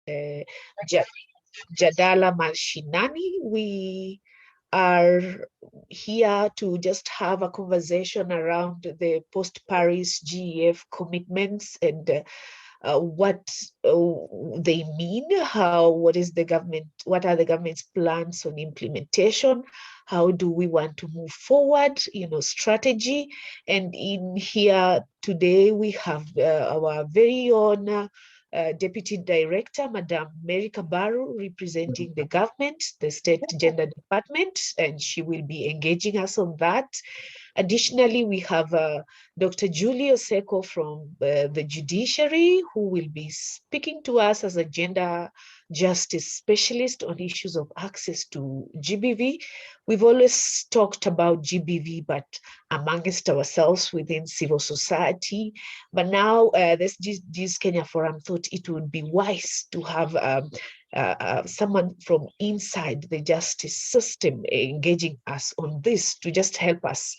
Jadala Malshinani. We are here to just have a conversation around the post-Paris GEF commitments and what they mean, what are the government's plans on implementation, how do we want to move forward, strategy. And in here today, we have our very own Deputy Director, Madam Mary Kabaru, representing the government, the State Gender Department, and she will be engaging us on that. Additionally, we have Dr. Julie Oseko from the Judiciary, who will be speaking to us as a gender justice specialist on issues of access to GBV. We've always talked about GBV, but amongst ourselves within civil society. But now this Kenya Forum thought it would be wise to have someone from inside the justice system engaging us on this to just help us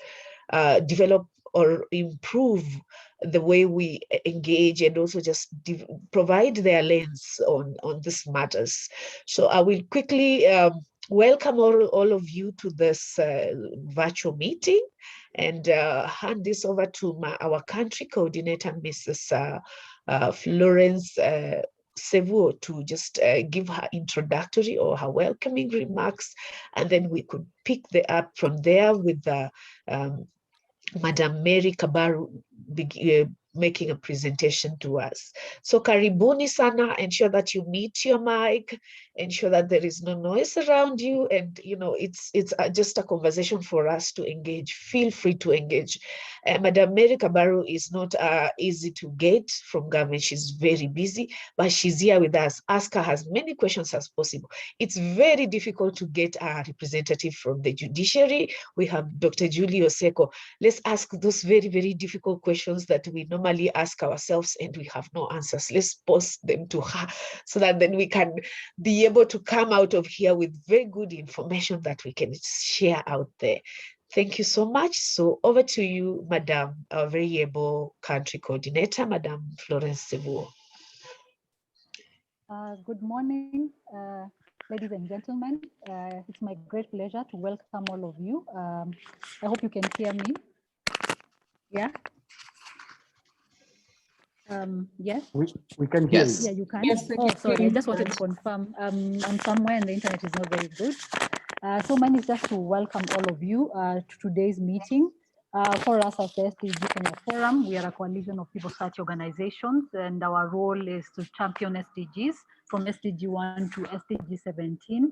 develop or improve the way we engage and also just provide their lens on these matters. So I will quickly welcome all of you to this virtual meeting and hand this over to our country coordinator, Mrs. Florence Sevuo, to just give her introductory or her welcoming remarks, and then we could pick up from there with the Madam Mary Kabaru making a presentation to us. So karibuni sana, ensure that you mute your mic, ensure that there is no noise around you, and it's just a conversation for us to engage. Feel free to engage. Madam Mary Kabaru is not easy to get from government. She's very busy, but she's here with us. Ask her as many questions as possible. It's very difficult to get a representative from the judiciary. We have Dr. Julie Oseko. Let's ask those very, very difficult questions that we normally ask ourselves and we have no answers. Let's post them to her so that then we can be able to come out of here with very good information that we can share out there. Thank you so much. So over to you, Madam, our very able country coordinator, Madam Florence Sevuo. Good morning, ladies and gentlemen. It's my great pleasure to welcome all of you. I hope you can hear me. Yeah. Yes. We can hear you. Yeah, you can. Yes, Oh, sorry. I just wanted to confirm. I'm somewhere and the internet is not very good. So mine is just to welcome all of you to today's meeting. For us as the SDG Kenya Forum, we are a coalition of civil society organizations, and our role is to champion SDGs from SDG 1 to SDG 17.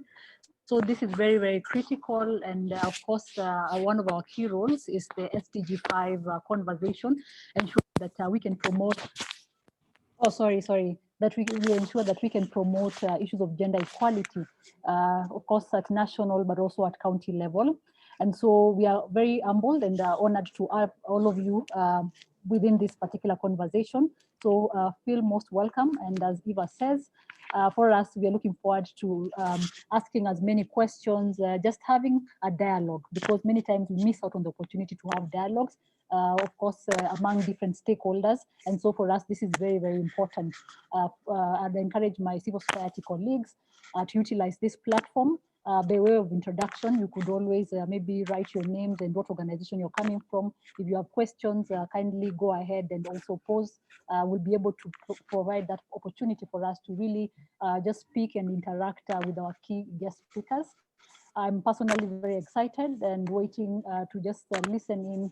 So this is very, very critical. And of course, one of our key roles is the SDG 5 conversation, ensure that we can promote, that we ensure that we can promote issues of gender equality, of course, at national, but also at county level. And so we are very humbled and honored to have all of you within this particular conversation. So feel most welcome. And as Eva says, for us, we are looking forward to asking as many questions, just having a dialogue, because many times we miss out on the opportunity to have dialogues, of course, among different stakeholders. And so for us, this is very, very important. I'd encourage my civil society colleagues to utilize this platform. By way of introduction, you could always maybe write your names and what organization you're coming from. If you have questions, kindly go ahead and also pose. We'll be able to provide that opportunity for us to really just speak and interact with our key guest speakers. I'm personally very excited and waiting to just listen in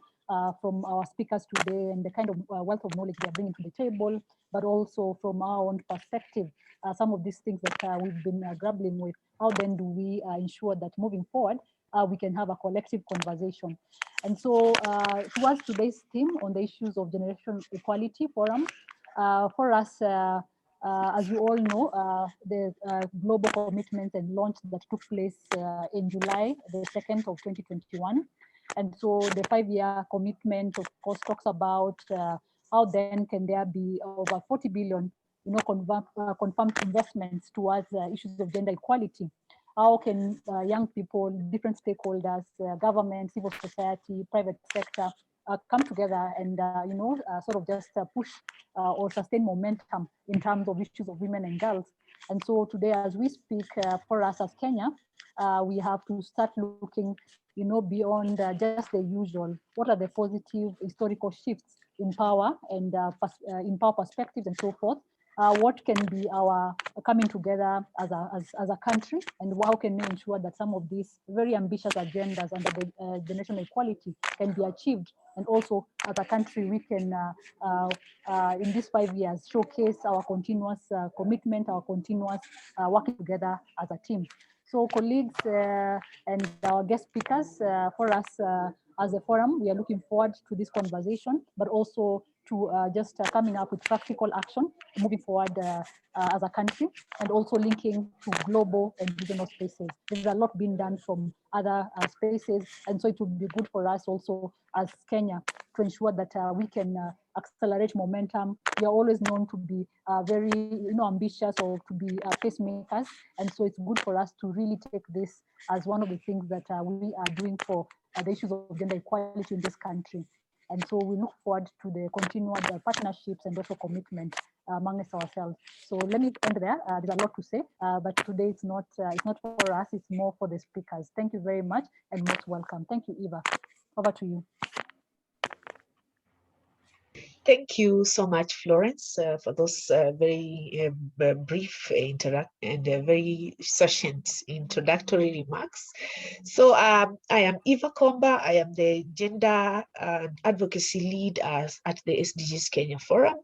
from our speakers today and the kind of wealth of knowledge they are bringing to the table, but also from our own perspective, some of these things that we've been grappling with. How then do we ensure that moving forward, we can have a collective conversation? And so towards today's theme on the issues of generation equality forum, for us, as you all know, the global commitment and launch that took place in July the 2nd of 2021. And so the 5-year commitment, of course, talks about how then can there be over 40 billion, confirmed investments towards issues of gender equality. How can young people, different stakeholders, government, civil society, private sector, come together and sort of just push or sustain momentum in terms of issues of women and girls. And so today, as we speak, for us as Kenya, we have to start looking, beyond just the usual. What are the positive historical shifts in power and in power perspectives and so forth? What can be our coming together as a country, and how can we ensure that some of these very ambitious agendas under the generation equality can be achieved, and also as a country we can in these 5 years showcase our continuous commitment, our continuous working together as a team. So colleagues and our guest speakers, for us as a forum, we are looking forward to this conversation, but also to just coming up with practical action, moving forward as a country, and also linking to global and regional spaces. There's a lot being done from other spaces, and so it would be good for us also as Kenya to ensure that we can accelerate momentum. We are always known to be very ambitious, or to be pacemakers, and so it's good for us to really take this as one of the things that we are doing for the issues of gender equality in this country. And so we look forward to the continued partnerships and also commitment amongst ourselves. So let me end there. There's a lot to say, but today it's not for us, it's more for the speakers. Thank you very much and most welcome. Thank you, Eva. Over to you. Thank you so much, Florence, for those very brief and very succinct introductory remarks. So I am Eva Komba. I am the Gender Advocacy Lead at the SDGs Kenya Forum.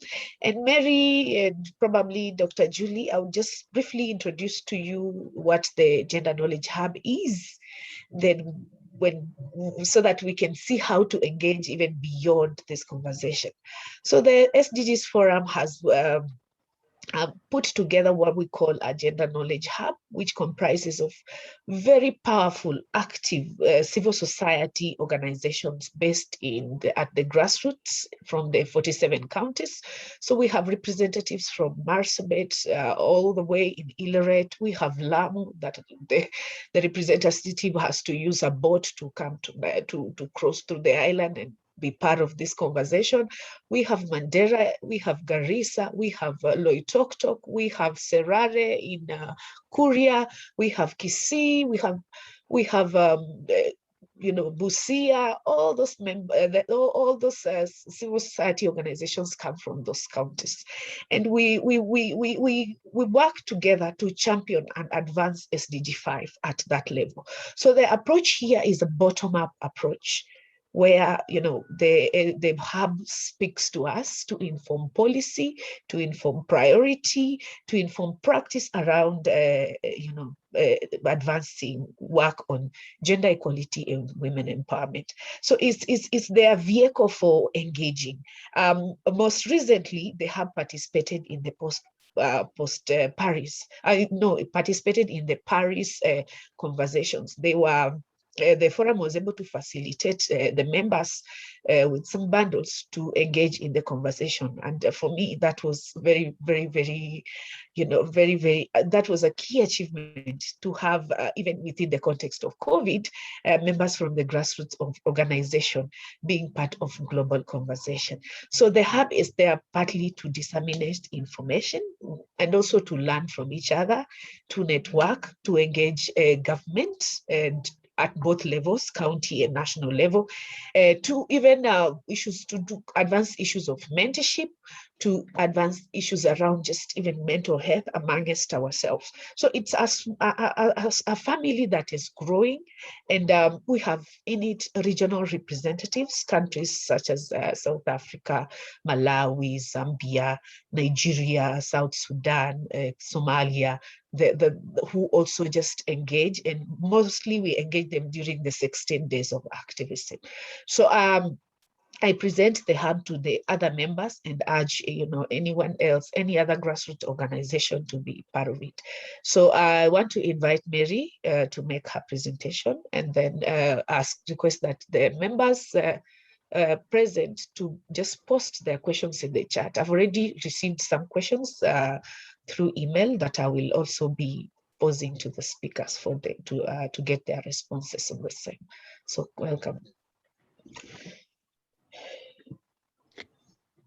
And Mary and probably Dr. Julie, I'll just briefly introduce to you what the Gender Knowledge Hub is. Then so that we can see how to engage even beyond this conversation. So the SDGs Forum has put together what we call a Gender Knowledge Hub, which comprises of very powerful, active civil society organizations based at the grassroots from the 47 counties. So we have representatives from Marsabit all the way in Ileret. We have Lamu, that the representative has to use a boat to come to cross through the island and be part of this conversation. We have Mandera, we have Garissa, we have Loitoktok, we have Serare in Kuria, we have Kisii, we have Busia. All those civil society organizations come from those counties, and we work together to champion and advance SDG 5 at that level. So the approach here is a bottom-up approach, where the hub speaks to us to inform policy, to inform priority, to inform practice around advancing work on gender equality and women empowerment. So it's their vehicle for engaging. Most recently, the hub participated in the participated in the Paris conversations. The forum was able to facilitate the members with some bundles to engage in the conversation. And for me, that was very, very, very, that was a key achievement to have, even within the context of COVID, members from the grassroots of organization being part of global conversation. So the hub is there partly to disseminate information and also to learn from each other, to network, to engage government and at both levels, county and national level, to even issues to advance issues of mentorship, to advance issues around just even mental health amongst ourselves. So it's a family that is growing, and we have in it regional representatives, countries such as South Africa, Malawi, Zambia, Nigeria, South Sudan, Somalia, who also just engage, and mostly we engage them during the 16 days of activism. So I present the hub to the other members and urge anyone else, any other grassroots organization to be part of it. So I want to invite Mary to make her presentation, and then request that the members present to just post their questions in the chat. I've already received some questions through email that I will also be posing to the speakers for them to get their responses on the same. So welcome.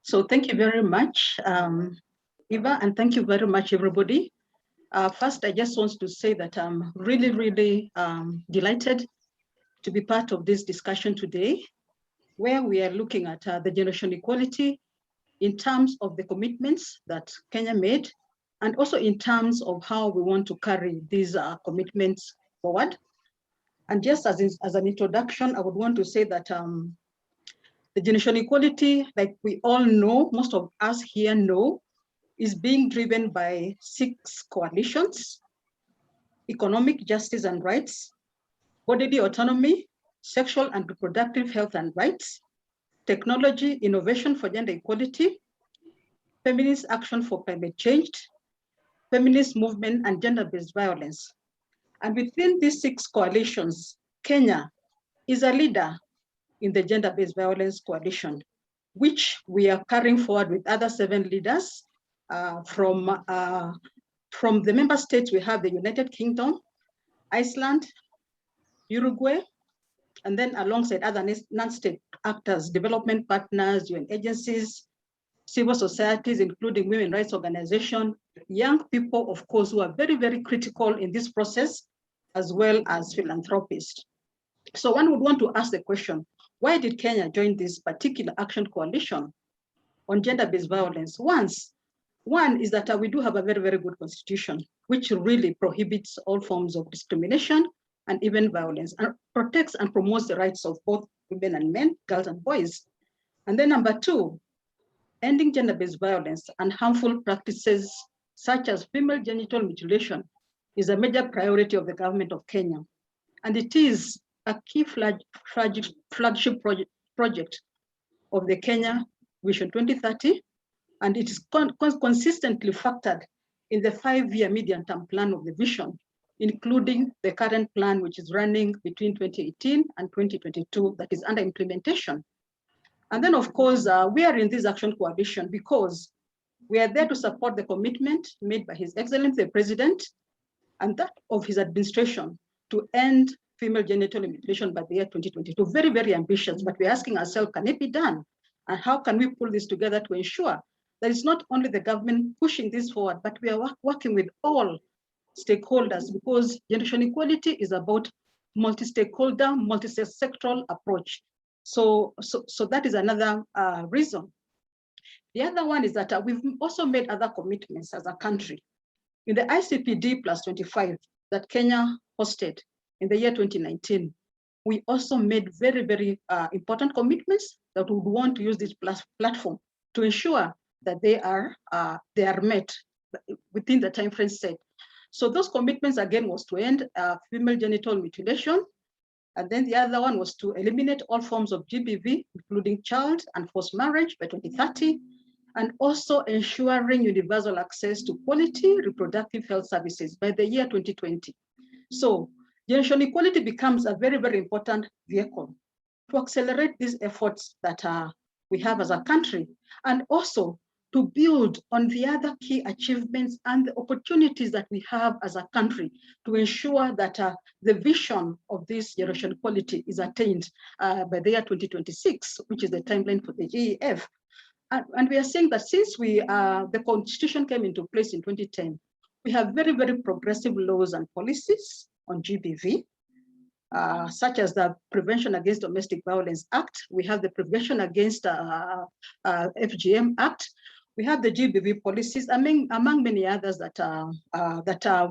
So thank you very much, Eva, and thank you very much, everybody. First, I just want to say that I'm really, really delighted to be part of this discussion today, where we are looking at the generation equality in terms of the commitments that Kenya made, and also in terms of how we want to carry these commitments forward. And just as an introduction, I would want to say that the generation equality, like we all know, most of us here know, is being driven by 6 coalitions: economic justice and rights, bodily autonomy, sexual and reproductive health and rights, technology, innovation for gender equality, feminist action for climate change, feminist movement, and gender-based violence. And within these 6 coalitions, Kenya is a leader in the gender-based violence coalition, which we are carrying forward with other 7 leaders from the member states. We have the United Kingdom, Iceland, Uruguay, and then alongside other non-state actors, development partners, UN agencies, civil societies, including women rights organizations, young people, of course, who are very, very critical in this process, as well as philanthropists. So one would want to ask the question, why did Kenya join this particular action coalition on gender-based violence? One is that we do have a very, very good constitution, which really prohibits all forms of discrimination and even violence, and protects and promotes the rights of both women and men, girls and boys. And then number 2, ending gender-based violence and harmful practices such as female genital mutilation is a major priority of the government of Kenya. And it is a key flagship project of the Kenya Vision 2030, and it is consistently factored in the 5-year medium-term plan of the vision, including the current plan, which is running between 2018 and 2022, that is under implementation. And then, of course, we are in this action coalition because we are there to support the commitment made by His Excellency the President and that of his administration to end female genital mutilation by the year 2022. Very, very ambitious, but we're asking ourselves, can it be done? And how can we pull this together to ensure that it's not only the government pushing this forward, but we are working with all stakeholders, because generation equality is about multi-stakeholder, multi-sectoral approach. So that is another reason. The other one is that we've also made other commitments as a country. In the ICPD plus 25 that Kenya hosted in the year 2019, we also made very, very important commitments that we would want to use this platform to ensure that they are met within the time frame set. So those commitments again was to end female genital mutilation, and then the other one was to eliminate all forms of GBV, including child and forced marriage by 2030, and also ensuring universal access to quality reproductive health services by the year 2020. So generation equality becomes a very, very important vehicle to accelerate these efforts that we have as a country, and also to build on the other key achievements and the opportunities that we have as a country to ensure that the vision of this generation equality is attained by the year 2026, which is the timeline for the GEF. And we are saying that since the Constitution came into place in 2010, we have very, very progressive laws and policies on GBV, such as the Prevention Against Domestic Violence Act. We have the Prevention Against FGM Act. We have the GBV policies, among many others that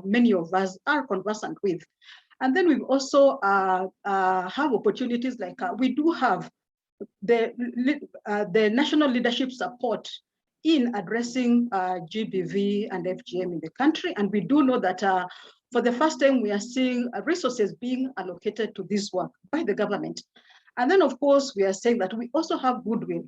many of us are conversant with. And then we've also have opportunities like we do have the national leadership support in addressing GBV and FGM in the country. And we do know that for the first time, we are seeing resources being allocated to this work by the government. And then, of course, we are saying that we also have goodwill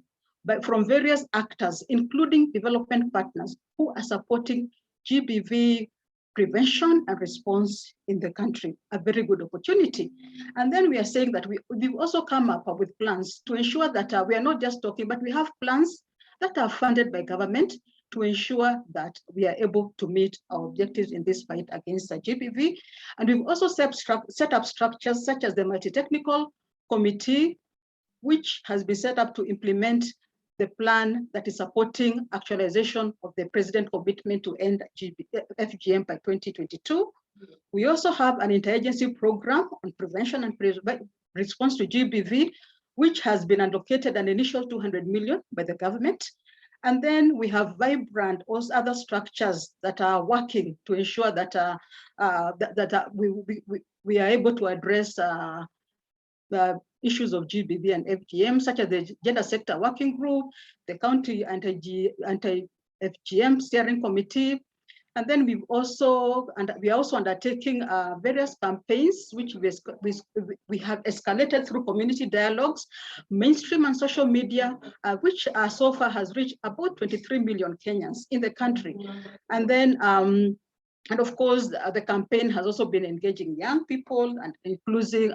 from various actors, including development partners who are supporting GBV prevention and response in the country, a very good opportunity. And then we are saying that we've also come up with plans to ensure that we are not just talking, but we have plans that are funded by government to ensure that we are able to meet our objectives in this fight against the GBV. And we've also set up structures such as the multi-technical committee, which has been set up to implement the plan that is supporting actualization of the president's commitment to end FGM by 2022. We also have an interagency program on prevention and response to GBV, which has been allocated an initial 200 million by the government. And then we have vibrant or other structures that are working to ensure that we are able to address the issues of GBV and FGM, such as the Gender Sector Working Group, the County Anti-FGM Steering Committee. And then we are also undertaking various campaigns, which we have escalated through community dialogues, mainstream and social media, which so far has reached about 23 million Kenyans in the country. And then, and of course, the campaign has also been engaging young people and including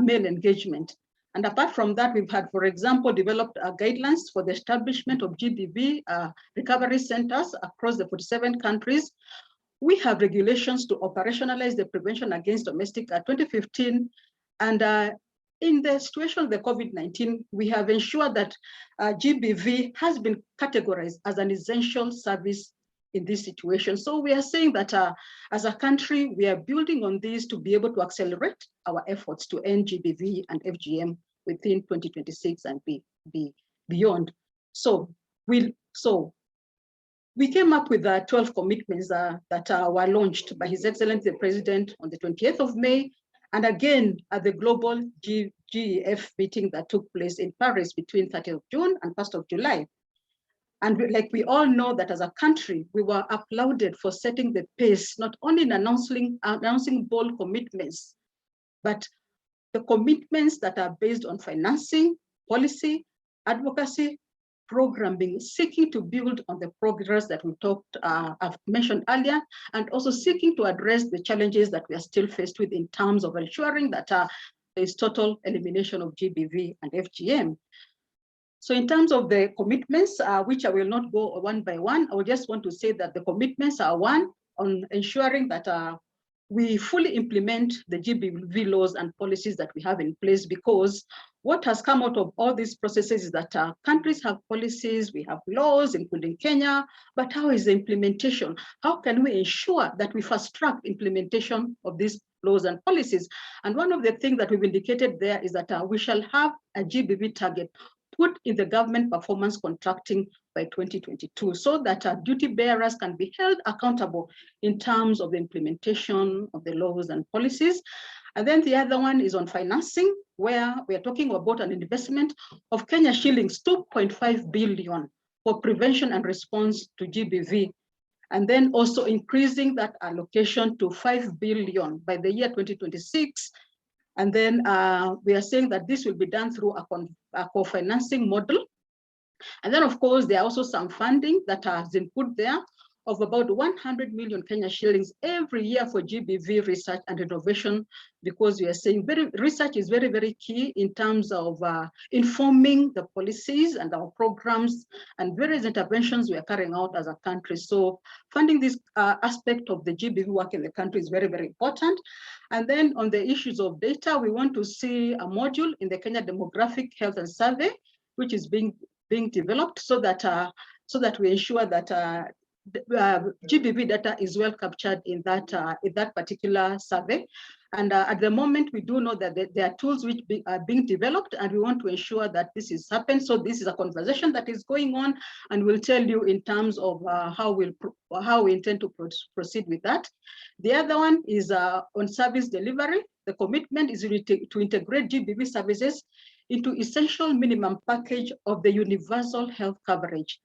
male engagement. And apart from that, we've had, for example, developed guidelines for the establishment of GBV recovery centers across the 47 countries. We have regulations to operationalize the prevention against domestic 2015. And in the situation of the COVID-19, we have ensured that GBV has been categorized as an essential service in this situation. So we are saying that as a country, we are building on this to be able to accelerate our efforts to end GBV and FGM within 2026 and beyond. So we came up with 12 commitments that were launched by His Excellency the President on the 28th of May, and again at the global GEF meeting that took place in Paris between 30th of June and 1st of July. And like we all know that as a country, we were applauded for setting the pace, not only in announcing bold commitments, but the commitments that are based on financing, policy, advocacy, programming, seeking to build on the progress that we I've mentioned earlier, and also seeking to address the challenges that we are still faced with in terms of ensuring that there is total elimination of GBV and FGM. So in terms of the commitments, which I will not go one by one, I would just want to say that the commitments are one, on ensuring that we fully implement the GBV laws and policies that we have in place, because what has come out of all these processes is that countries have policies, we have laws, including Kenya, but how is the implementation? How can we ensure that we fast track implementation of these laws and policies? And one of the things that we've indicated there is that we shall have a GBV target put in the government performance contracting by 2022, so that duty bearers can be held accountable in terms of the implementation of the laws and policies. And then the other one is on financing, where we are talking about an investment of Kenya shillings 2.5 billion for prevention and response to GBV. And then also increasing that allocation to 5 billion by the year 2026. And then we are saying that this will be done through a co-financing model. And then, of course, there are also some funding that has been put there of about 100 million Kenya shillings every year for GBV research and innovation, because we are saying research is very, very key in terms of informing the policies and our programs and various interventions we are carrying out as a country. So funding this aspect of the GBV work in the country is very, very important. And then on the issues of data, we want to see a module in the Kenya Demographic Health and Survey, which is being developed so that we ensure that GBV data is well captured in that particular survey. And at the moment, we do know that there are tools which are being developed, and we want to ensure that this is happening. So this is a conversation that is going on, and we'll tell you in terms of how we intend to proceed with that. The other one is on service delivery. The commitment is to integrate GBV services into essential minimum package of the universal health coverage.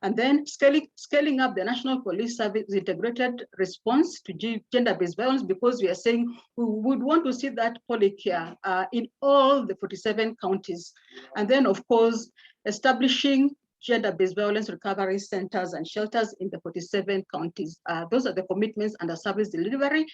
And then scaling up the National Police Service integrated response to gender-based violence, because we are saying we would want to see that polycare in all the 47 counties. And then, of course, establishing gender-based violence recovery centers and shelters in the 47 counties. Those are the commitments under service delivery.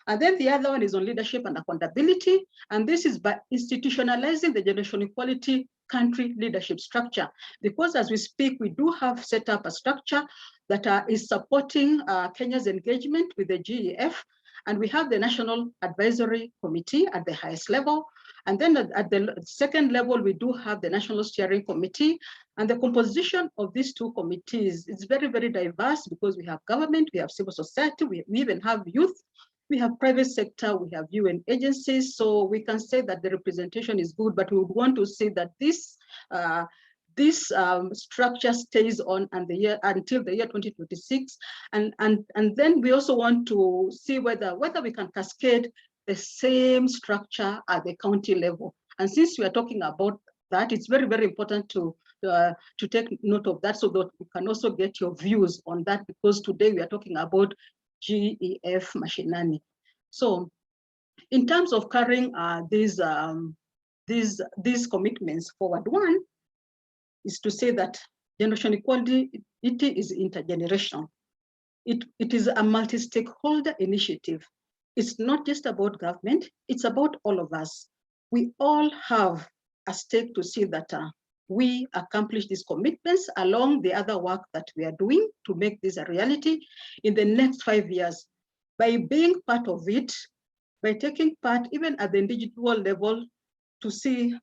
And then the other one is on leadership and accountability. And this is by institutionalizing the generational equality country leadership structure. Because as we speak, we do have set up a structure that is supporting Kenya's engagement with the GEF. And we have the National Advisory Committee at the highest level. And then at the second level, we do have the National Steering Committee. And the composition of these two committees is very, very diverse because we have government, we have civil society, we even have youth, we have private sector, we have UN agencies. So we can say that the representation is good, but we would want to see that this structure stays on until the year 2026. And then we also want to see whether we can cascade the same structure at the county level. And since we are talking about that, it's very, very important to take note of that so that we can also get your views on that, because today we are talking about GEF mashinani. So in terms of carrying these commitments forward, one is to say that generation equality, it is intergenerational. It is a multi-stakeholder initiative. It's not just about government, it's about all of us. We all have a stake to see that we accomplish these commitments along the other work that we are doing to make this a reality in the next 5 years. By being part of it, by taking part even at the individual level to see,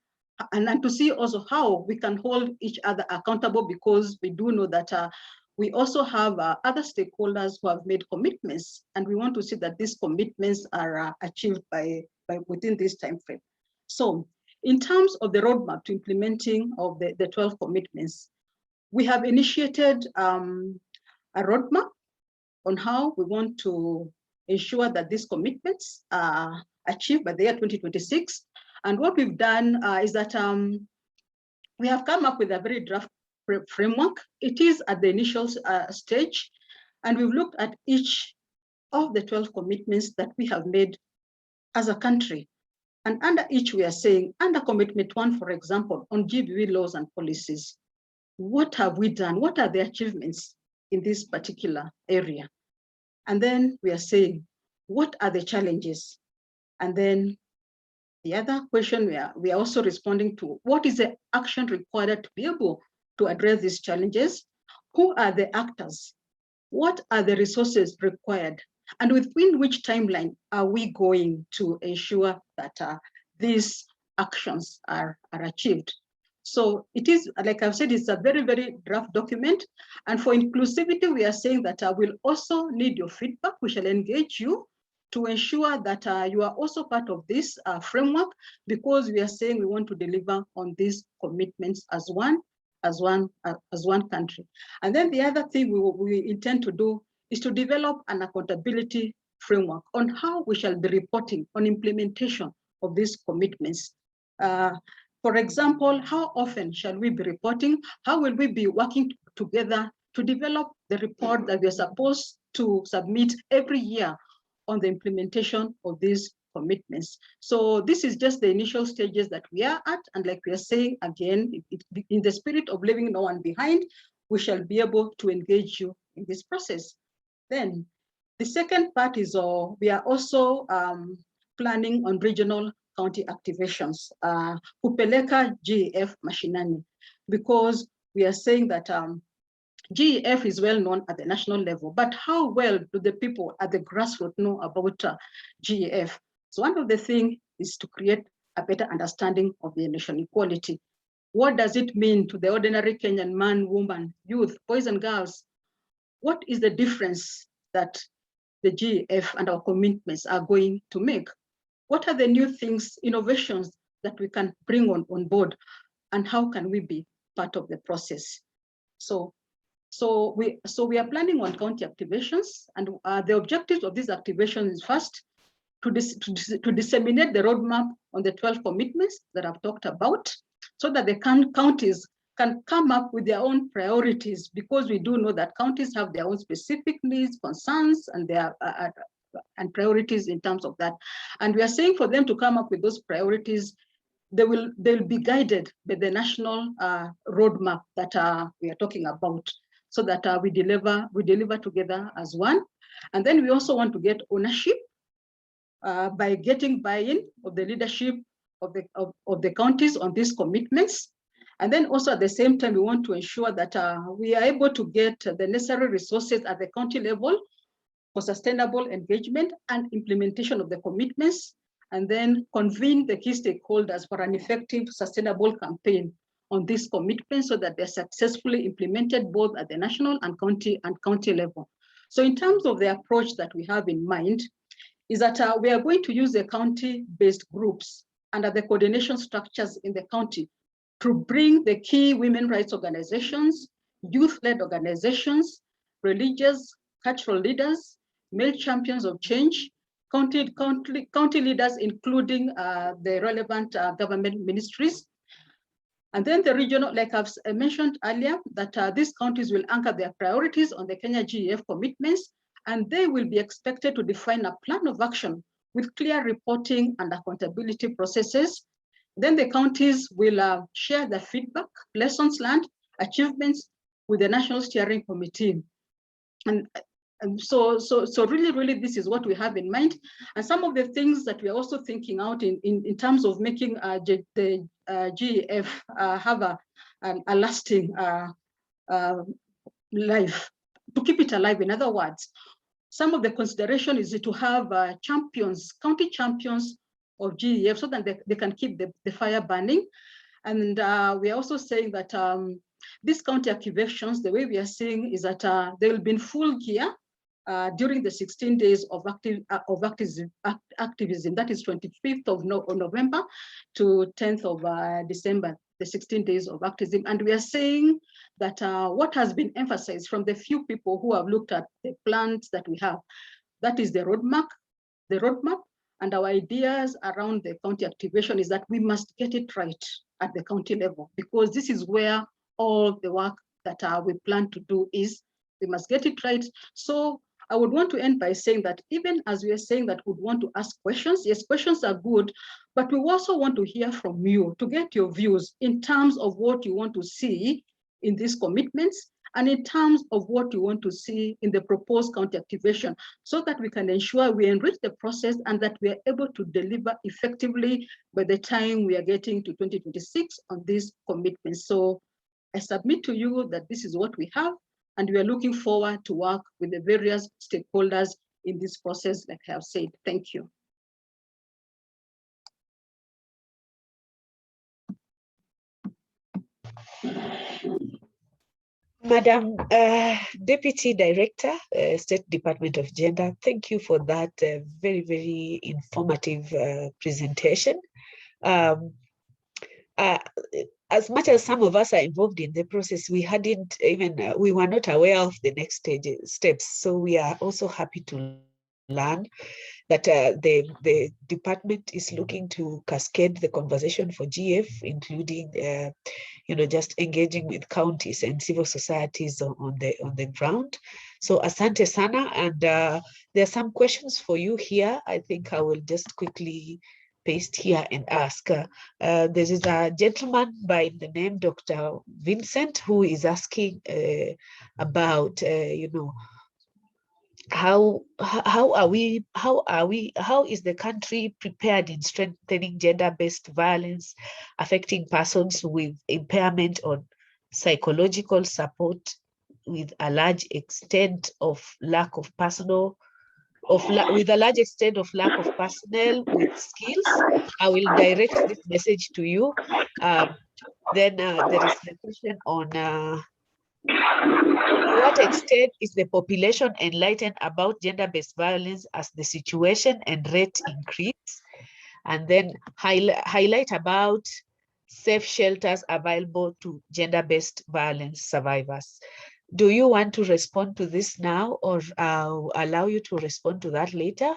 and to see also how we can hold each other accountable, because we do know that we also have other stakeholders who have made commitments, and we want to see that these commitments are achieved by within this time frame. So in terms of the roadmap to implementing of the 12 commitments, we have initiated a roadmap on how we want to ensure that these commitments are achieved by the year 2026. And what we've done is that we have come up with a very draft framework. It is at the initial stage, and we've looked at each of the 12 commitments that we have made as a country. And under each, we are saying, under commitment 1, for example, on GBV laws and policies, what have we done? What are the achievements in this particular area? And then we are saying, what are the challenges? And then the other question we are also responding to, what is the action required to be able to address these challenges? Who are the actors? What are the resources required? And within which timeline are we going to ensure that these actions are achieved? So it is, like I've said, it's a very, very draft document. And for inclusivity, we are saying that we'll also need your feedback. We shall engage you to ensure that you are also part of this framework, because we are saying we want to deliver on these commitments as one country. And then the other thing we intend to do is to develop an accountability framework on how we shall be reporting on implementation of these commitments. For example, how often shall we be reporting? How will we be working together to develop the report that we are supposed to submit every year on the implementation of these commitments? So this is just the initial stages that we are at. And like we are saying again, in the spirit of leaving no one behind, we shall be able to engage you in this process. Then the second part is we are also planning on regional county activations, kupeleka GEF mashinani, because we are saying that GEF is well known at the national level, but how well do the people at the grassroots know about GEF? So one of the things is to create a better understanding of the nation equality. What does it mean to the ordinary Kenyan man, woman, youth, boys and girls? What is the difference that the GEF and our commitments are going to make? What are the new things, innovations that we can bring on board, and how can we be part of the process? So we are planning on county activations, and the objectives of these activations is first to disseminate the roadmap on the 12 commitments that I've talked about, so that the counties can come up with their own priorities, because we do know that counties have their own specific needs, concerns, and their and priorities in terms of that. And we are saying for them to come up with those priorities, they'll be guided by the national roadmap that we are talking about, so that we deliver together as one. And then we also want to get ownership by getting buy-in of the leadership of the counties on these commitments. And then also at the same time, we want to ensure that we are able to get the necessary resources at the county level for sustainable engagement and implementation of the commitments. and then convene the key stakeholders for an effective, sustainable campaign on this commitment so that they're successfully implemented both at the national and county level. So in terms of the approach that we have in mind, is that we are going to use the county-based groups under the coordination structures in the county to bring the key women rights organizations, youth-led organizations, religious, cultural leaders, male champions of change, county leaders, including the relevant government ministries. And then the regional, like I've mentioned earlier, that these counties will anchor their priorities on the Kenya GEF commitments, and they will be expected to define a plan of action with clear reporting and accountability processes. Then the counties will share their feedback, lessons learned, achievements with the National Steering Committee. And so really, this is what we have in mind. And some of the things that we are also thinking out in terms of making the GEF have a lasting life, to keep it alive. In other words, some of the consideration is to have champions, county champions of GEF, so that they can keep the fire burning. And we are also saying that these county activations, the way we are seeing is that they will be in full gear during the 16 days of activism. That is 25th of November to 10th of December, the 16 days of activism. And we are saying that what has been emphasized from the few people who have looked at the plans that we have, that is the roadmap, and our ideas around the county activation is that we must get it right at the county level, because this is where all the work that we plan to do is. We must get it right. So I would want to end by saying that even as we are saying that we want to ask questions, yes, questions are good, but we also want to hear from you to get your views in terms of what you want to see in these commitments and in terms of what you want to see in the proposed county activation, so that we can ensure we enrich the process and that we are able to deliver effectively by the time we are getting to 2026 on these commitments. So I submit to you that this is what we have, and we are looking forward to work with the various stakeholders in this process, like I have said. Thank you. Madam Deputy Director, State Department of Gender, thank you for that very, very informative presentation. As much as some of us are involved in the process, we hadn't even, we were not aware of the next steps. So we are also happy to learn that the department is looking to cascade the conversation for GF, including just engaging with counties and civil societies on the ground. So asante sana, and there are some questions for you here. I think I will just quickly paste here and ask. There is a gentleman by the name Dr. Vincent who is asking about how is the country prepared in strengthening gender-based violence affecting persons with impairment on psychological support with a large extent of lack of personnel with a large extent of lack of personnel with skills. I will direct this message to you. Then there is the question on to what extent is the population enlightened about gender-based violence as the situation and rate increase? And then highlight about safe shelters available to gender-based violence survivors. Do you want to respond to this now, or I'll allow you to respond to that later?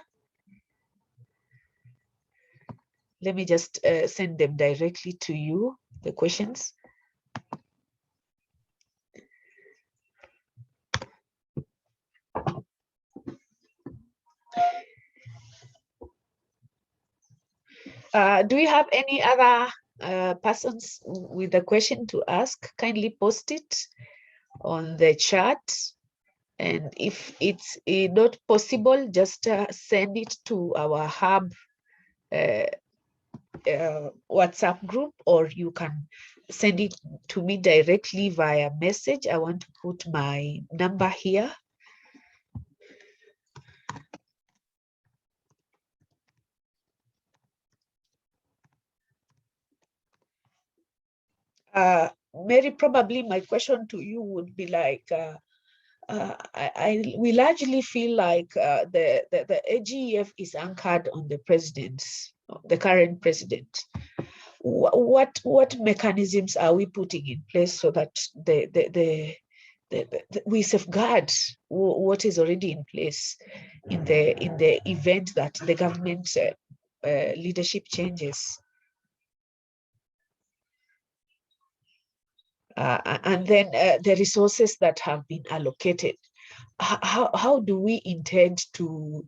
Let me just send them directly to you, the questions. Do you have any other persons with a question to ask? Kindly post it on the chat. And if it's not possible, just send it to our hub WhatsApp group, or you can send it to me directly via message. I want to put my number here. Mary, probably my question to you would be like, we largely feel like the AGEF is anchored on the the current president. What mechanisms are we putting in place so that we safeguard what is already in place in the event that the government leadership changes? And then the resources that have been allocated. How do we intend to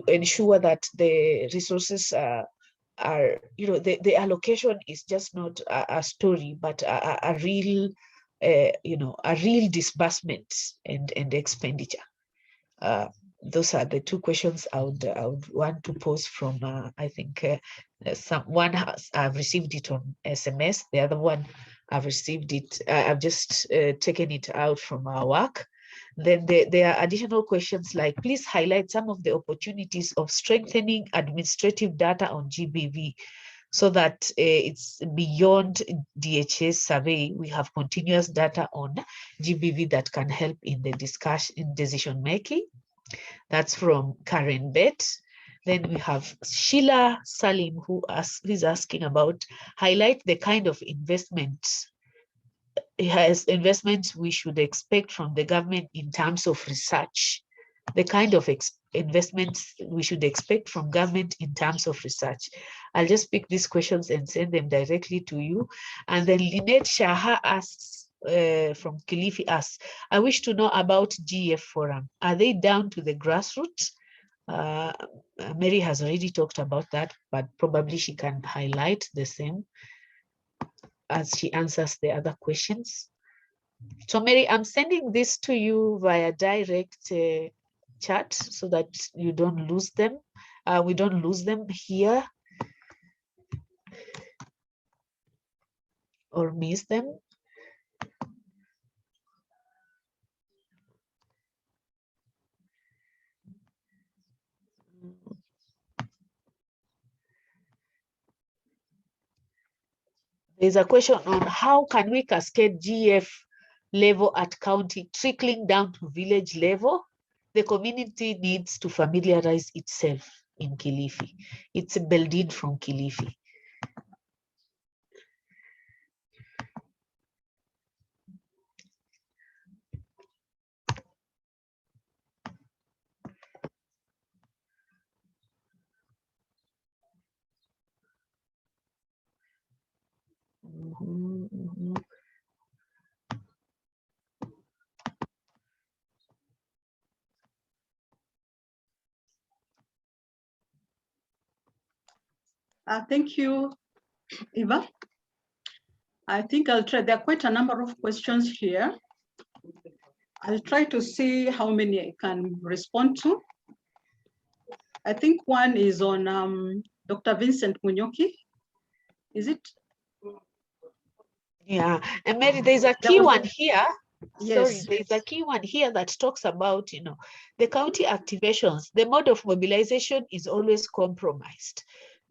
ensure that the resources are, the allocation is just not a story, but a real, a real disbursement and expenditure? Those are the two questions I would want to pose from, I think I've received it on SMS, the other one I've received it, I've just taken it out from our work. Then there are additional questions like, please highlight some of the opportunities of strengthening administrative data on GBV so that it's beyond DHS survey. We have continuous data on GBV that can help in the discussion, in decision making. That's from Karen Bett. Then we have Sheila Salim, who's asking about highlight the kind of investments we should expect from the government in terms of research. The kind of investments we should expect from government in terms of research. I'll just pick these questions and send them directly to you. And then Lynette Shaha asks, from Kilifi asks, I wish to know about GF Forum. Are they down to the grassroots? Mary has already talked about that, but probably she can highlight the same as she answers the other questions. So Mary, I'm sending this to you via direct chat so that you don't lose them. We don't lose them here or miss them. There's a question on how can we cascade GF level at county, trickling down to village level. The community needs to familiarize itself in Kilifi. It's built in from Kilifi. Thank you, Eva. I think I'll try. There are quite a number of questions here. I'll try to see how many I can respond to. I think one is on Dr. Vincent Munyoki. Is it? Yeah, and Mary, there's a key one here. Sorry, Yes. there's a key one here that talks about, the county activations. The mode of mobilization is always compromised.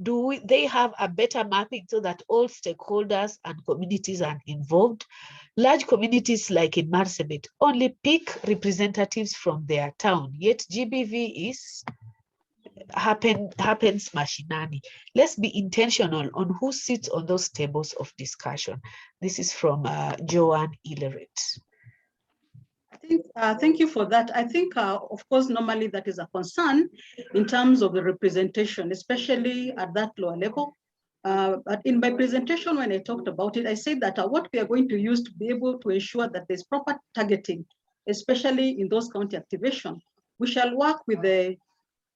Do they have a better mapping so that all stakeholders and communities are involved? Large communities like in Marsabit only pick representatives from their town, yet GBV happens machinally. Let's be intentional on who sits on those tables of discussion. This is from Joanne Illeret. Thank you for that. I think, of course, normally that is a concern in terms of the representation, especially at that lower level. But in my presentation, when I talked about it, I said that what we are going to use to be able to ensure that there's proper targeting, especially in those county activation, we shall work with the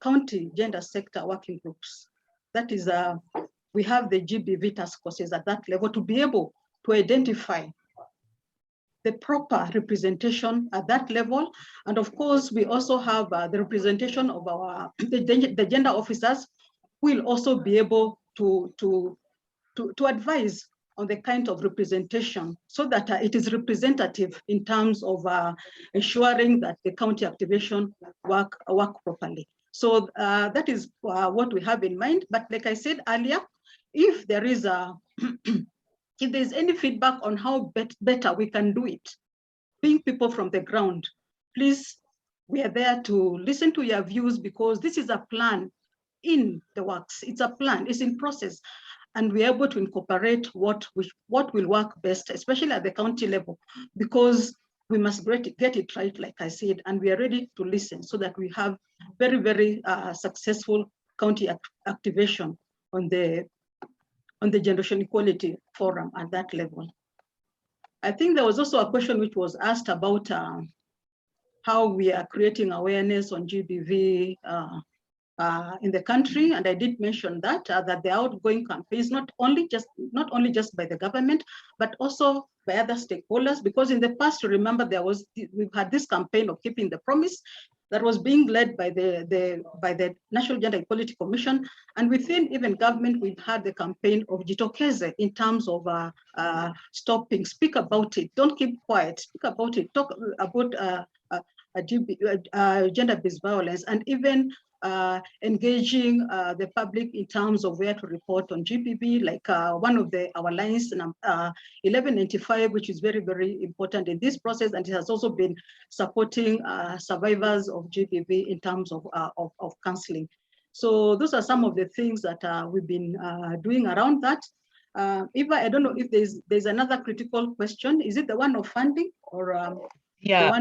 county gender sector working groups. That is, we have the GBV task forces at that level to be able to identify the proper representation at that level. And of course, we also have the representation of the gender officers who will also be able to advise on the kind of representation so that it is representative in terms of ensuring that the county activation work properly. So that is what we have in mind. But like I said earlier, if there is a if there's any feedback on how better we can do it, being people from the ground, please, we are there to listen to your views, because this is a plan in the works. It's a plan, it's in process, and we're able to incorporate what will work best, especially at the county level, because we must get it right, like I said, and we are ready to listen so that we have very, very successful county activation on the Generation Equality Forum at that level. I think there was also a question which was asked about how we are creating awareness on GBV in the country, and I did mention that the outgoing campaigns, not only just by the government, but also by other stakeholders. Because in the past, remember, we've had this campaign of keeping the promise that was being led by the National Gender Equality Commission, and within even government, we've had the campaign of Jitokeze in terms of stopping, speak about it, don't keep quiet, speak about it, talk about gender-based violence, and even engaging the public in terms of where to report on GBV, like one of our lines, 1195, which is very, very important in this process, and it has also been supporting survivors of GBV in terms of counseling. So those are some of the things that we've been doing around that. Eva, I don't know if there's another critical question. Is it the one of funding, or yeah,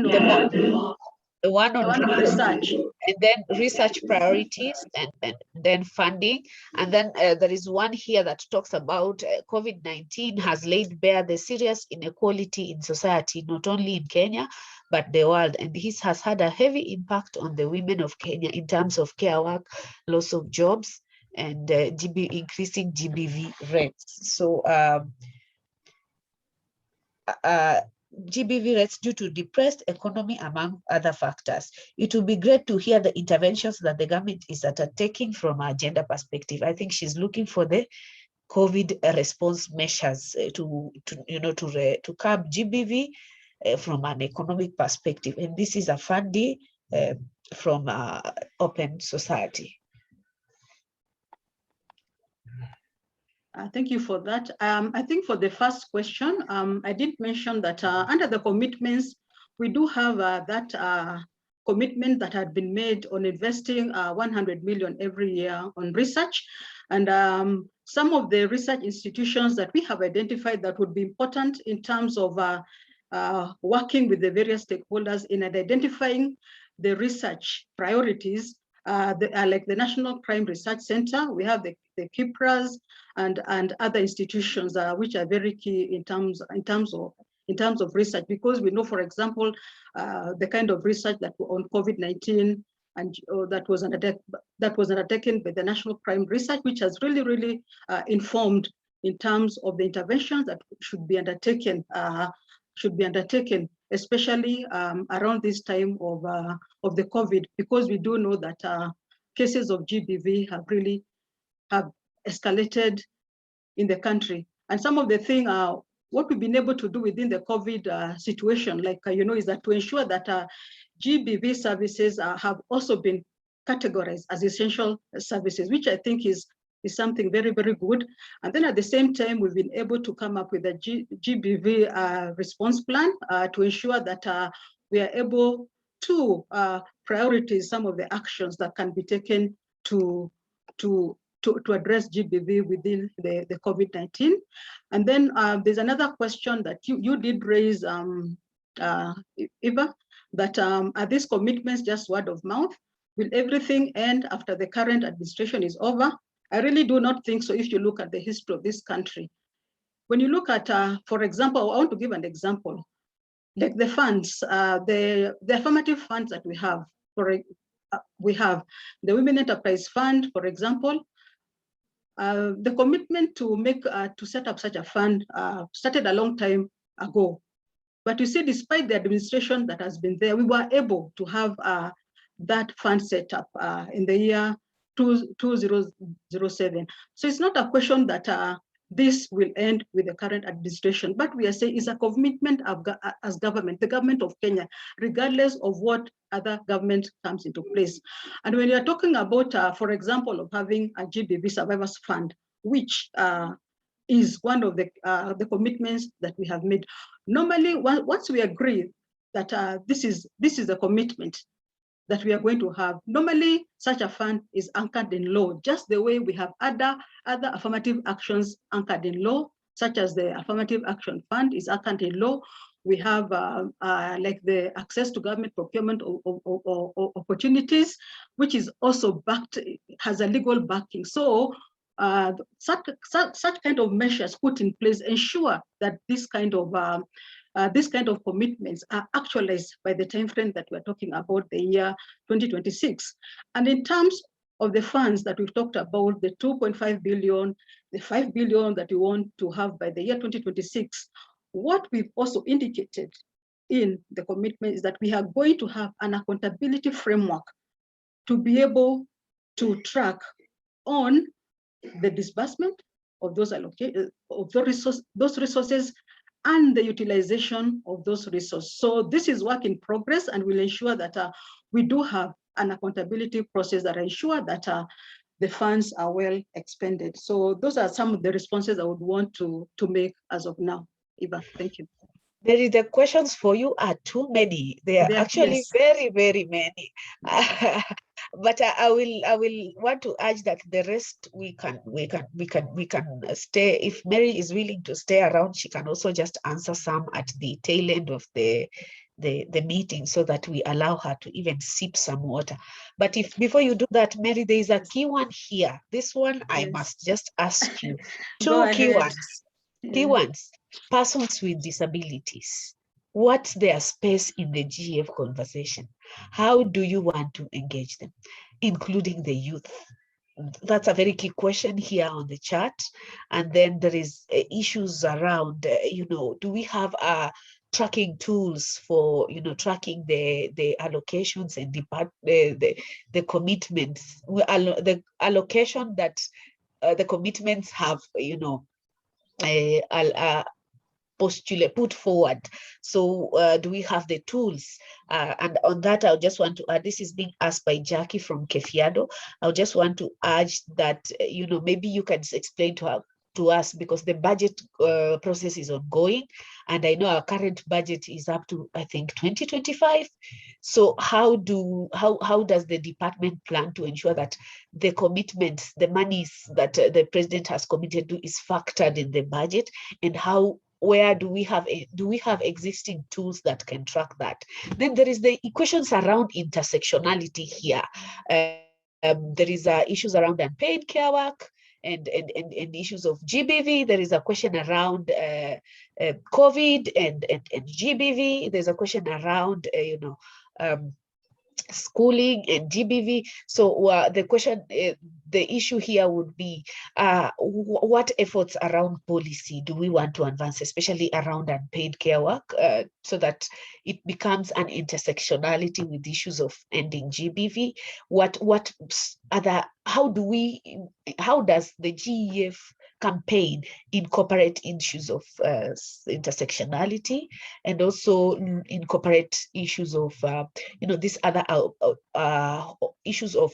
the one on research, and then research priorities, and then funding, and then there is one here that talks about COVID-19 has laid bare the serious inequality in society, not only in Kenya but the world, and this has had a heavy impact on the women of Kenya in terms of care work, loss of jobs, and increasing GBV rates. So GBV rates due to depressed economy, among other factors. It would be great to hear the interventions that the government is taking from a gender perspective. I think she's looking for the COVID response measures to curb GBV from an economic perspective. And this is a funding from Open Society. Thank you for that. I think for the first question, I did mention that under the commitments, we do have that commitment that had been made on investing 100 million every year on research. And some of the research institutions that we have identified that would be important in terms of working with the various stakeholders in identifying the research priorities, like the National Crime Research Center, we have the KIPRAs and other institutions which are very key in terms of research, because we know, for example, the kind of research that on COVID-19 and that was undertaken by the National Crime Research, which has really informed in terms of the interventions that should be undertaken, especially around this time of the COVID, because we do know that cases of GBV have escalated in the country. And some of the things, what we've been able to do within the COVID situation, like, is that to ensure that GBV services have also been categorized as essential services, which I think is something very, very good. And then at the same time, we've been able to come up with a GBV response plan to ensure that we are able to prioritize some of the actions that can be taken to address GBV within the COVID-19. And then there's another question that you did raise, Eva, that are these commitments just word of mouth? Will everything end after the current administration is over? I really do not think so if you look at the history of this country. When you look at, for example, I want to give an example, like the funds, the affirmative funds that we have. We have the Women Enterprise Fund, for example. The commitment to set up such a fund started a long time ago. But you see, despite the administration that has been there, we were able to have that fund set up in the year 2007. So it's not a question that this will end with the current administration, but we are saying it's a commitment as government, the government of Kenya, regardless of what other government comes into place. And when you're talking about, for example, of having a GBV Survivors Fund, which is one of the commitments that we have made. Normally, once we agree that this is a commitment that we are going to have, normally such a fund is anchored in law, just the way we have other affirmative actions anchored in law, such as the Affirmative Action Fund is anchored in law. We have like the access to government procurement opportunities, which is also backed, has a legal backing. So such kind of measures put in place ensure that this kind of commitments are actualized by the time frame that we're talking about, the year 2026. And in terms of the funds that we've talked about, the 2.5 billion, the 5 billion that we want to have by the year 2026, what we've also indicated in the commitment is that we are going to have an accountability framework to be able to track on the disbursement of those resources and the utilization of those resources. So this is work in progress, and we'll ensure that we do have an accountability process that ensure that the funds are well expended. So those are some of the responses I would want to make as of now. Eva, thank you. Mary, the questions for you are too many. They are actually yes. very, very many. But I will want to urge that the rest we can stay. If Mary is willing to stay around, she can also just answer some at the tail end of the meeting, so that we allow her to even sip some water. But if before you do that, Mary, there is a key one here. This one I must just ask you. Two key ones. Key ones. Persons with disabilities. What's their space in the GF conversation? How do you want to engage them, including the youth? That's a very key question here on the chat. And then there is issues around, do we have tracking tools for, tracking the allocations and the commitments, the allocation that the commitments have, put forward. So do we have the tools? And on that, I just want to add, this is being asked by Jackie from Kefiado. I just want to urge that, maybe you can explain to us, because the budget process is ongoing, and I know our current budget is up to, I think, 2025. So how does the department plan to ensure that the commitments, the monies that the president has committed to, is factored in the budget, and where do we have existing tools that can track that? Then there is the questions around intersectionality here. There is issues around unpaid care work and issues of GBV. There is a question around COVID and GBV. There's a question around schooling and GBV. So the question, the issue here would be, what efforts around policy do we want to advance, especially around unpaid care work, so that it becomes an intersectionality with issues of ending GBV? How does the GEF campaign incorporate issues of intersectionality, and also incorporate issues of these other issues of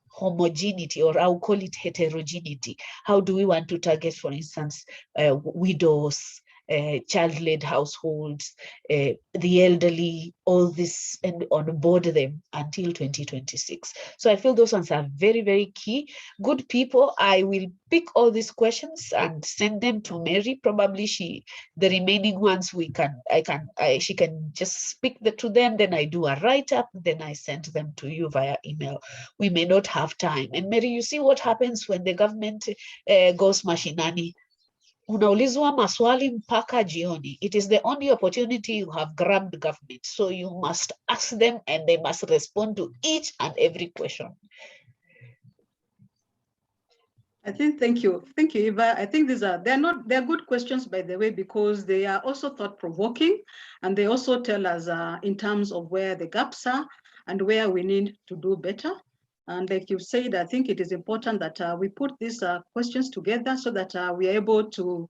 homogeneity, or I'll call it heterogeneity? How do we want to target, for instance, widows, child-led households, the elderly, all this, and onboard them until 2026? So I feel those ones are very, very key. Good people, I will pick all these questions and send them to Mary. Probably the remaining ones she can just speak to them, then I do a write-up, then I send them to you via email. We may not have time. And Mary, you see what happens when the government goes mashinani. Unaulizwa maswali mpaka jioni. It is the only opportunity you have grabbed government. So you must ask them, and they must respond to each and every question. Thank you, Eva. I think they're good questions, by the way, because they are also thought-provoking, and they also tell us in terms of where the gaps are and where we need to do better. And like you said, I think it is important that we put these questions together so that we are able to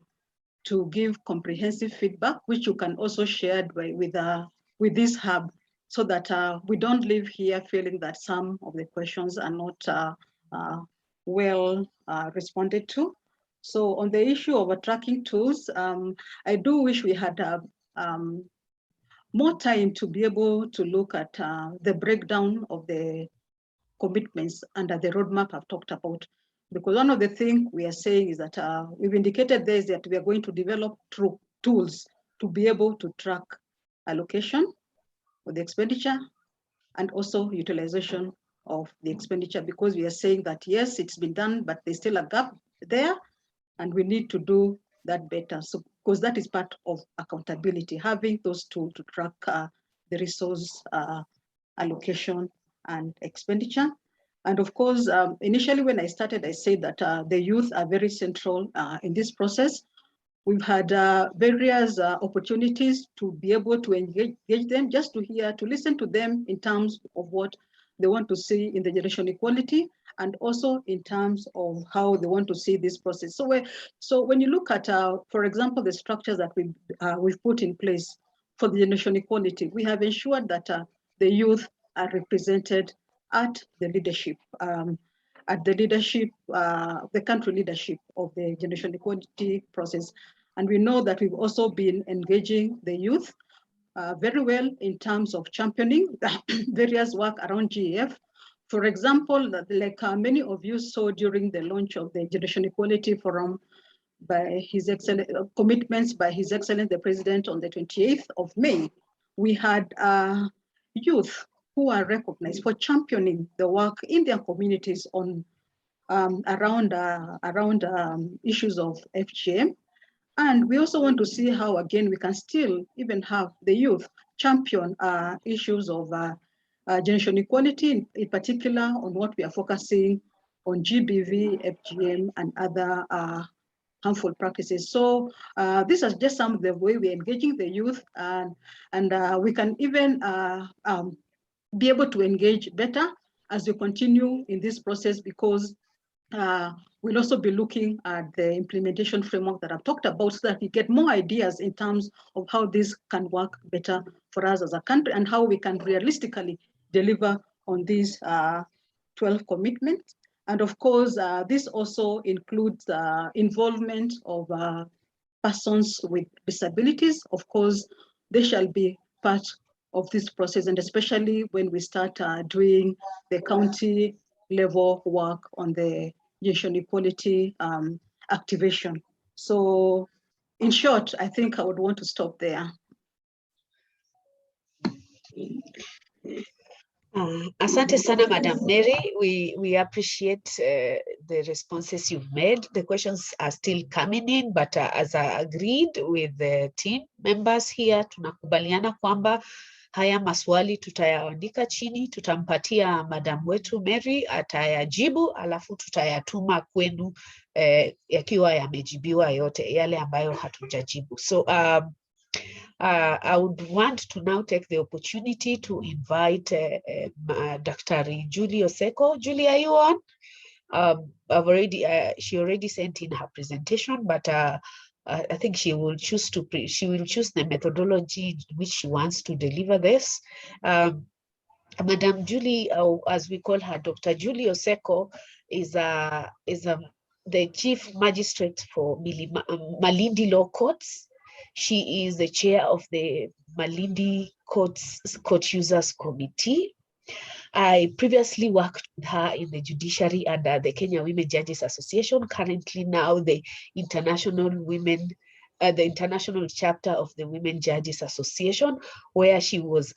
give comprehensive feedback, which you can also share with this hub, so that we don't leave here feeling that some of the questions are not well responded to. So on the issue of tracking tools, I do wish we had more time to be able to look at the breakdown of the commitments under the roadmap I've talked about. Because one of the things we are saying is that we've indicated there is that we are going to develop tools to be able to track allocation of the expenditure and also utilization of the expenditure, because we are saying that yes, it's been done, but there's still a gap there, and we need to do that better. So, because that is part of accountability, having those tools to track the resource allocation and expenditure. And of course, initially when I started, I said that the youth are very central in this process. We've had various opportunities to be able to engage them, just to hear, to listen to them in terms of what they want to see in the generation equality, and also in terms of how they want to see this process. So when you look at, for example, the structures that we've put in place for the generation equality, we have ensured that the youth are represented at the leadership, the country leadership of the generation equality process. And we know that we've also been engaging the youth very well in terms of championing various work around GEF. For example, like many of you saw during the launch of the Generation Equality Forum, by His Excellent commitments by His Excellence the President on the 28th of May, we had youth who are recognized for championing the work in their communities on around issues of FGM. And we also want to see how, again, we can still even have the youth champion issues of generation equality, in particular on what we are focusing on GBV, FGM, and other harmful practices. So this is just some of the way we're engaging the youth, and we can even be able to engage better as we continue in this process, because we'll also be looking at the implementation framework that I've talked about, so that we get more ideas in terms of how this can work better for us as a country, and how we can realistically deliver on these 12 commitments. And of course, this also includes involvement of persons with disabilities. Of course, they shall be part of this process, and especially when we start doing the county level work on the generation equality activation. So in short, I think I would want to stop there. Asante sana, Madam Mary. We appreciate the responses you've made. The questions are still coming in, but as I agreed with the team members here, tunakubaliana kwamba haya maswali tutayaandika chini, tutampatia Madam wetu Mary, atayajibu, alafu tutayatuma kwenu yakiwa yamejibiwa yote yale ambayo hatujajibu. So I would want to now take the opportunity to invite Dr. Julie Oseko. Julie, are you on? She already sent in her presentation, but I think she will choose the methodology in which she wants to deliver this. Madam Julie, as we call her, Dr. Julie Oseko, is the Chief Magistrate for Malindi Law Courts. She is the chair of the Malindi Court Users Committee. I previously worked with her in the Judiciary under the Kenya Women Judges Association, currently now the international chapter of the Women Judges Association, where she was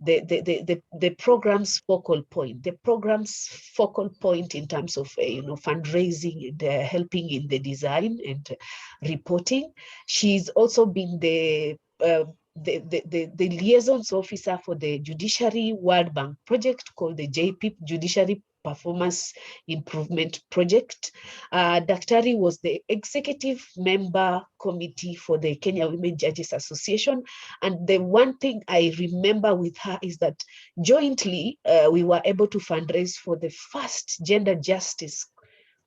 the program's focal point. The program's focal point in terms of fundraising and helping in the design and reporting. She's also been the liaisons officer for the Judiciary World Bank project called the JPIP, Judiciary Performance Improvement Project. Daktari was the executive member committee for the Kenya Women Judges Association. And the one thing I remember with her is that jointly we were able to fundraise for the first gender justice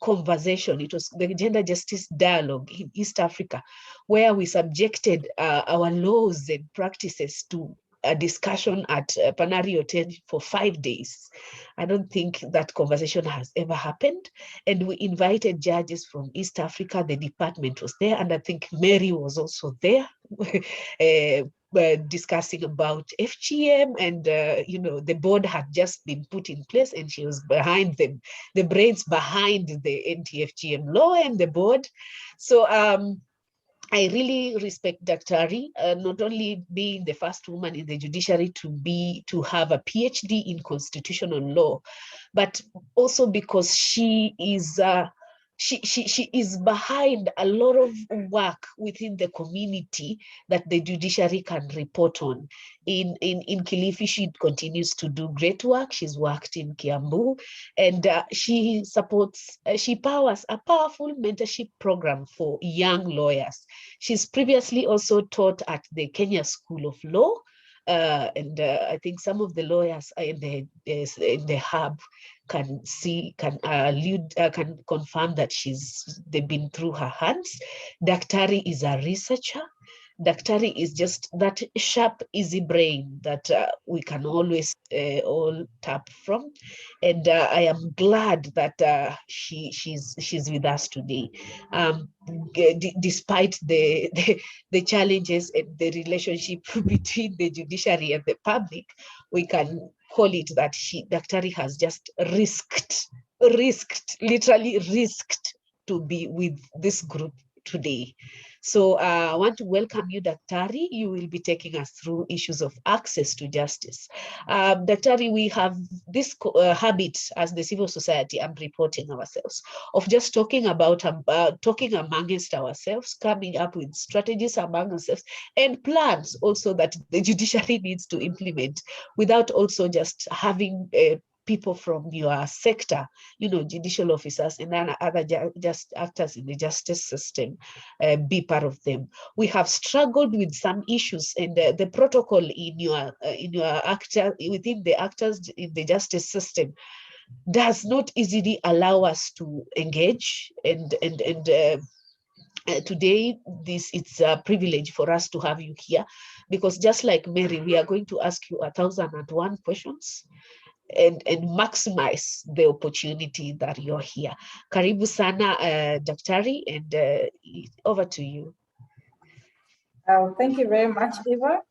conversation. It was the gender justice dialogue in East Africa, where we subjected our laws and practices to a discussion at Panari Hotel for 5 days. I don't think that conversation has ever happened. And we invited judges from East Africa. The department was there, and I think Mary was also there. Discussing about FGM, and you know, the board had just been put in place, and she was behind the brains behind the anti-FGM law and the board. So I really respect Dr. Ari, not only being the first woman in the judiciary to have a PhD in constitutional law, but also because she is she is behind a lot of work within the community that the judiciary can report on. In Kilifi, she continues to do great work. She's worked in Kiambu, and she supports, she powers a powerful mentorship program for young lawyers. She's previously also taught at the Kenya School of Law, and I think some of the lawyers in the hub can confirm that they've been through her hands. Daktari is a researcher. Daktari is just that sharp, easy brain that we can always all tap from, and I am glad that she's with us today. Despite the challenges and the relationship between the judiciary and the public, we can call it that Daktari has just literally risked to be with this group today. So I want to welcome you, Daktari. You will be taking us through issues of access to justice. Daktari, we have this habit as the civil society, I'm reporting ourselves, of just talking amongst ourselves, coming up with strategies among ourselves and plans also that the judiciary needs to implement, without also just having people from your sector, you know, judicial officers and other just actors in the justice system be part of them. We have struggled with some issues, and the protocol in your actor, within the actors in the justice system, does not easily allow us to engage, and today it's a privilege for us to have you here, because just like Mary, we are going to ask you 1,001 questions and maximize the opportunity that you're here. Karibu sana, Daktari, and over to you. Thank you very much, Eva.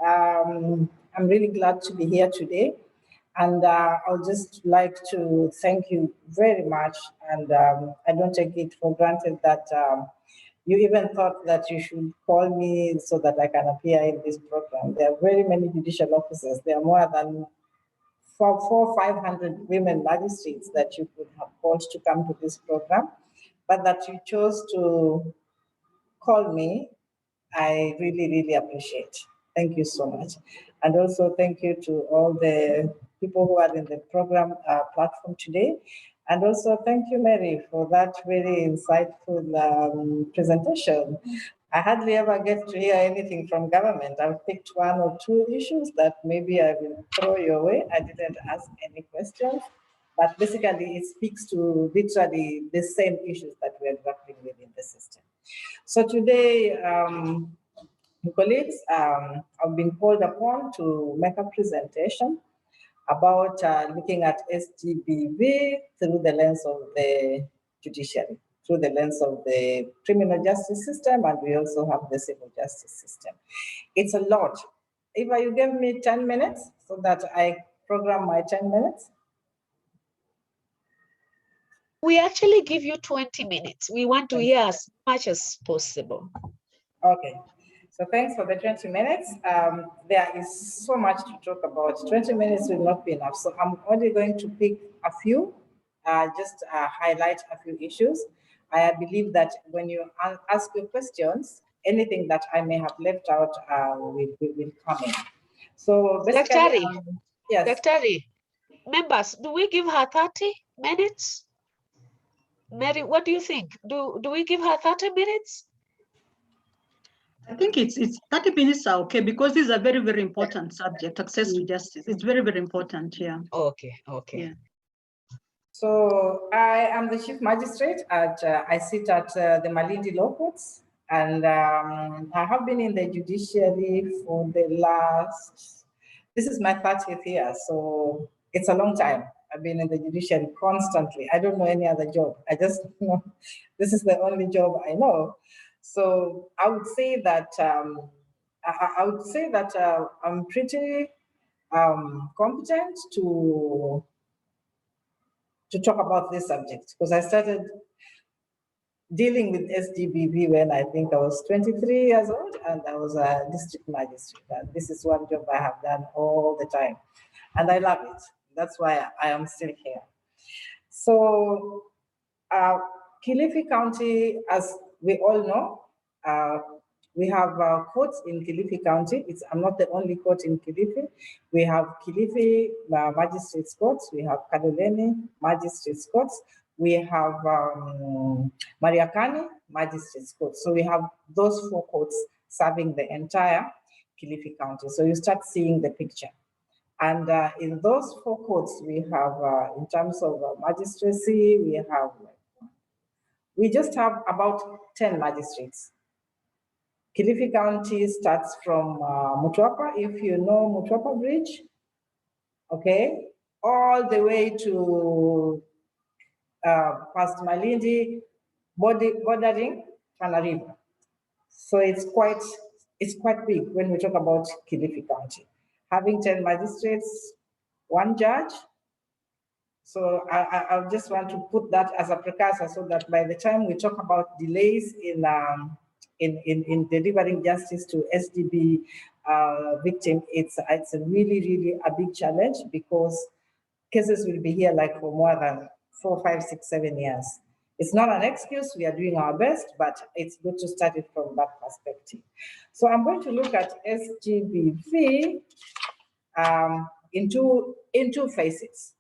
I'm really glad to be here today. And I'll just like to thank you very much. And I don't take it for granted that you even thought that you should call me so that I can appear in this program. There are very many judicial officers. There are more than 500 women magistrates that you could have called to come to this program, but that you chose to call me, I really, really appreciate. Thank you so much. And also thank you to all the people who are in the program platform today. And also thank you, Mary, for that very insightful presentation. I hardly ever get to hear anything from government. I've picked one or two issues that maybe I will throw your way. I didn't ask any questions, but basically it speaks to literally the same issues that we are grappling with in the system. So today, colleagues, I've been called upon to make a presentation about looking at SGBV through the lens of the judiciary, through the lens of the criminal justice system, and we also have the civil justice system. It's a lot. Eva, you gave me 10 minutes so that I program my 10 minutes. We actually give you 20 minutes. We want to hear as much as possible. Okay. So thanks for the 20 minutes. There is so much to talk about. 20 minutes will not be enough. So I'm only going to pick a few, just highlight a few issues. I believe that when you ask your questions, anything that I may have left out will come in. So basically, yes. Daktari, members, do we give her 30 minutes? Mary, what do you think? Do we give her 30 minutes? I think it's 30 minutes are okay, because this is a very, very important subject, access to justice. It's very, very important, yeah. Okay. Yeah. So I am the chief magistrate at, I sit at the Malindi Law Courts. And I have been in the judiciary for the last, this is my 30th year, so it's a long time. I've been in the judiciary constantly. I don't know any other job. I just know this is the only job I know. So I would say that I'm pretty competent to talk about this subject, because I started dealing with SGBV when I think I was 23 years old, and I was a district magistrate. And this is one job I have done all the time, and I love it. That's why I am still here. So Kilifi County, as we all know, we have courts in Kilifi County. I'm not the only court in Kilifi. We have Kilifi Magistrates Courts. We have Kadoleni Magistrates Courts. We have Mariakani Magistrates Courts. So we have those 4 courts serving the entire Kilifi County. So you start seeing the picture. And in those 4 courts, we have, in terms of magistracy, we just have about 10 magistrates. Kilifi County starts from Mutwapa, if you know Mutwapa Bridge, okay, all the way to past Malindi, bordering Tana River. So it's quite big when we talk about Kilifi County. Having 10 magistrates, 1 judge. So I just want to put that as a precursor so that by the time we talk about delays in delivering justice to SDB victim, it's a really a big challenge, because cases will be here like for more than 4, 5, 6, 7 years. It's not an excuse, we are doing our best, but it's good to start it from that perspective. So I'm going to look at SGBV in two phases: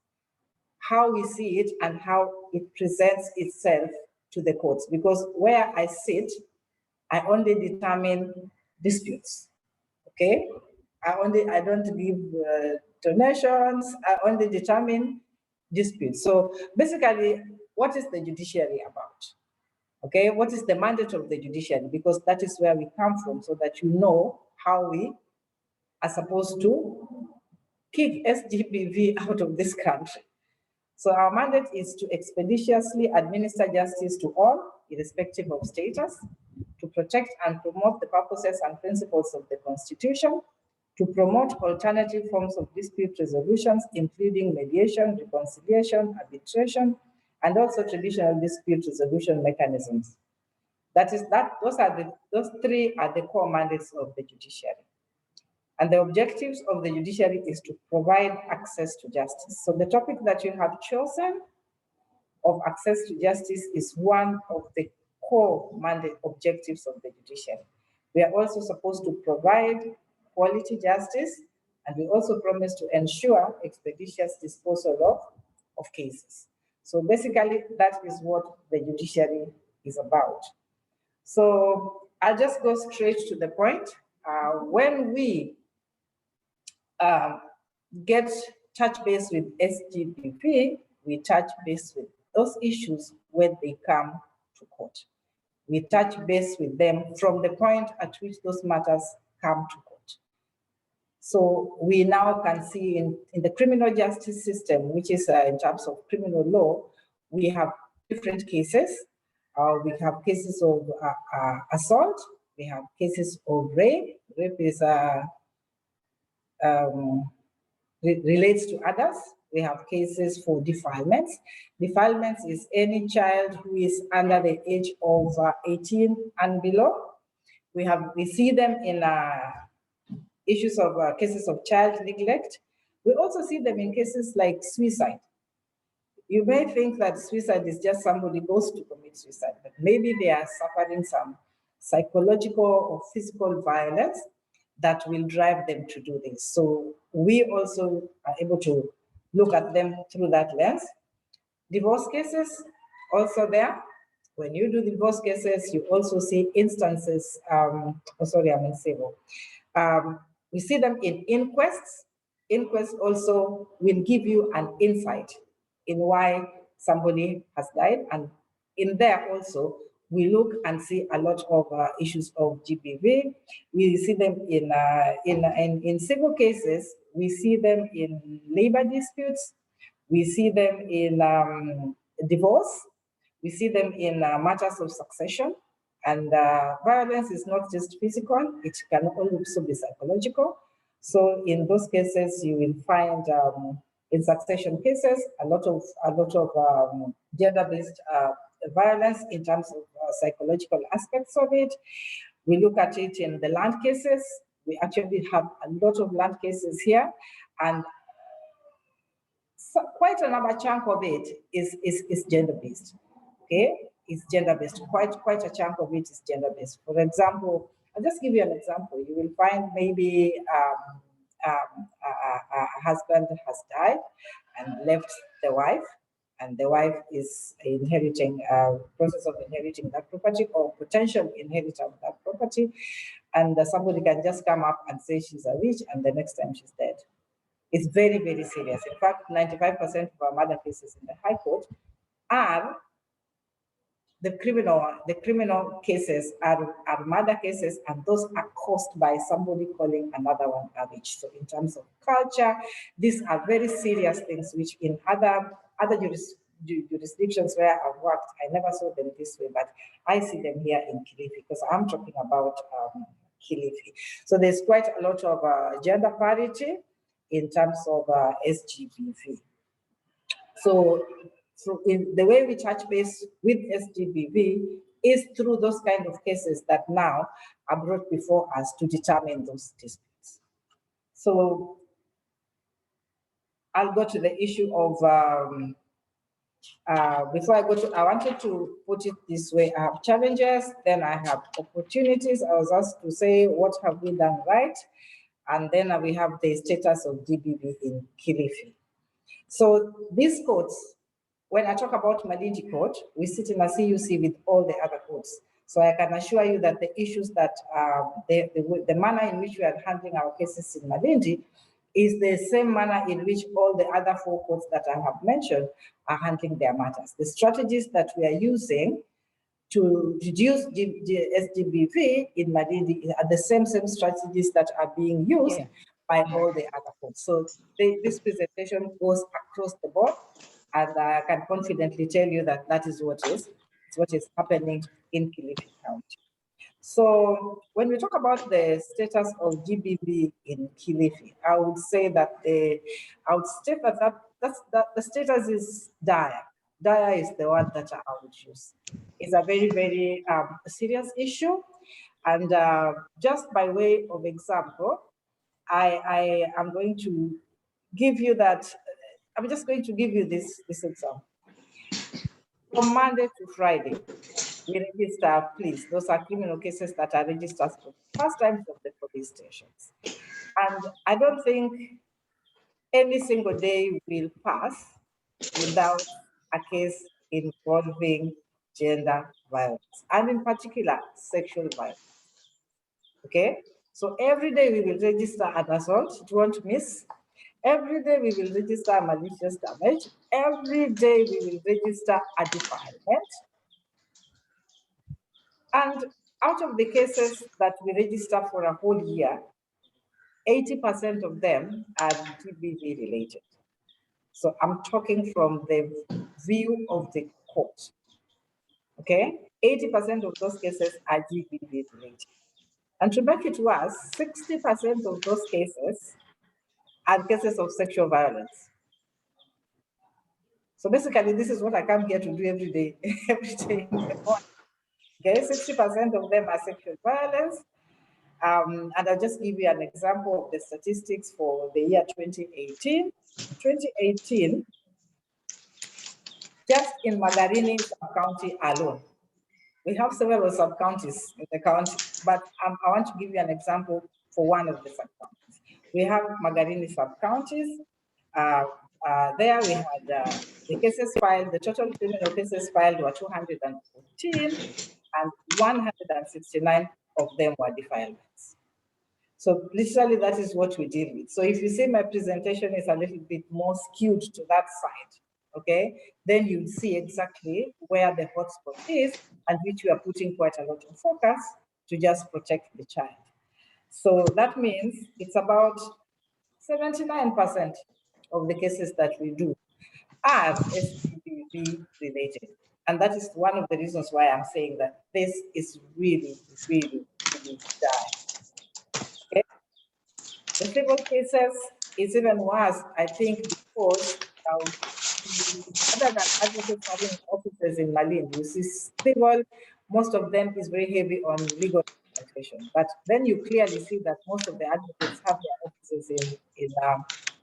how we see it and how it presents itself to the courts. Because where I sit, I only determine disputes, okay? I don't give donations, I only determine disputes. So basically, what is the judiciary about? Okay, what is the mandate of the judiciary? Because that is where we come from, so that you know how we are supposed to kick SGBV out of this country. So our mandate is to expeditiously administer justice to all, irrespective of status, to protect and promote the purposes and principles of the Constitution, to promote alternative forms of dispute resolutions, including mediation, reconciliation, arbitration, and also traditional dispute resolution mechanisms. Those 3 are the core mandates of the judiciary. And the objectives of the judiciary is to provide access to justice. So the topic that you have chosen of access to justice is one of the core mandate objectives of the judiciary. We are also supposed to provide quality justice, and we also promise to ensure expeditious disposal of cases. So basically, that is what the judiciary is about. So I'll just go straight to the point. When we get touch base with SGBV, we touch base with those issues when they come to court. We touch base with them from the point at which those matters come to court. So we now can see in the criminal justice system, which is in terms of criminal law, we have different cases. We have cases of assault, we have cases of rape. Rape is relates to others. We have cases for defilements. Defilements is any child who is under the age of 18 and below. We see them in issues of cases of child neglect. We also see them in cases like suicide. You may think that suicide is just somebody goes to commit suicide, but maybe they are suffering some psychological or physical violence that will drive them to do this. So we also are able to look at them through that lens. Divorce cases, also there. When you do divorce cases, you also see instances, we see them in inquests. Inquests also will give you an insight in why somebody has died. And in there also, we look and see a lot of issues of GBV. We see them in civil cases. We see them in labor disputes. We see them in divorce. We see them in matters of succession. And violence is not just physical, it can also be psychological. So in those cases, you will find in succession cases, a lot of gender-based violence in terms of psychological aspects of it. We look at it in the land cases. We actually have a lot of land cases here, and so quite another chunk of it is gender-based. Okay, it's gender-based. Quite a chunk of it is gender-based. For example, I'll just give you an example. You will find maybe a husband has died and left the wife, and the wife is inheriting process of inheriting that property or potential inheritor of that property, and somebody can just come up and say she's a witch, and the next time she's dead. It's very, very serious. In fact, 95% of our murder cases in the High Court are the criminal cases are murder cases, and those are caused by somebody calling another one a witch. So in terms of culture, these are very serious things, which in other jurisdictions where I've worked, I never saw them this way, but I see them here in Kilifi because I'm talking about Kilifi. So there's quite a lot of gender parity in terms of SGBV. So in the way we touch base with SGBV is through those kind of cases that now are brought before us to determine those disputes. So I'll go to the issue of, before I go to, I wanted to put it this way: I have challenges, then I have opportunities. I was asked to say, what have we done right? And then we have the status of GBV in Kilifi. So these courts, when I talk about Malindi Court, we sit in a CUC with all the other courts. So I can assure you that the issues that, the manner in which we are handling our cases in Malindi is the same manner in which all the other 4 courts that I have mentioned are handling their matters. The strategies that we are using to reduce the SGBV in Malindi are the same strategies that are being used by all the other courts. So this presentation goes across the board, and I can confidently tell you that that is what is happening in Kilifi County. So when we talk about the status of GBV in Kilifi, I would say that the status is dire. Dire is the word that I would use. It's a very, very serious issue. And just by way of example, I am going to give you that. I'm just going to give you this example. From Monday to Friday, we register pleas. Those are criminal cases that are registered for the first time from the police stations. And I don't think any single day will pass without a case involving gender violence, and in particular, sexual violence. Okay? So every day we will register an assault, it won't miss. Every day we will register malicious damage. Every day we will register a defilement. And out of the cases that we register for a whole year, 80% of them are GBV related. So I'm talking from the view of the court. Okay? 80% of those cases are GBV related. And to make it worse, 60% of those cases are cases of sexual violence. So basically, this is what I come here to do every day, every day in the morning. Okay, 60% of them are sexual violence. And I'll just give you an example of the statistics for the year 2018. 2018, just in Magarini sub-county alone, we have several sub-counties in the county, but I want to give you an example for one of the sub-counties. We have Magarini sub-counties. There we had the cases filed, the total criminal cases filed were 214, and 169 of them were defilements. So literally that is what we deal with. So if you see my presentation is a little bit more skewed to that side, okay, then you'll see exactly where the hotspot is and which we are putting quite a lot of focus to just protect the child. So that means it's about 79% of the cases that we do are STDV related. And that is one of the reasons why I'm saying that this is really, really, really dire. Okay? The civil cases is even worse, I think, because other than advocates having offices in Malindi, you see civil, most of them is very heavy on legal representation. But then you clearly see that most of the advocates have their offices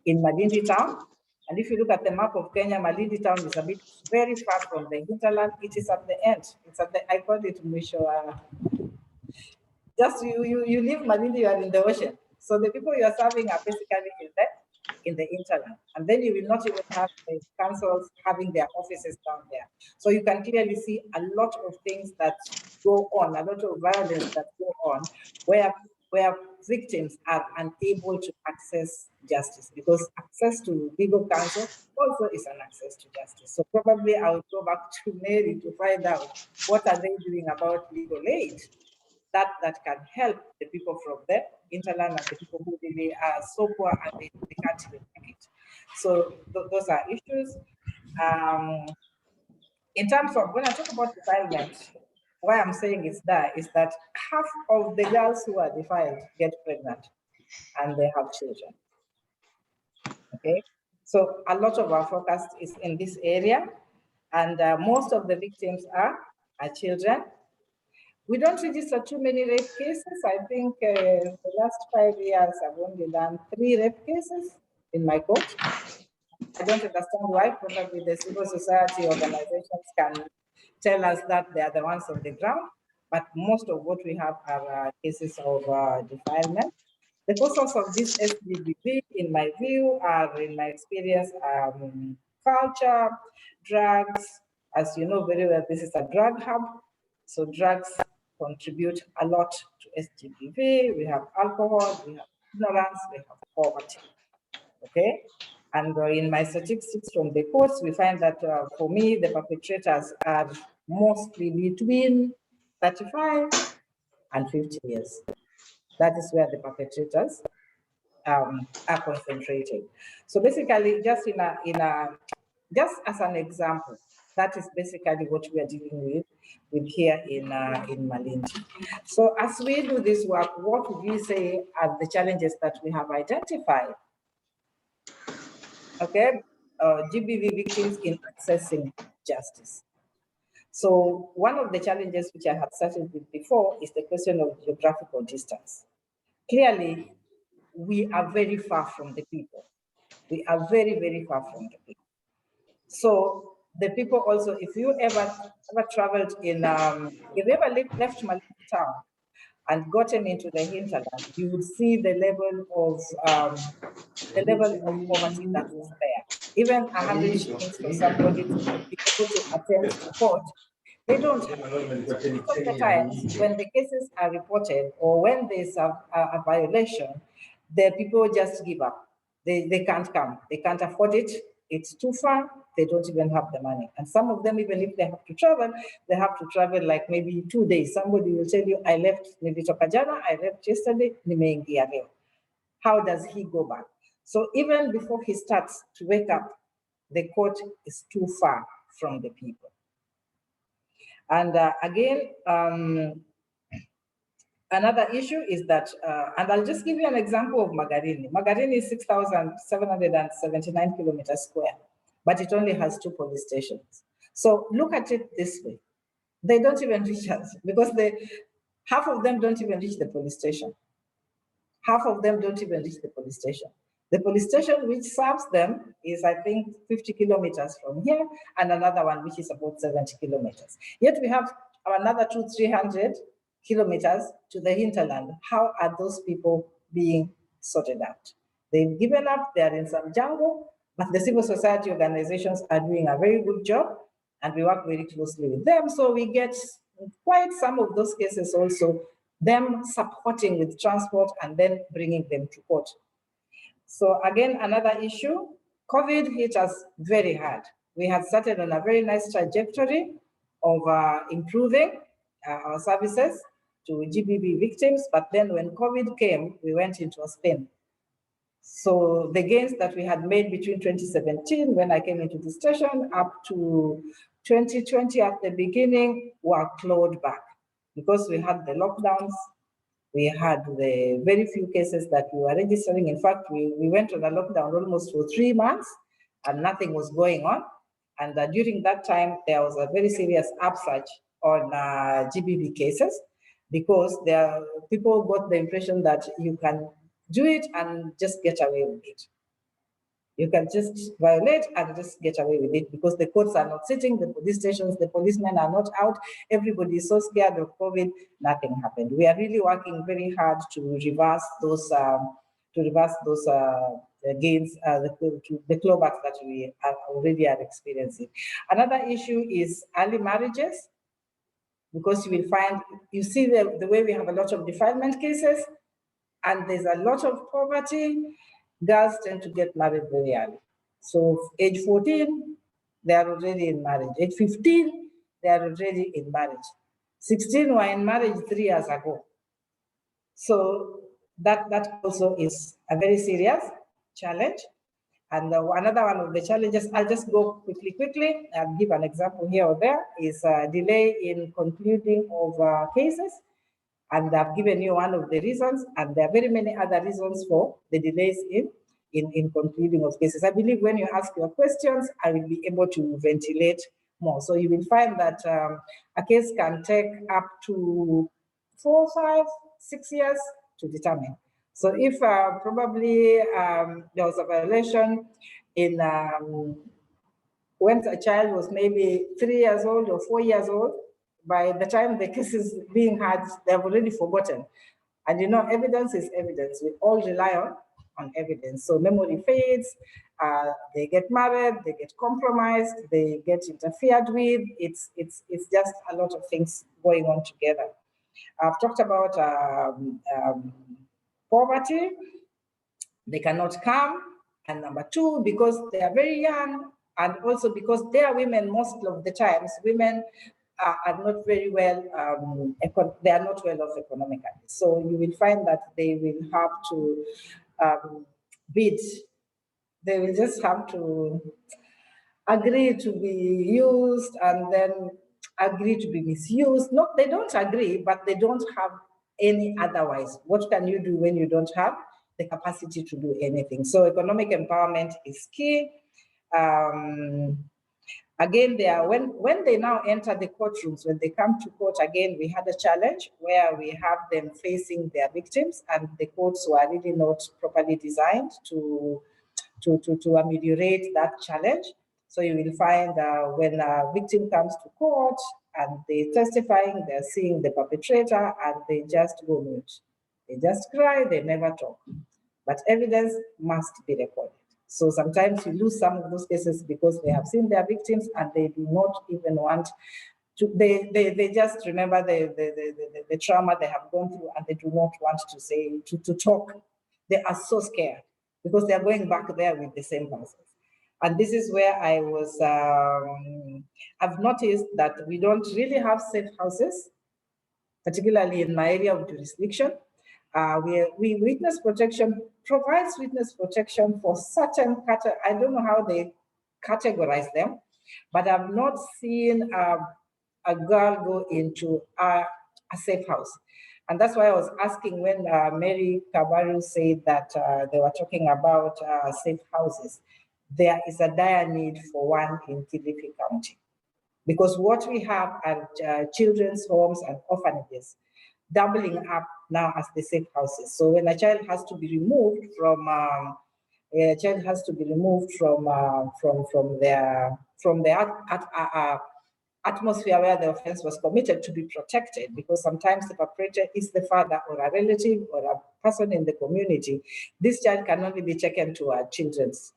in Malindi town. And if you look at the map of Kenya, Malindi town is a bit very far from the hinterland. It is at the end. It's at the, I call it Mwisho. Just you leave Malindi, you are in the ocean. So the people you are serving are basically in the hinterland. And then you will not even have the councils having their offices down there. So you can clearly see a lot of things that go on, a lot of violence that go on, where victims are unable to access justice, because access to legal counsel also is an access to justice. So probably I will go back to Mary to find out what are they doing about legal aid that can help the people from the hinterland and the people who really are so poor and they can't even make it. So those are issues. In terms of, when I talk about defilement, why I'm saying is that half of the girls who are defiled get pregnant and they have children. Okay, so a lot of our focus is in this area, and most of the victims are children. We don't register too many rape cases. I think the last 5 years, I've only done 3 rape cases in my court. I don't understand why. Probably the civil society organizations can tell us that they are the ones on the ground, but most of what we have are cases of defilement. The causes of this SDVB, in my view, are, in my experience, culture, drugs. As you know very well, this is a drug hub. So drugs contribute a lot to SDVB. We have alcohol, we have ignorance, we have poverty. Okay? And in my statistics from the courts, we find that for me, the perpetrators are mostly between 35 and 50 years. That is where the perpetrators are concentrated. So basically, just just as an example, that is basically what we are dealing with here in Malindi. So as we do this work, what would we say are the challenges that we have identified? Okay, GBV victims in accessing justice. So one of the challenges which I have started with before is the question of geographical distance. Clearly, we are very far from the people. We are very, very far from the people. So the people also, if you ever traveled in, if you ever left Malindi town and gotten into the hinterland, you would see the level of poverty that is there. Even 100 shillings for somebody to be able to attend to court, they don't have. So most of the times when the cases are reported or when there's a violation, the people just give up. They can't come. They can't afford it. It's too far. They don't even have the money. And some of them, even if they have to travel like maybe 2 days. Somebody will tell you, I left maybe Tokajana, I left yesterday, nimeingia leo. How does he go back? So even before he starts to wake up, the court is too far from the people. And again, another issue is that, and I'll just give you an example of Magarini. Magarini is 6,779 kilometers square, but it only has 2 police stations. So look at it this way. They don't even reach us because half of them don't even reach the police station. Half of them don't even reach the police station. The police station which serves them is, I think, 50 kilometers from here, and another one which is about 70 kilometers. Yet we have another 300 kilometers to the hinterland. How are those people being sorted out? They've given up, they're in some jungle, but the civil society organizations are doing a very good job, and we work very closely with them. So we get quite some of those cases also, them supporting with transport and then bringing them to court. So again, another issue, COVID hit us very hard. we had started on a very nice trajectory of improving our services to GBV victims, but then when COVID came, we went into a spin. So the gains that we had made between 2017, when I came into the station, up to 2020 at the beginning, were clawed back because we had the lockdowns. We had the very few cases that we were registering. In fact, we went on a lockdown almost for 3 months and nothing was going on. And during that time, there was a very serious upsurge on GBV cases because people got the impression that you can do it and just get away with it. You can just violate and just get away with it because the courts are not sitting, the police stations, the policemen are not out. Everybody is so scared of COVID, nothing happened. We are really working very hard to reverse those gains, the clawbacks that we already are experiencing. Another issue is early marriages, because you will find, you see the way we have a lot of defilement cases, and there's a lot of poverty. Girls tend to get married very early. So age 14, they are already in marriage. Age 15, they are already in marriage. 16 were in marriage 3 years ago. So that also is a very serious challenge. And another one of the challenges, I'll just go quickly, I'll give an example here or there, is a delay in concluding of cases. And I've given you one of the reasons, and there are very many other reasons for the delays in concluding of cases. I believe when you ask your questions, I will be able to ventilate more. So you will find that a case can take up to 4, 5, 6 years to determine. So if probably there was a violation in when a child was maybe 3 years old or 4 years old, by the time the case is being had, they've already forgotten. And you know, evidence is evidence. We all rely on evidence. So memory fades, they get married, they get compromised, they get interfered with. It's just a lot of things going on together. I've talked about poverty. They cannot come. And number 2, because they are very young, and also because they are women, most of the times, women are not very well, they are not well off economically. So you will find that they will have to bid. They will just have to agree to be used and then agree to be misused. No, they don't agree, but they don't have any otherwise. What can you do when you don't have the capacity to do anything? So economic empowerment is key. Again, when they now enter the courtrooms, when they come to court, again, we had a challenge where we have them facing their victims, and the courts were really not properly designed to ameliorate that challenge. So you will find when a victim comes to court and they're testifying, they're seeing the perpetrator and they just go mute. They just cry, they never talk. But evidence must be recorded. So sometimes you lose some of those cases because they have seen their victims and they do not even want to, they just remember the trauma they have gone through and they do not want to say, to talk. They are so scared because they are going back there with the same persons. And this is where I was, I've noticed that we don't really have safe houses, particularly in my area of jurisdiction. We witness protection provides witness protection for certain categories. I don't know how they categorize them, but I've not seen a girl go into a safe house. And that's why I was asking when Mary Kabaru said that they were talking about safe houses. There is a dire need for one in Kilifi County, because what we have are children's homes and orphanages doubling up now as the safe houses. So when a child has to be removed from their atmosphere where the offense was committed, to be protected, because sometimes the perpetrator is the father or a relative or a person in the community. This child can only be taken to a children's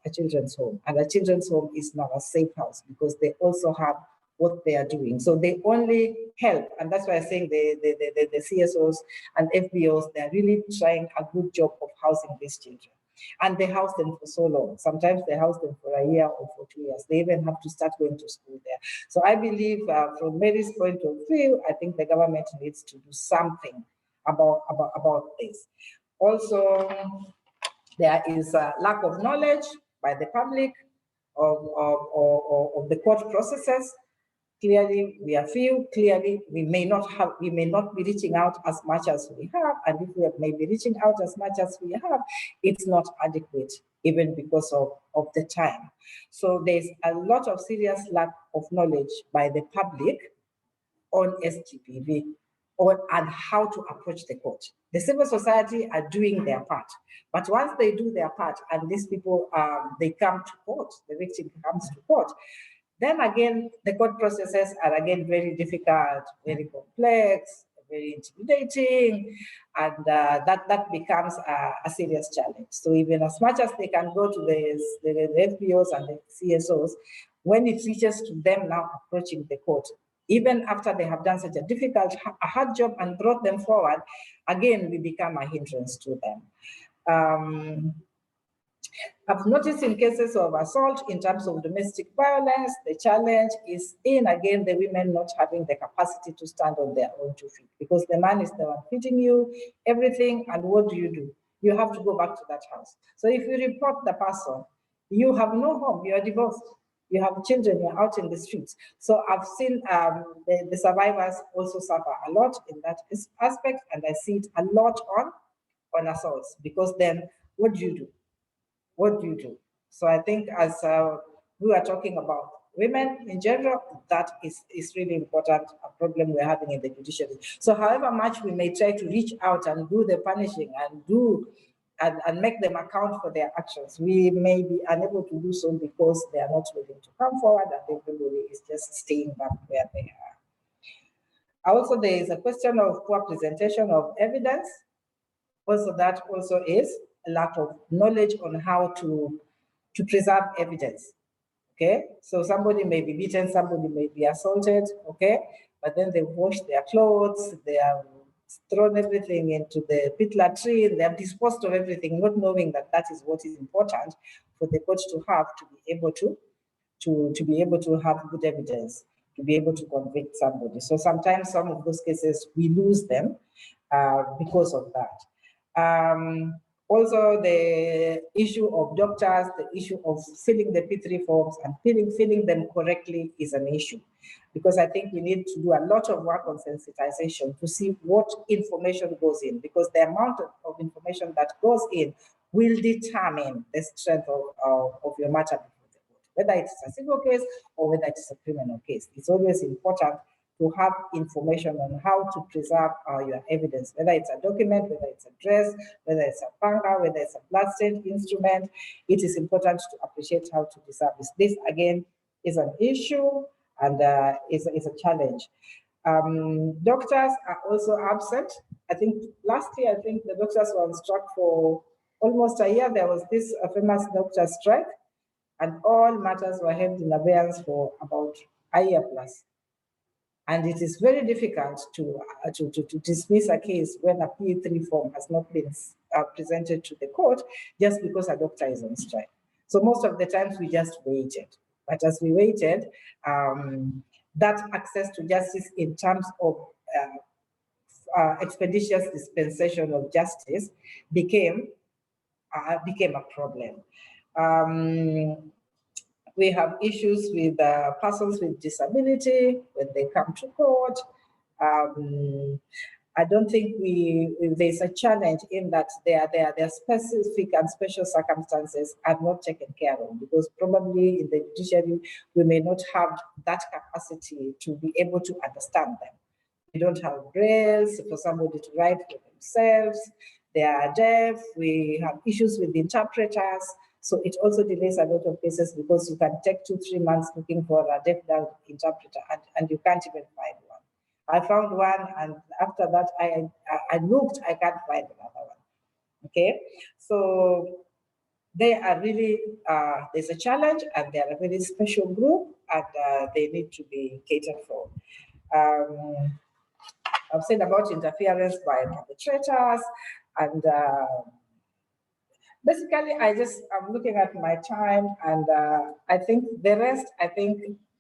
home, and a children's home is not a safe house because they also have what they are doing. So they only help, and that's why I'm saying the CSOs and FBOs, they're really trying a good job of housing these children. And they house them for so long. Sometimes they house them for a year or for 2 years. They even have to start going to school there. So I believe from Mary's point of view, I think the government needs to do something about this. Also, there is a lack of knowledge by the public of the court processes. Clearly, we are few. Clearly, we may not be reaching out as much as we have. And if we may be reaching out as much as we have, it's not adequate, even because of the time. So there's a lot of serious lack of knowledge by the public on SGPV and how to approach the court. The civil society are doing their part, but once they do their part and these people, they come to court, the victim comes to court, then again, the court processes are again very difficult, very complex, very intimidating, and that becomes a serious challenge. So even as much as they can go to the FBOs and the CSOs, when it reaches to them now approaching the court, even after they have done such a difficult, a hard job and brought them forward, again, we become a hindrance to them. I've noticed in cases of assault, in terms of domestic violence, the challenge is in, again, the women not having the capacity to stand on their own 2 feet, because the man is the one feeding you everything, and what do? You have to go back to that house. So if you report the person, you have no home, you are divorced, you have children, you're out in the streets. So I've seen the survivors also suffer a lot in that aspect, and I see it a lot on assaults, because then what do? What do you do? So I think as we are talking about women in general, that is really important, a problem we're having in the judiciary. So however much we may try to reach out and do the punishing and make them account for their actions, we may be unable to do so because they are not willing to come forward, and everybody is just staying back where they are. Also, there is a question of poor presentation of evidence. Also, that also is a lack of knowledge on how to preserve evidence. Okay, so somebody may be beaten, somebody may be assaulted, okay, but then they wash their clothes, they have thrown everything into the pit latrine, they have disposed of everything, not knowing that that is what is important for the court to have, to be able to have good evidence, to be able to convict somebody. So sometimes some of those cases we lose them because of that. Also, the issue of doctors, the issue of filling the P3 forms and filling them correctly is an issue, because I think we need to do a lot of work on sensitization to see what information goes in, because the amount of information that goes in will determine the strength of your matter before the court, whether it's a civil case or whether it's a criminal case. It's always important to have information on how to preserve your evidence, whether it's a document, whether it's a dress, whether it's a panga, whether it's a bloodstained instrument. It is important to appreciate how to preserve this. This, again, is an issue and is a challenge. Doctors are also absent. I think last year, I think the doctors were on strike for almost a year. There was this famous doctor strike, and all matters were held in abeyance for about a year plus. And it is very difficult to dismiss a case when a P3 form has not been presented to the court just because a doctor is on strike. So most of the times we just waited. But as we waited, that access to justice in terms of expeditious dispensation of justice became a problem. We have issues with persons with disability when they come to court. I don't think there's a challenge in that their specific and special circumstances are not taken care of, because probably in the judiciary, we may not have that capacity to be able to understand them. We don't have brailles for somebody to write for themselves. They are deaf. We have issues with the interpreters. So it also delays a lot of cases, because you can take 2-3 months looking for a deaf-dumb interpreter, and you can't even find one. I found one, and after that, I looked, I can't find another one. Okay, so they are really, there's a challenge, and they are a very special group, and they need to be catered for. I've said about interference by perpetrators, and basically, I'm looking at my time, and I think the rest,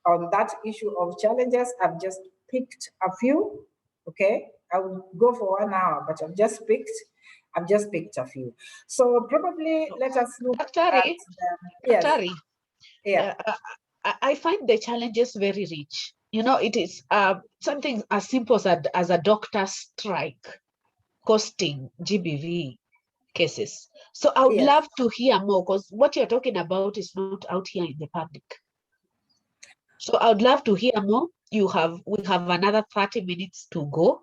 on that issue of challenges, I've just picked a few. Okay, I would go for 1 hour, but I've just picked a few. So probably let us look at Daktari, yes, Daktari, yeah, I find the challenges very rich. You know, it is something as simple as a doctor strike costing GBV cases. So I would yes. love to hear more, because what you're talking about is not out here in the public. So I would love to hear more. We have another 30 minutes to go.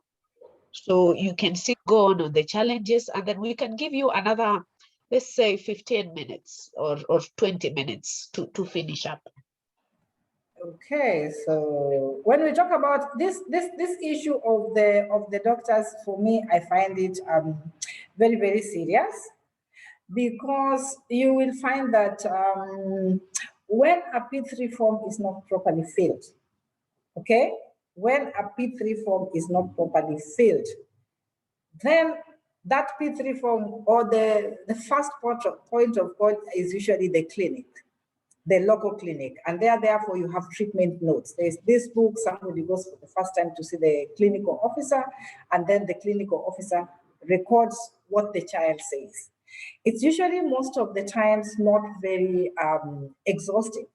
So you can still go on the challenges, and then we can give you another, let's say 15 minutes or 20 minutes to finish up. Okay, so when we talk about this issue of the doctors, for me, I find it very, very serious, because you will find that when a P3 form is not properly filled, okay, when a P3 form is not properly filled, then that P3 form, or the first point of call, is usually the clinic, the local clinic, and therefore you have treatment notes. There's this book, somebody goes for the first time to see the clinical officer, and then the clinical officer records what the child says. It's usually most of the times not very exhaustive,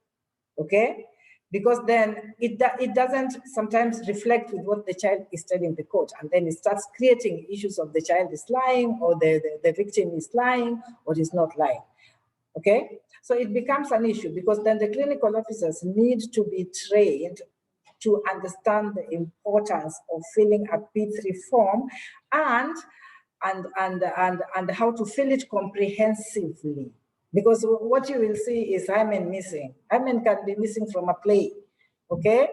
okay? Because then it doesn't sometimes reflect with what the child is telling the court, and then it starts creating issues of the child is lying, or the victim is lying, or is not lying. Okay, so it becomes an issue, because then the clinical officers need to be trained to understand the importance of filling a P3 form, and how to fill it comprehensively. Because what you will see is hymen missing. Hymen can be missing from a play, okay?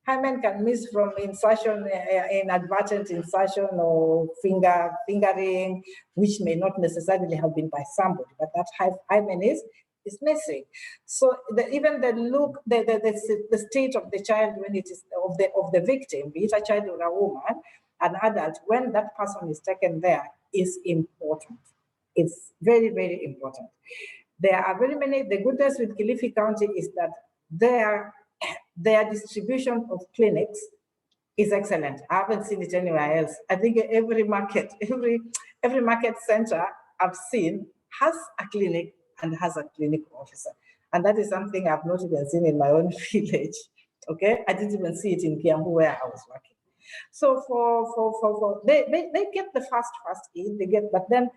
Hymen can miss from insertion, inadvertent insertion, or fingering, which may not necessarily have been by somebody, but that hymen is missing. So even the look, the state of the child when it is of the victim, be it a child or a woman, an adult, when that person is taken there, is important. It's very, very important. There are very many. The goodness with Kilifi County is that their distribution of clinics is excellent. I haven't seen it anywhere else. I think every market center I've seen has a clinic and has a clinical officer. And that is something I've not even seen in my own village. Okay, I didn't even see it in Kiambu where I was working. So they get the first aid, but then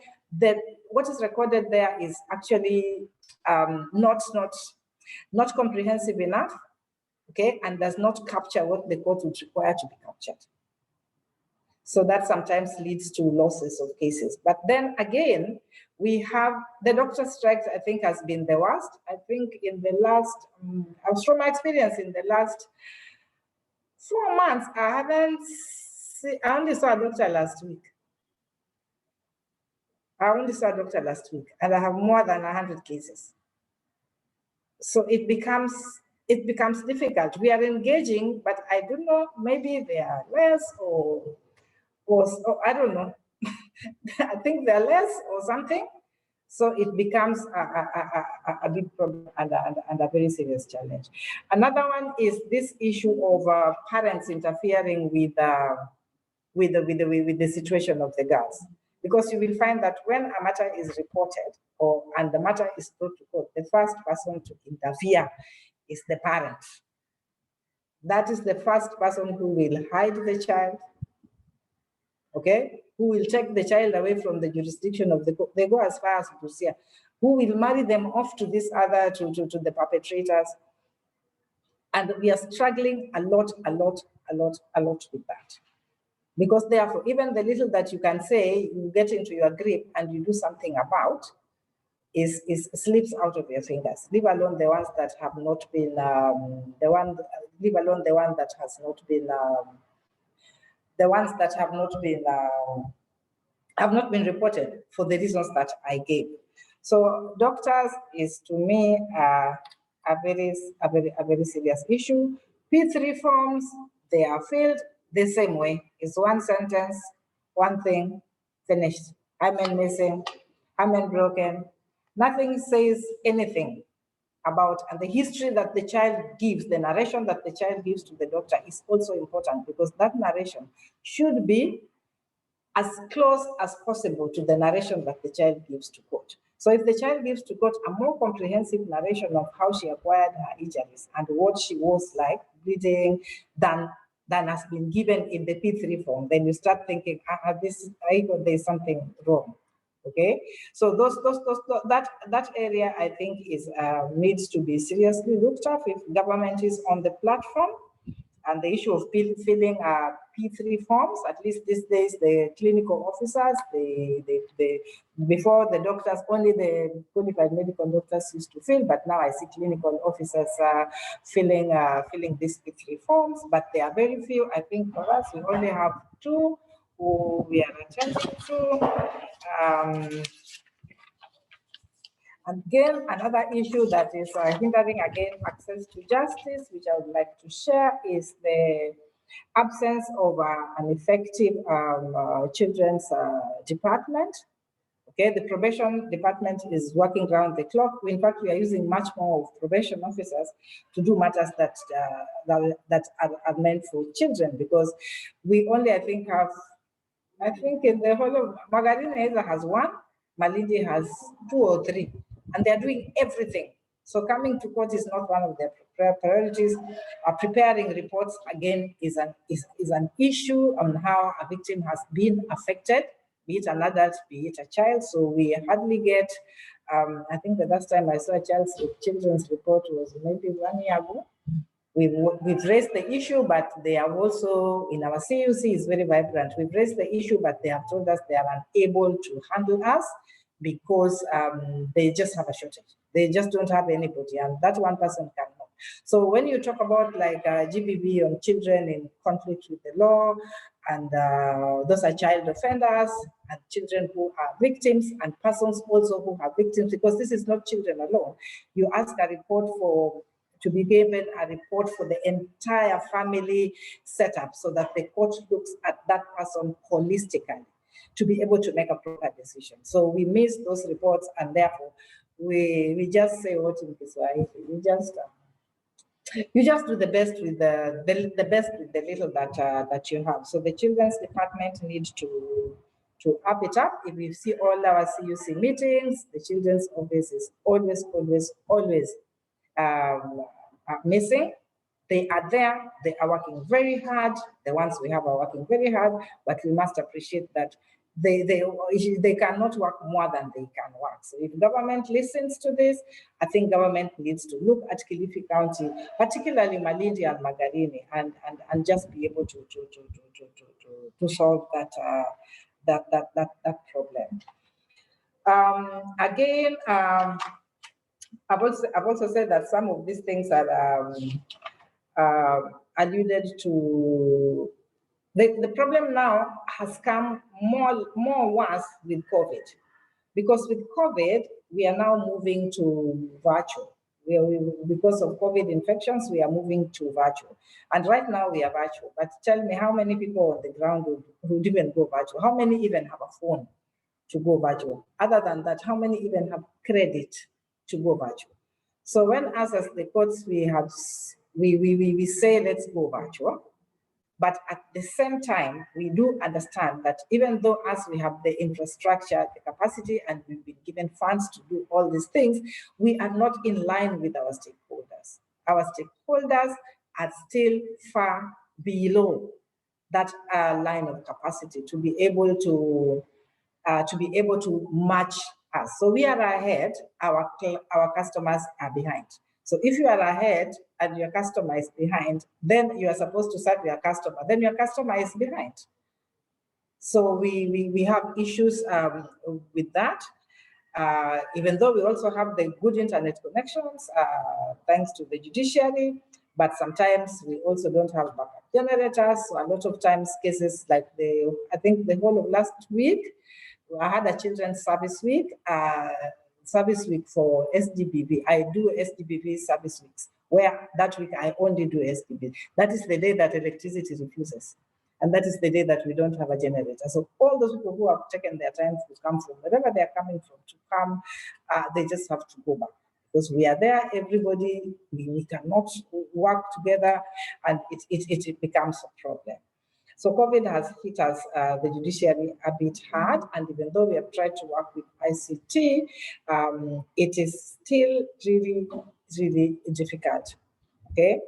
what is recorded there is actually not comprehensive enough, okay, and does not capture what the court would require to be captured. So that sometimes leads to losses of cases. But then again, we have the doctor strikes, I think, has been the worst. I think in the last, from my experience, in the last 4 months, I only saw a doctor last week. And I have more than 100 cases. So it becomes difficult. We are engaging, but I don't know, maybe they are less or I don't know. I think they're less or something. So it becomes a big problem and a very serious challenge. Another one is this issue of parents interfering with the situation of the girls. Because you will find that when a matter is reported and the matter is brought to court, the first person to interfere is the parent. That is the first person who will hide the child, okay? Who will take the child away from the jurisdiction of the court. They go as far as Busia. Who will marry them off to this other, to the perpetrators. And we are struggling a lot with that. Because therefore, even the little that you can say, you get into your grip and you do something about, is slips out of your fingers. Leave alone the ones that have not been leave alone the one that has not been the ones that have not been reported for the reasons that I gave. So doctors is, to me, a very serious issue. P3 forms, they are filled the same way. It's one sentence, one thing, finished. Hymen missing, hymen broken, Nothing says anything about, and the history that the child gives, the narration that the child gives to the doctor is also important, because that narration should be as close as possible to the narration that the child gives to court. So if the child gives to court a more comprehensive narration of how she acquired her injuries and what she was like bleeding than has been given in the P3 form, then you start thinking, there's something wrong. Okay, so that area I think is needs to be seriously looked at if government is on the platform. And the issue of filling P3 forms, at least these days, the clinical officers, before the doctors, only the qualified medical doctors used to fill, but now I see clinical officers filling these P3 forms, but they are very few. I think for us, we only have 2 who we are attending to. Again, another issue that is hindering again access to justice, which I would like to share, is the absence of an effective children's department. Okay, the probation department is working around the clock. In fact, we are using much more of probation officers to do matters that are meant for children, because we only, I think, in the whole of Margarine either has 1, Malindi has 2 or 3, and they're doing everything. So coming to court is not one of their priorities. Preparing reports again is an issue on how a victim has been affected, be it an adult, be it a child. So we hardly get. I think the last time I saw a children's report was maybe 1 year ago. We've raised the issue, but they are also, in our CUC is very vibrant. We've raised the issue, but they have told us they are unable to handle us because they just have a shortage. They just don't have anybody, and that one person cannot. So when you talk about like GBV on children in conflict with the law, and those are child offenders and children who are victims and persons also who are victims, because this is not children alone. You ask a report to be given a report for the entire family setup so that the court looks at that person holistically to be able to make a proper decision. So we miss those reports, and therefore we just say what in Kiswahili, you just do the best with the best with the little that you have. So the children's department needs to up it up. If you see all our CUC meetings, the children's office is always missing. They are there, they are working very hard. The ones we have are working very hard, but we must appreciate that they cannot work more than they can work. So if government listens to this, I think government needs to look at Kilifi County, particularly Malindi and Margarine, and just be able to solve that problem. Again, I've also said that some of these things are alluded to. The problem now has come more worse with COVID, because with COVID, we are now moving to virtual. Because of COVID infections, we are moving to virtual. And right now we are virtual, but tell me how many people on the ground would even go virtual? How many even have a phone to go virtual? Other than that, how many even have credit to go virtual? So when us as the courts, we say, let's go virtual, but at the same time, we do understand that even though us, we have the infrastructure, the capacity, and we've been given funds to do all these things, we are not in line with our stakeholders. Our stakeholders are still far below that line of capacity to be able to match us. So we are ahead, our customers are behind. So if you are ahead and your customer is behind, then you are supposed to serve your customer, then your customer is behind. So we have issues with that. Even though we also have the good internet connections, thanks to the judiciary, but sometimes we also don't have backup generators. So a lot of times cases like I think the whole of last week, I had a children's service week for SDBV. I do SDBV service weeks, where that week I only do SDBV. That is the day that electricity refuses. And that is the day that we don't have a generator. So all those people who have taken their time to come from wherever they're coming from to come, they just have to go back. Because we are there, everybody, we cannot work together, and it becomes a problem. So COVID has hit us, the judiciary, a bit hard, and even though we have tried to work with ICT, it is still really, really difficult, okay?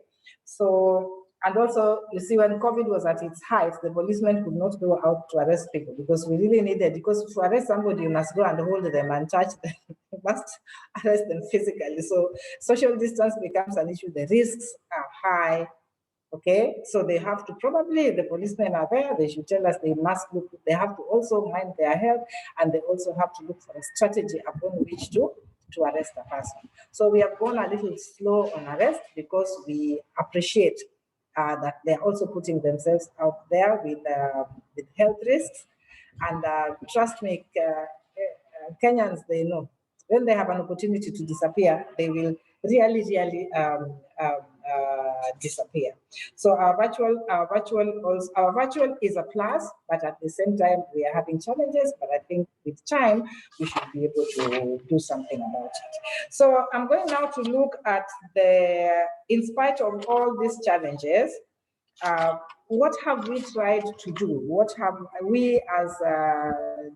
So, and also, you see, when COVID was at its height, the policemen could not go out to arrest people because we really needed, because to arrest somebody, you must go and hold them and touch them. You must arrest them physically. So social distance becomes an issue. The risks are high. Okay, so they have to, probably the policemen are there, they should tell us they must look, they have to also mind their health, and they also have to look for a strategy upon which to arrest a person. So we have gone a little slow on arrest because we appreciate that they're also putting themselves out there with health risks. And trust me, Kenyans, they know when they have an opportunity to disappear, they will really, really disappear. So our virtual is a plus, but at the same time we are having challenges. But I think with time we should be able to do something about it. So I'm going now to look at in spite of all these challenges, what have we tried to do? What have we as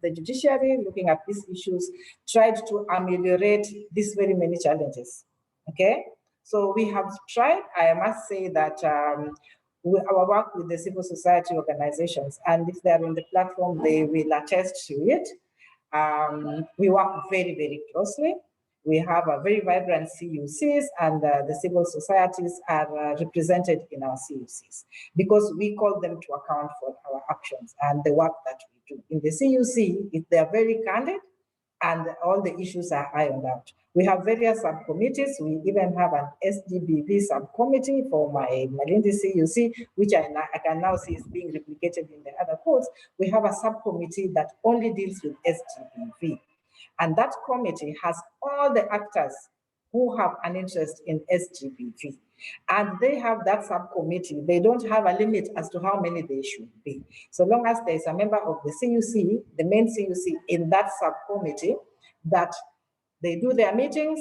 the judiciary, looking at these issues, tried to ameliorate these very many challenges? Okay, so we have tried. I must say that our work with the civil society organizations, and if they're on the platform, they will attest to it. We work very, very closely. We have a very vibrant CUCs, and the civil societies are represented in our CUCs because we call them to account for our actions and the work that we do. In the CUC, they are very candid, and all the issues are ironed out. We have various subcommittees. We even have an SDBV subcommittee for my Malindi CUC, which I can now see is being replicated in the other courts. We have a subcommittee that only deals with SDBV. And that committee has all the actors who have an interest in SGBV. And they have that subcommittee. They don't have a limit as to how many they should be. So long as there's a member of the CUC, the main CUC in that subcommittee, that they do their meetings,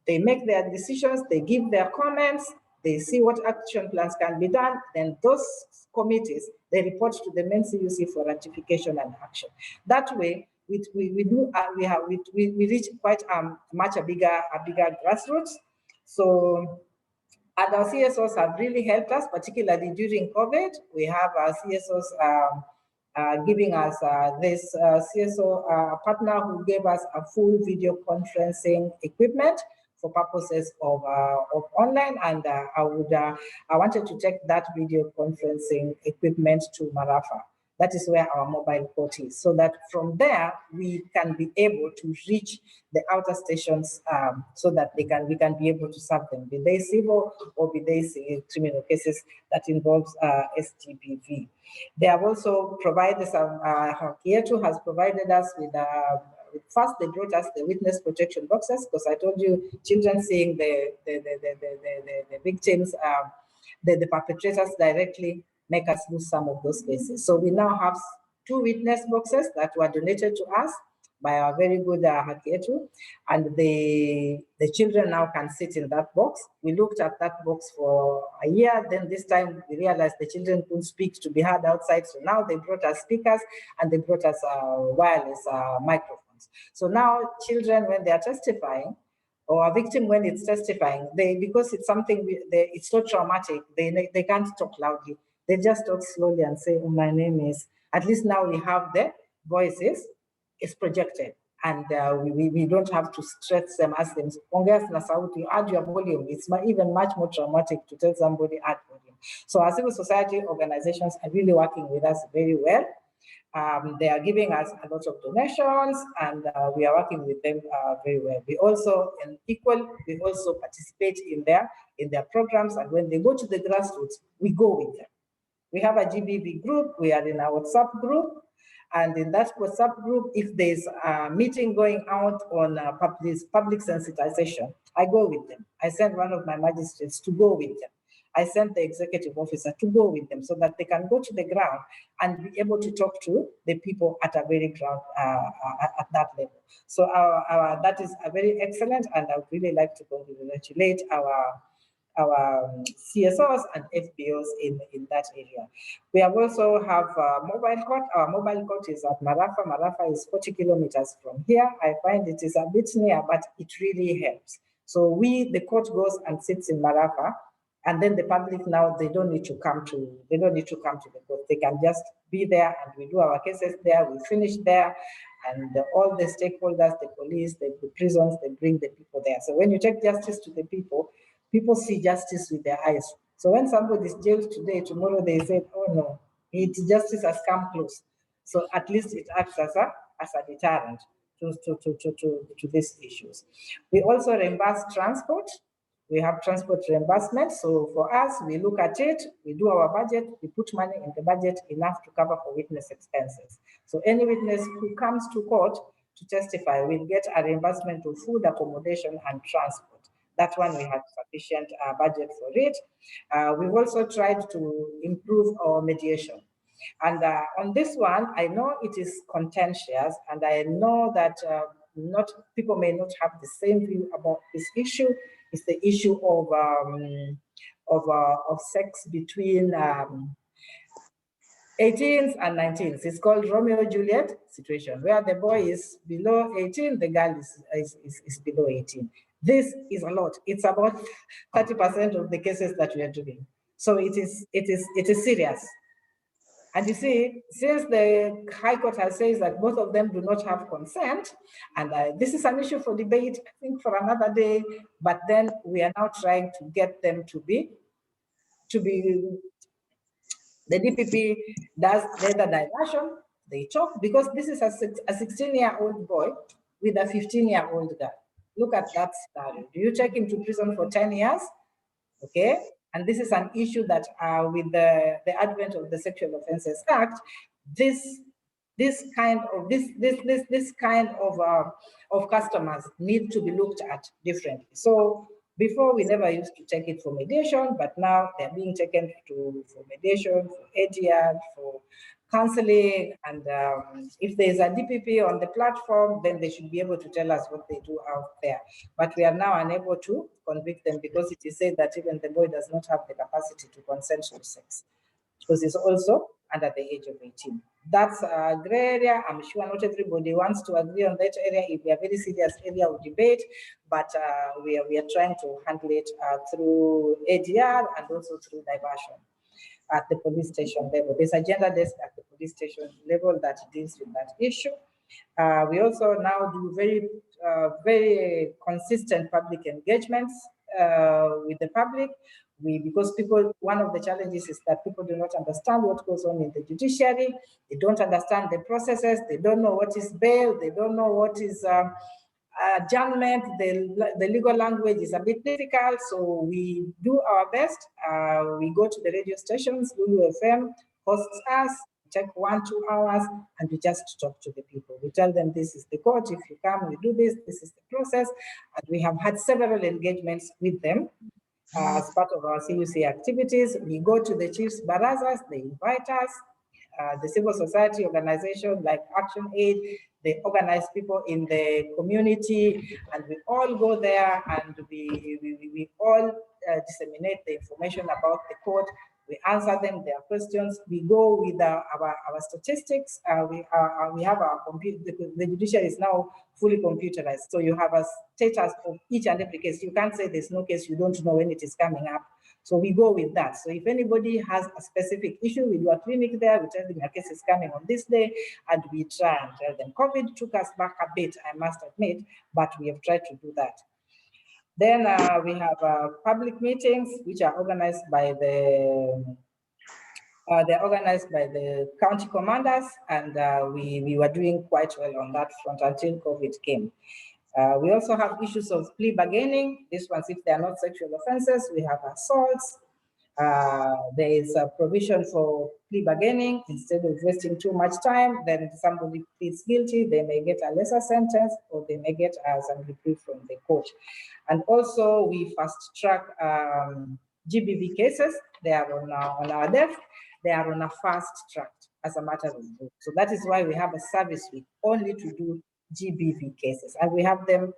they make their decisions, they give their comments, they see what action plans can be done, then those committees, they report to the main CUC for ratification and action. That way, we reach quite much a bigger grassroots. So, and our CSOs have really helped us, particularly during COVID. We have our CSOs giving us this CSO partner who gave us a full video conferencing equipment for purposes of online, and I wanted to take that video conferencing equipment to Marafa. That is where our mobile court is, so that from there we can be able to reach the outer stations, so that we can be able to serve them, be they civil or be they criminal cases that involves STPV. They have also provided some. Kietu has provided us with. First, they brought us the witness protection boxes, because I told you, children seeing the victims, the perpetrators directly, make us lose some of those cases. So we now have 2 witness boxes that were donated to us by our very good Hakietu, and the children now can sit in that box. We looked at that box for a year, then this time we realized the children couldn't speak to be heard outside, so now they brought us speakers and they brought us wireless microphones. So now children, when they are testifying, or a victim when it's testifying, because it's something, it's so traumatic, they can't talk loudly. They just talk slowly and say, oh, my name is, at least now we have the voices, it's projected. And we don't have to stress them, ask them, you add your volume. It's even much more traumatic to tell somebody add volume. So our civil society organizations are really working with us very well. They are giving us a lot of donations, and we are working with them very well. We also, we also participate in their programs, and when they go to the grassroots, we go with them. We have a GBV group, we are in our WhatsApp group, and in that WhatsApp group, if there's a meeting going out on public sensitization, I go with them. I send one of my magistrates to go with them. I sent the executive officer to go with them so that they can go to the ground and be able to talk to the people at a very ground, at that level. So that is a very excellent, and I would really like to congratulate our CSOs and FBOs in that area. We have also have mobile court. Our mobile court is at Marafa. Marafa is 40 kilometers from here. I find it is a bit near, but it really helps. So the court goes and sits in Marafa, and then the public now, they don't need to come to the court. They can just be there, and we do our cases there. We finish there, and all the stakeholders, the police, the prisons, they bring the people there. So when you take justice to the people, people see justice with their eyes. So when somebody is jailed today, tomorrow they say, oh no, justice has come close. So at least it acts as a deterrent to these issues. We also reimburse transport. We have transport reimbursement. So for us, we look at it, we do our budget, we put money in the budget enough to cover for witness expenses. So any witness who comes to court to testify will get a reimbursement of food, accommodation, and transport. That one we have sufficient budget for it. We've also tried to improve our mediation. And on this one, I know it is contentious, and I know that people may not have the same view about this issue. It's the issue of sex between 18s and 19s. It's called Romeo and Juliet situation, where the boy is below 18, the girl is below 18. This is a lot. It's about 30% of the cases that we are doing. So it is serious. And you see, since the High Court has said that both of them do not have consent, and this is an issue for debate, I think, for another day, but then we are now trying to get them to be, the DPP does gender diversion, they talk, because this is a 16-year-old boy with a 15-year-old girl. Look at that scenario. Do you take him to prison for 10 years? Okay, and this is an issue that with the advent of the Sexual Offences Act, this kind of customers need to be looked at differently. So before, we never used to take it for mediation, but now they're being taken for mediation, for ADR, for counseling, and if there's a DPP on the platform, then they should be able to tell us what they do out there. But we are now unable to convict them because it is said that even the boy does not have the capacity to consent to sex, because he's also under the age of 18. That's a gray area. I'm sure not everybody wants to agree on that area. It will be a very serious area of debate, but we are trying to handle it through ADR and also through diversion at the police station level. There's a gender desk at the police station level that deals with that issue. We also now do very consistent public engagements with the public. Because one of the challenges is that people do not understand what goes on in the judiciary. They don't understand the processes. They don't know what is bail. They don't know what is adjournment. The legal language is a bit difficult, so we do our best. We go to the radio stations, Lulu FM hosts us, take 1-2 hours, and we just talk to the people. We tell them this is the court, if you come, we do this is the process. And we have had several engagements with them. As part of our CUC activities, we go to the chiefs' barazas, they invite us. The civil society organization like Action Aid, they organize people in the community, and we all go there and we all disseminate the information about the court. We answer them their questions. We go with our statistics. We have our computer. The judiciary is now fully computerized, so you have a status of each and every case. You can't say there's no case you don't know when it is coming up. So we go with that. So if anybody has a specific issue with your clinic there, we tell them your case is coming on this day, and we try and tell them. COVID took us back a bit, I must admit, but we have tried to do that. Then we have public meetings, which are organized by they're organized by the county commanders, and we were doing quite well on that front until COVID came. We also have issues of plea bargaining. These ones, if they are not sexual offenses, we have assaults. There is a provision for plea bargaining. Instead of wasting too much time, then somebody pleads guilty, they may get a lesser sentence, or they may get some reprieve from the court. And also we fast track GBV cases, they are on our desk, they are on a fast track as a matter of fact. So that is why we have a service week only to do GBV cases. And we have them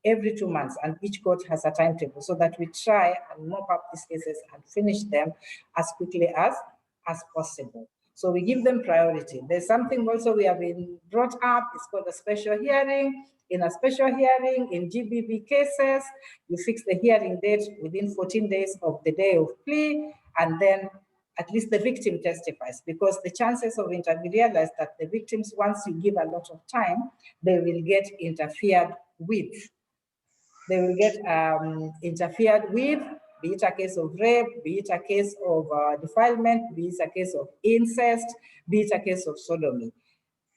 every 2 months, and each court has a timetable so that we try and mop up these cases and finish them as quickly as possible. So we give them priority. There's something also we have been brought up, it's called a special hearing. In a special hearing, in GBV cases, you fix the hearing date within 14 days of the day of plea, and then at least the victim testifies, because the chances of we realize that the victims, once you give a lot of time, they will get interfered with. They will get interfered with, be it a case of rape, be it a case of defilement, be it a case of incest, be it a case of sodomy.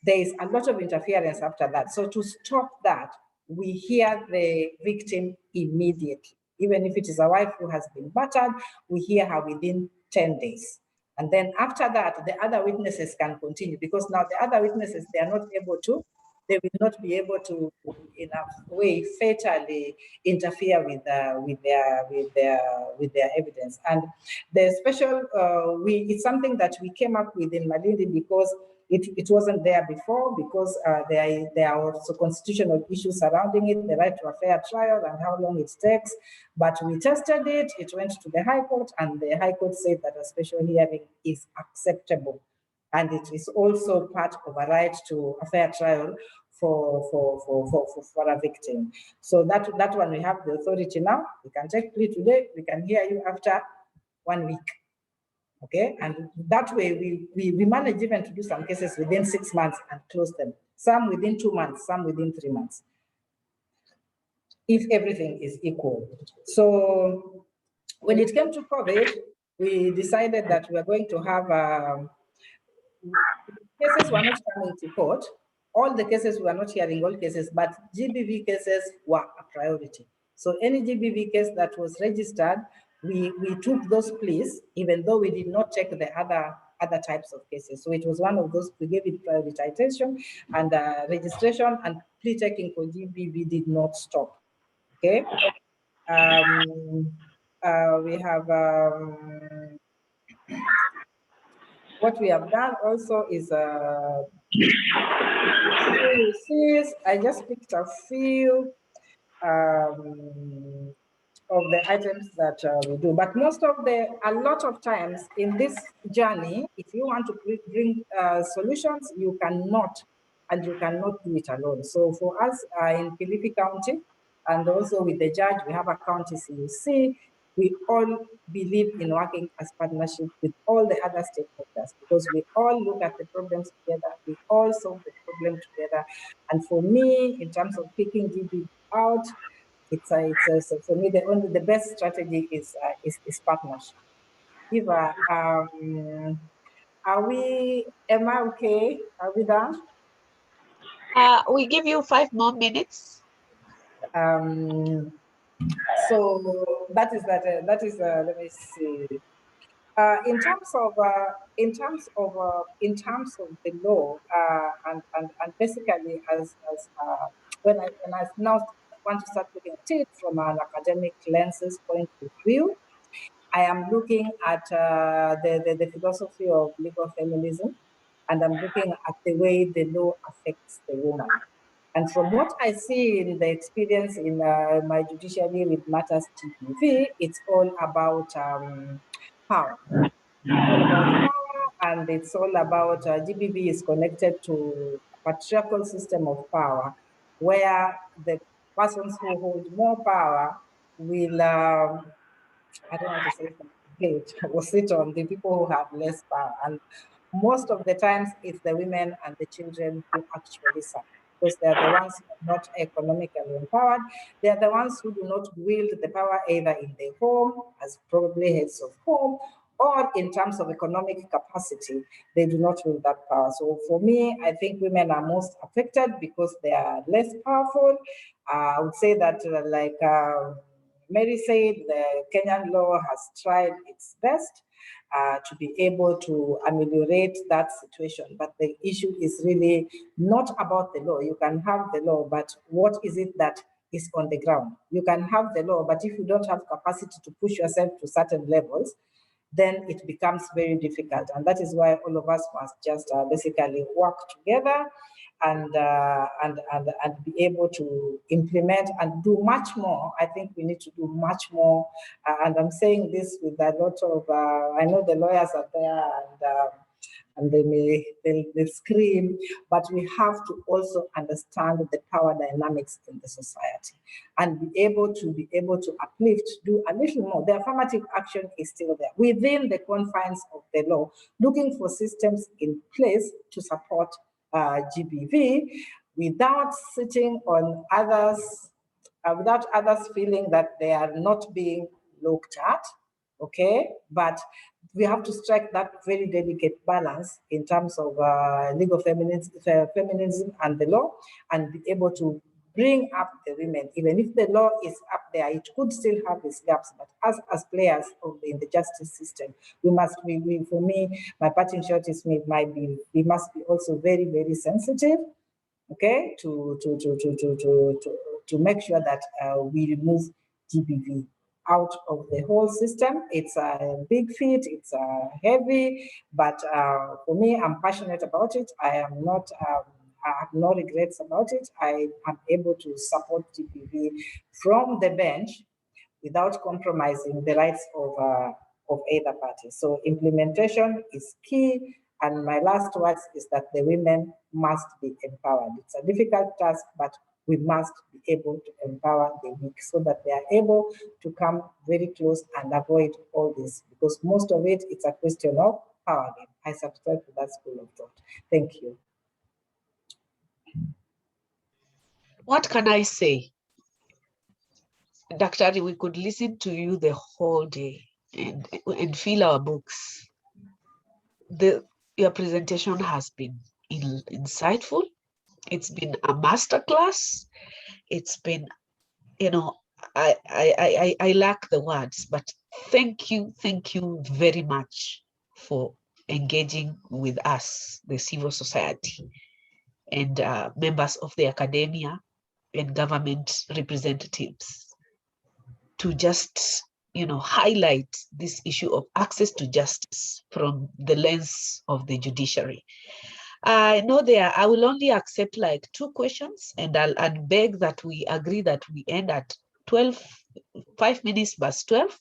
There is a lot of interference after that. So to stop that, we hear the victim immediately. Even if it is a wife who has been battered, we hear her within 10 days. And then after that, the other witnesses can continue, because now the other witnesses, they are not able to, they will not be able to, in a way, fatally interfere with their evidence. And the special, it's something that we came up with in Malindi because it wasn't there before, because there are also constitutional issues surrounding it, the right to a fair trial and how long it takes. But we tested it, it went to the High Court, and the High Court said that a special hearing is acceptable. And it is also part of a right to a fair trial for a victim. So that one, we have the authority now. We can take plea today, we can hear you after 1 week. Okay, and that way we manage even to do some cases within 6 months and close them. Some within 2 months, some within 3 months, if everything is equal. So when it came to COVID, we decided that we are going to have cases were not coming to court. All the cases, we are not hearing all cases, but GBV cases were a priority. So any GBV case that was registered, we took those pleas, even though we did not check the other types of cases. So it was one of those, we gave it prioritization, and registration and plea taking for GBV did not stop. Okay. We have what we have done also is I just picked a few of the items that we do, but a lot of times in this journey, if you want to bring solutions, you cannot do it alone. So for us in Kilifi County, and also with the judge, we have a county CUC, we all believe in working as partnership with all the other stakeholders, because we all look at the problems together, we all solve the problem together. And for me, in terms of picking GB out, so for me, the best strategy is partnership. Eva, am I okay? Are we done? We give you 5 more minutes. So that is, let me see. In terms of the law, and basically when I now want to start looking at it from an academic lenses point of view, I am looking at the philosophy of legal feminism, and I'm looking at the way the law affects the woman. And from what I see in the experience in my judiciary with matters GBV, it's all about power. It's all about power, and it's all about GBV is connected to a patriarchal system of power, where the persons who hold more power will, I don't want to say hate, will sit on the people who have less power. And most of the times, it's the women and the children who actually suffer, because they are the ones who are not economically empowered. They are the ones who do not wield the power either in their home, as probably heads of home, or in terms of economic capacity, they do not wield that power. So for me, I think women are most affected because they are less powerful. I would say that Mary said, the Kenyan law has tried its best to be able to ameliorate that situation. But the issue is really not about the law. You can have the law, but what is it that is on the ground. You can have the law, but if you don't have capacity to push yourself to certain levels, then it becomes very difficult. And that is why all of us must just basically work together and be able to implement and do much more. I think we need to do much more. And I'm saying this with a lot of, I know the lawyers are there and they'll scream, but we have to also understand the power dynamics in the society and be able to uplift, do a little more. The affirmative action is still there within the confines of the law, looking for systems in place to support GBV without sitting on others, without others feeling that they are not being looked at, okay? But we have to strike that very delicate balance in terms of legal feminism and the law, and be able to bring up the women. Even if the law is up there, it could still have its gaps, but as players in the justice system, we must be, for me, my parting shot is we must be also very, very sensitive, okay, to make sure that we remove GBV out of the whole system. It's a big feat, it's heavy, but for me, I'm passionate about it. I am not, I have no regrets about it. I am able to support GBV from the bench without compromising the rights of either party. So implementation is key. And my last words is that the women must be empowered. It's a difficult task, but we must be able to empower the weak so that they are able to come very close and avoid all this, because most of it, it's a question of power. I subscribe to that school of thought. Thank you. What can I say? Dr. we could listen to you the whole day and fill our books. Your presentation has been insightful. It's been a masterclass. It's been, you know, I lack the words, but thank you very much for engaging with us, the civil society and members of the academia and government representatives, to just, you know, highlight this issue of access to justice from the lens of the judiciary. I know I will only accept like 2 questions, and I'll beg that we agree that we end at 5 minutes past 12,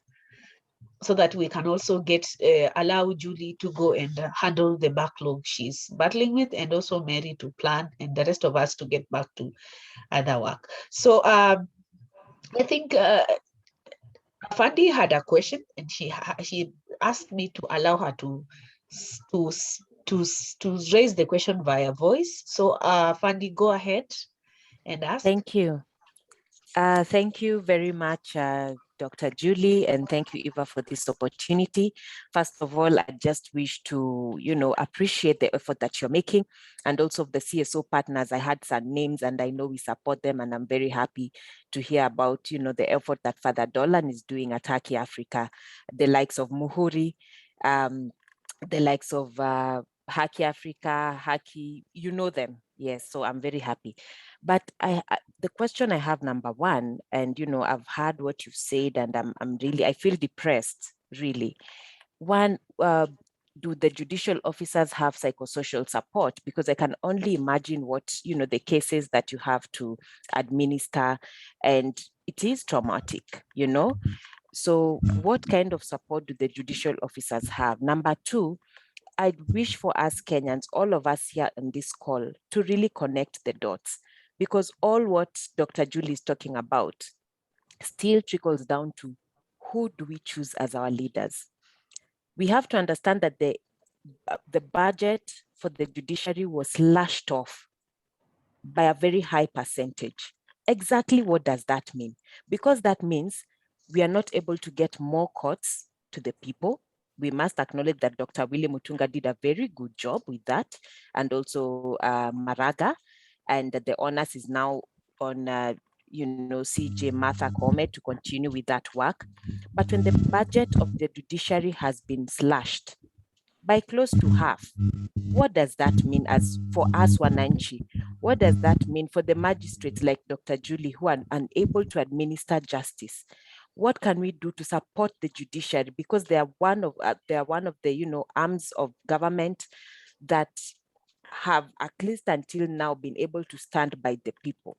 so that we can also allow Julie to go and handle the backlog she's battling with, and also Mary to plan, and the rest of us to get back to other work. So I think Fandi had a question, and she asked me to allow her to raise the question via voice. So Fandi, go ahead and ask. Thank you. Thank you very much, Dr. Julie, and thank you, Eva, for this opportunity. First of all, I just wish to, appreciate the effort that you're making, and also the CSO partners. I had some names, and I know we support them, and I'm very happy to hear about, the effort that Father Dolan is doing at Haki Africa, the likes of Muhuri, the likes of Haki Africa, Haki, you know them. Yes, so I'm very happy. But the question I have, number one, and I've heard what you've said, and I feel depressed, really. One, do the judicial officers have psychosocial support? Because I can only imagine what, the cases that you have to administer, and it is traumatic, So what kind of support do the judicial officers have? Number two, I'd wish for us Kenyans, all of us here on this call, to really connect the dots, because all what Dr. Julie is talking about still trickles down to who do we choose as our leaders. We have to understand that the budget for the judiciary was slashed off by a very high percentage. Exactly what does that mean? Because that means we are not able to get more courts to the people. We must acknowledge that Dr. William Mutunga did a very good job with that, and also Maraga, and the onus is now on CJ Martha Koome to continue with that work. But when the budget of the judiciary has been slashed by close to half, what does that mean as for us Wananchi? What does that mean for the magistrates like Dr. Julie who are unable to administer justice? What can we do to support the judiciary? Because they are one of the arms of government that have at least until now been able to stand by the people.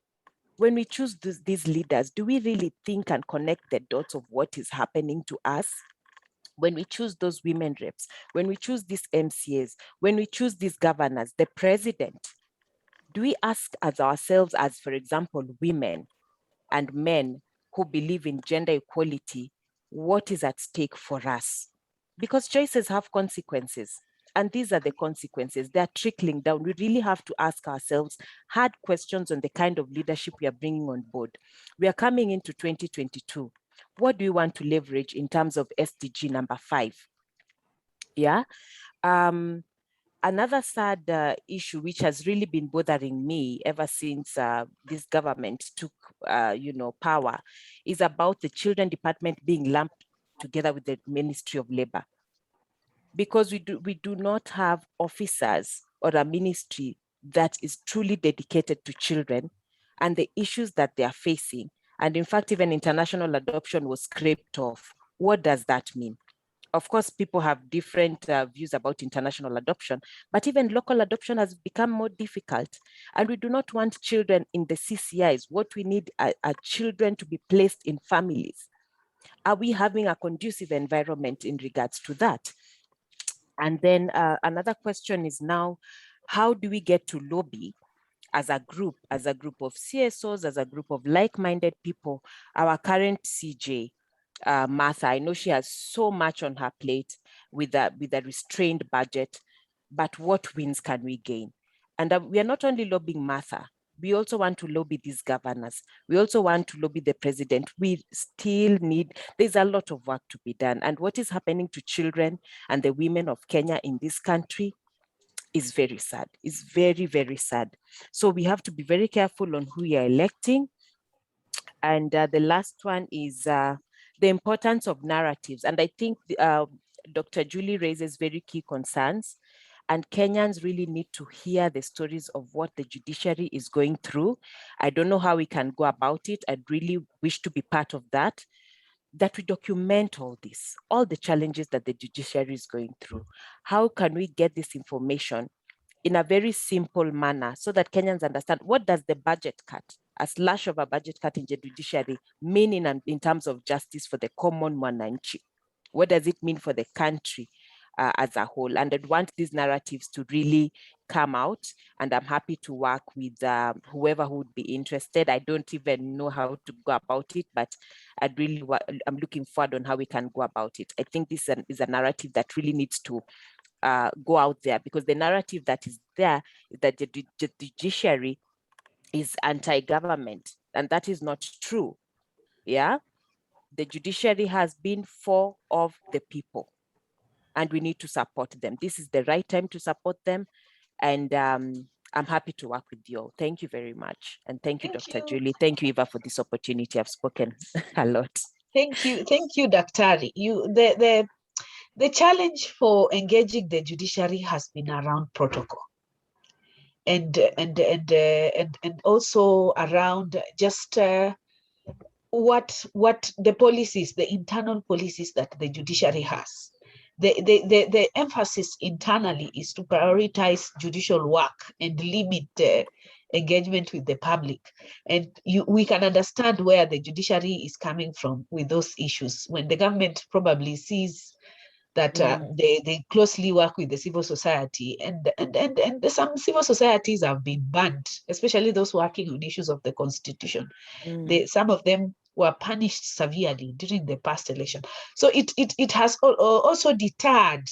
When we choose these leaders, do we really think and connect the dots of what is happening to us? When we choose those women reps, when we choose these MCAs, when we choose these governors, the president, do we ask as ourselves as, for example, women and men who believe in gender equality, what is at stake for us? Because choices have consequences. And these are the consequences. They're trickling down. We really have to ask ourselves hard questions on the kind of leadership we are bringing on board. We are coming into 2022. What do we want to leverage in terms of SDG number 5? Yeah. Another sad issue, which has really been bothering me ever since this government took, power, is about the children department being lumped together with the Ministry of Labor, because we do not have officers or a ministry that is truly dedicated to children and the issues that they are facing. And in fact, even international adoption was scraped off. What does that mean? Of course, people have different views about international adoption, but even local adoption has become more difficult. And we do not want children in the CCIs. What we need are children to be placed in families. Are we having a conducive environment in regards to that? And then another question is now, how do we get to lobby as a group of CSOs, as a group of like-minded people, our current CJ, Martha? I know she has so much on her plate with a restrained budget, but what wins can we gain? And we are not only lobbying Martha, we also want to lobby these governors. We also want to lobby the president. We still need, there's a lot of work to be done. And what is happening to children and the women of Kenya in this country is very sad. It's very, very sad. So we have to be very careful on who we are electing. And the last one is the importance of narratives. And I think Dr. Julie raises very key concerns. And Kenyans really need to hear the stories of what the judiciary is going through. I don't know how we can go about it. I'd really wish to be part of that we document all this, all the challenges that the judiciary is going through. How can we get this information in a very simple manner so that Kenyans understand what does the budget cut, a slash of a budget cut in the judiciary, mean in terms of justice for the common mwananchi? What does it mean for the country as a whole? And I'd want these narratives to really come out, and I'm happy to work with whoever who would be interested. I don't even know how to go about it, but I'm looking forward on how we can go about it. I think this is a narrative that really needs to go out there, because the narrative that is there is that the judiciary is anti-government, and that is not true. Yeah, the judiciary has been for of the people, and we need to support them. This is the right time to support them, and I'm happy to work with you all. Thank you very much, and thank you, Dr. Julie. Thank you, Eva, for this opportunity. I've spoken a lot. Thank you, Daktari. The challenge for engaging the judiciary has been around protocol, and also around just what the policies, the internal policies that the judiciary has. The emphasis internally is to prioritize judicial work and limit engagement with the public. And we can understand where the judiciary is coming from with those issues. When the government probably sees that they closely work with the civil society, and some civil societies have been banned, especially those working on issues of the constitution. Some of them were punished severely during the past election. So it has also deterred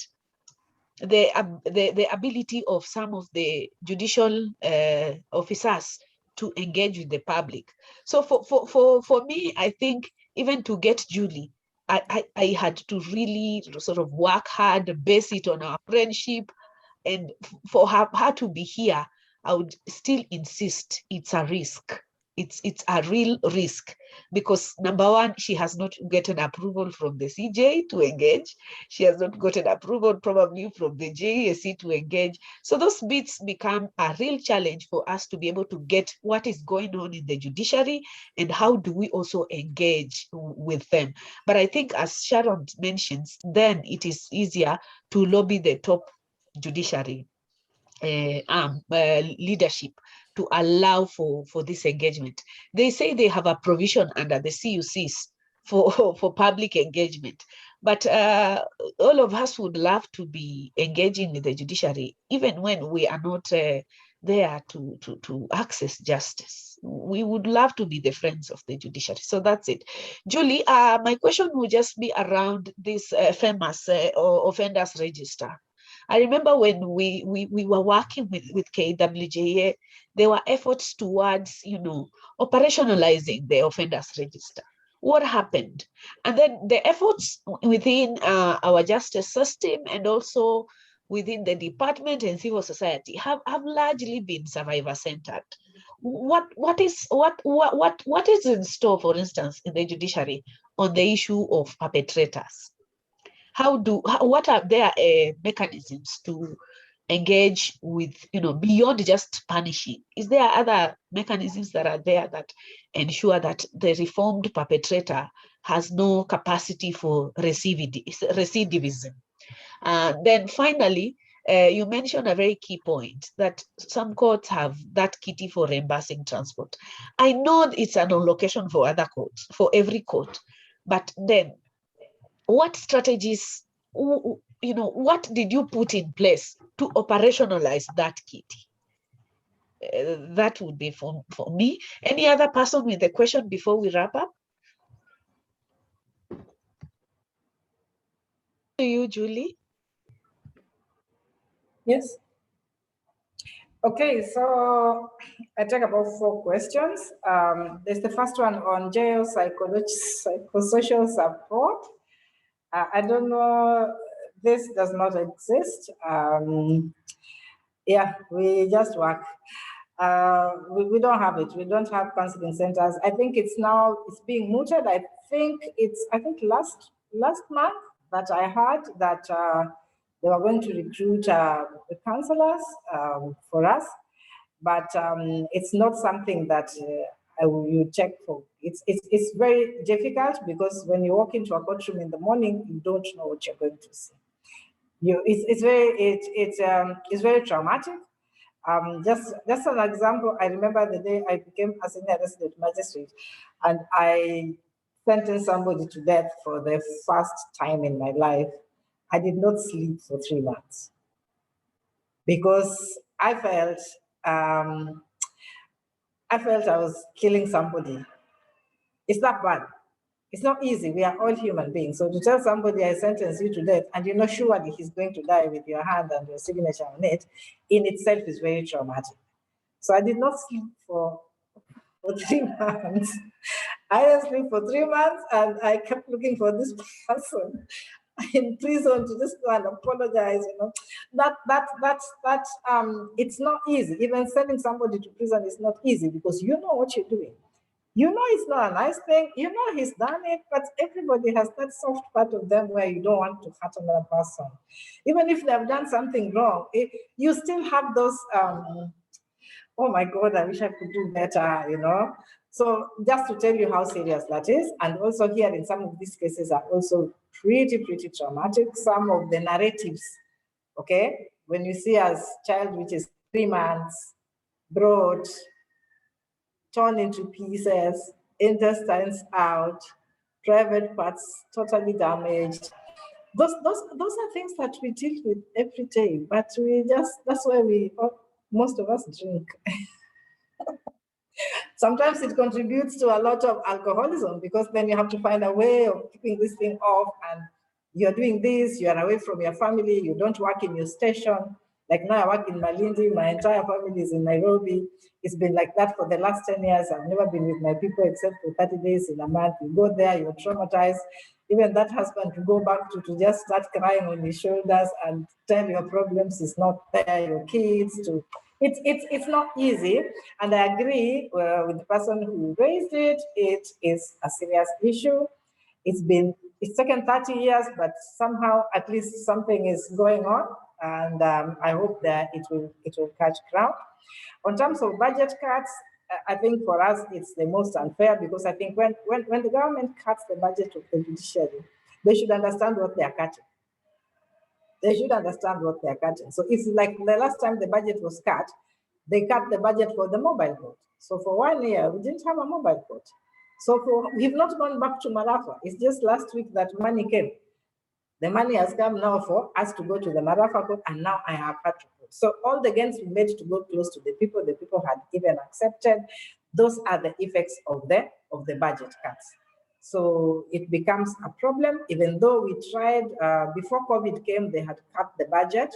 the ability of some of the judicial officers to engage with the public. So for me, I think even to get Julie, I had to really sort of work hard, base it on our friendship, and for her to be here, I would still insist it's a risk. it's a real risk, because number one, she has not gotten approval from the CJ to engage. She has not gotten approval probably from the JSC to engage. So those bits become a real challenge for us to be able to get what is going on in the judiciary and how do we also engage with them. But I think, as Sharon mentions, then it is easier to lobby the top judiciary leadership to allow for this engagement. They say they have a provision under the CUCs for public engagement, but all of us would love to be engaging with the judiciary, even when we are not there to access justice. We would love to be the friends of the judiciary. So that's it. Julie, my question would just be around this famous offenders register. I remember when we were working with KWJA, there were efforts towards, operationalizing the offenders register. What happened? And then the efforts within our justice system and also within the department and civil society have largely been survivor-centered. What is in store, for instance, in the judiciary on the issue of perpetrators? What are their mechanisms to engage with, beyond just punishing? Is there other mechanisms that are there that ensure that the reformed perpetrator has no capacity for recidivism? Then finally, you mentioned a very key point that some courts have that kitty for reimbursing transport. I know it's an allocation for other courts, for every court, but then what strategies, what did you put in place to operationalize that kitty? That would be for me. Any other person with a question before we wrap up? To you, Julie. Yes. Okay, so I take about 4 questions. There's the first one on jail psychosocial support. I don't know, this does not exist. Yeah, we just work. We don't have it. We don't have counseling centers. I think it's being mooted. I think last month that I heard that they were going to recruit the counselors for us, but it's not something that you check for. It's very difficult because when you walk into a courtroom in the morning, you don't know what you're going to see. It's very traumatic. Just an example, I remember the day I became a senior resident magistrate and I sentenced somebody to death for the first time in my life. I did not sleep for 3 months because I felt I was killing somebody. It's that bad. It's not easy. We are all human beings. So to tell somebody I sentence you to death and you know surely he's going to die with your hand and your signature on it, in itself is very traumatic. So I did not sleep for 3 months. I didn't sleep for 3 months and I kept looking for this person in prison to just go and apologize, it's not easy. Even sending somebody to prison is not easy because you know what you're doing. You know it's not a nice thing. You know he's done it, but everybody has that soft part of them where you don't want to hurt another person. Even if they've done something wrong, you still have those, oh my God, I wish I could do better, So just to tell you how serious that is, and also here in some of these cases are also pretty traumatic. Some of the narratives, okay? When you see a child which is 3 months, brought, torn into pieces, intestines out, private parts totally damaged. Those are things that we deal with every day, but that's why most of us drink. Sometimes it contributes to a lot of alcoholism because then you have to find a way of keeping this thing off, and you're doing this, you're away from your family, you don't work in your station. Like now I work in Malindi, my entire family is in Nairobi. It's been like that for the last 10 years. I've never been with my people except for 30 days in a month. You go there, you're traumatized. Even that husband to go back to just start crying on his shoulders and tell your problems is not there, your kids, to It's not easy, and I agree with the person who raised it. It is a serious issue. It's taken 30 years, but somehow at least something is going on, and I hope that it will catch ground. On terms of budget cuts, I think for us it's the most unfair, because I think when the government cuts the budget of the judiciary, they should understand what they are cutting. They should understand what they are cutting. So it's like the last time the budget was cut, they cut the budget for the mobile court. So for 1 year, we didn't have a mobile court. So we've not gone back to Marafa. It's just last week that money came. The money has come now for us to go to the Marafa court, and now I have had to go. So all the gains we made to go close to the people had even accepted. Those are the effects of the budget cuts. So it becomes a problem, even though we tried, before COVID came, they had cut the budget,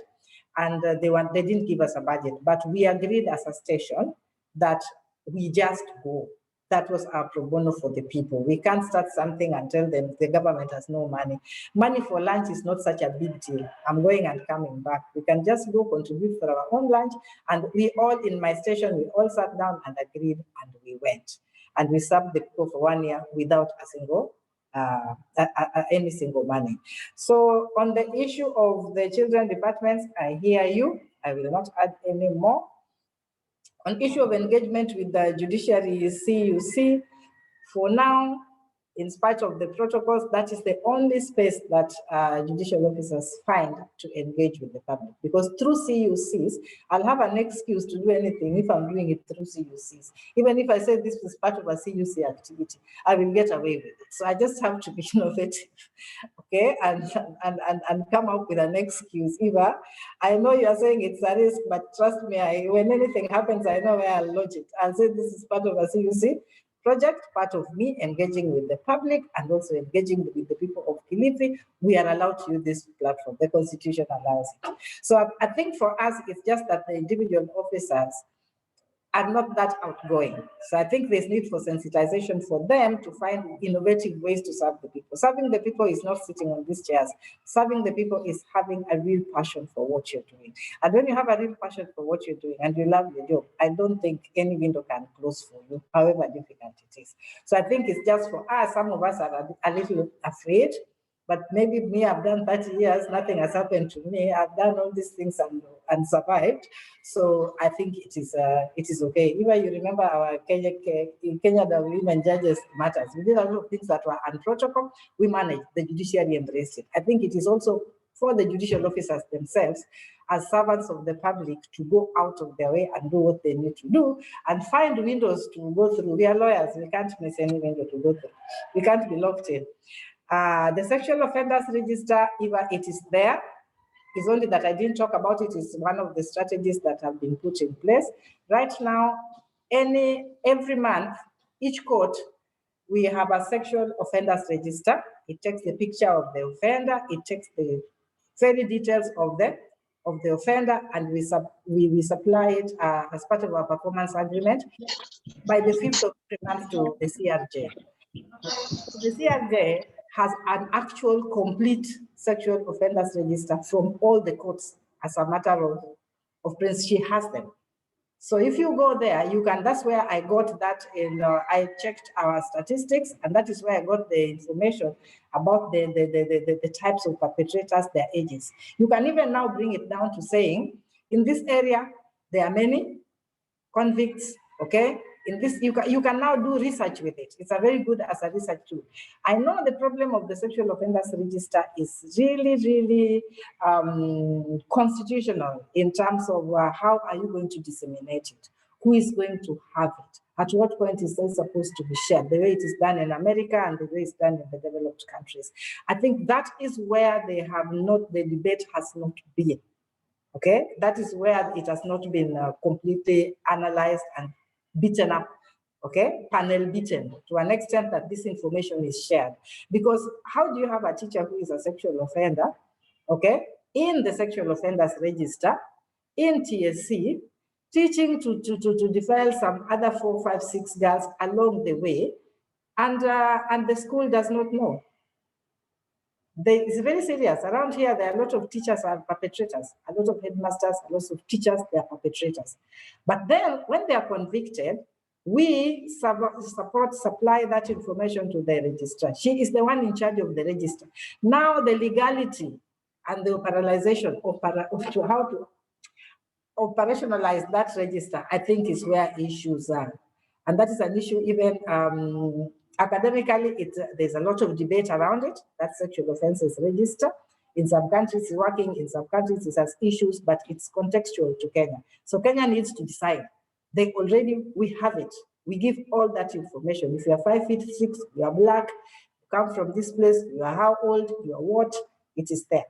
and they didn't give us a budget, but we agreed as a station that we just go. That was our pro bono for the people. We can't start something and tell them the government has no money. Money for lunch is not such a big deal. I'm going and coming back. We can just go contribute for our own lunch. And we all in my station, we all sat down and agreed, and we went. And we served the people for 1 year without a single, any single money. So on the issue of the children departments, I hear you. I will not add any more. On issue of engagement with the judiciary, CUC, for now, in spite of the protocols, that is the only space that judicial officers find to engage with the public. Because through CUCs, I'll have an excuse to do anything if I'm doing it through CUCs. Even if I say this is part of a CUC activity, I will get away with it. So I just have to be innovative, okay, and come up with an excuse. Eva, I know you're saying it's a risk, but trust me, when anything happens, I know where I'll lodge it. I'll say this is part of a CUC project, part of me engaging with the public and also engaging with the people of Kilifi. We are allowed to use this platform. The Constitution allows it. So I think for us, it's just that the individual officers are not that outgoing. So I think there's need for sensitization for them to find innovative ways to serve the people. Serving the people is not sitting on these chairs. Serving the people is having a real passion for what you're doing. And when you have a real passion for what you're doing and you love your job, I don't think any window can close for you, however difficult it is. So I think it's just for us, some of us are a little afraid, but maybe me, I've done 30 years, nothing has happened to me. I've done all these things and survived. So I think it is okay. Even you remember our Kenya, the women judges matters. We did a lot of things that were unprotocol. We managed, the judiciary embraced it. I think it is also for the judicial officers themselves as servants of the public to go out of their way and do what they need to do and find windows to go through. We are lawyers, we can't miss any window to go through. We can't be locked in. The sexual offenders register, even it is there. It's only that I didn't talk about it. It's one of the strategies that have been put in place. Right now, every month, each court, we have a sexual offenders register. It takes the picture of the offender. It takes the very details of the offender, and we supply it as part of our performance agreement by the 5th of every month to the CRJ. So the CRJ has an actual complete sexual offenders register from all the courts as a matter of principle. She has them. So if you go there, you can, that's where I got that I checked our statistics, and that is where I got the information about the types of perpetrators, their ages. You can even now bring it down to saying, in this area, there are many convicts, okay? In this, you can now do research with it. It's a very good as a research tool. I know the problem of the sexual offenders register is really, really constitutional in terms of how are you going to disseminate it? Who is going to have it? At what point is it supposed to be shared? The way it is done in America and the way it's done in the developed countries. I think that is where the debate has not been. Okay, that is where it has not been completely analyzed and beaten up, okay, panel beaten to an extent that this information is shared. Because how do you have a teacher who is a sexual offender, okay, in the sexual offenders register, in TSC, teaching to defile some other 4, 5, 6 girls along the way, and the school does not know? It's very serious. Around here, there are a lot of teachers are perpetrators, a lot of headmasters, a lot of teachers, they are perpetrators. But then when they are convicted, we supply that information to the registrar. She is the one in charge of the register. Now the legality and the operationalization of how to operationalize that register, I think is where issues are. And that is an issue even academically, there's a lot of debate around it, that sexual offenses register. In some countries it's working, in some countries it has issues, but it's contextual to Kenya. So Kenya needs to decide. We have it. We give all that information. If you are 5'6", you are black, you come from this place, you are how old, you are what, it is there.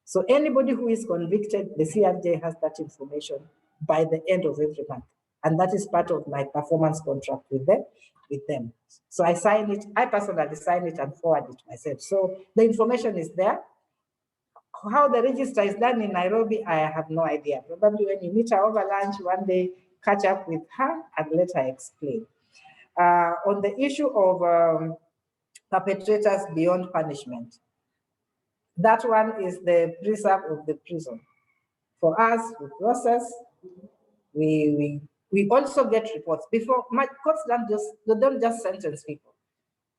So anybody who is convicted, the CRJ has that information by the end of every month. And that is part of my performance contract with them. So I sign it, I personally sign it and forward it myself. So the information is there. How the register is done in Nairobi, I have no idea. Probably when you meet her over lunch one day, catch up with her and let her explain. On the issue of perpetrators beyond punishment, that one is the preserve of the prison. For us, we process, we also get reports. Before, my courts don't just sentence people,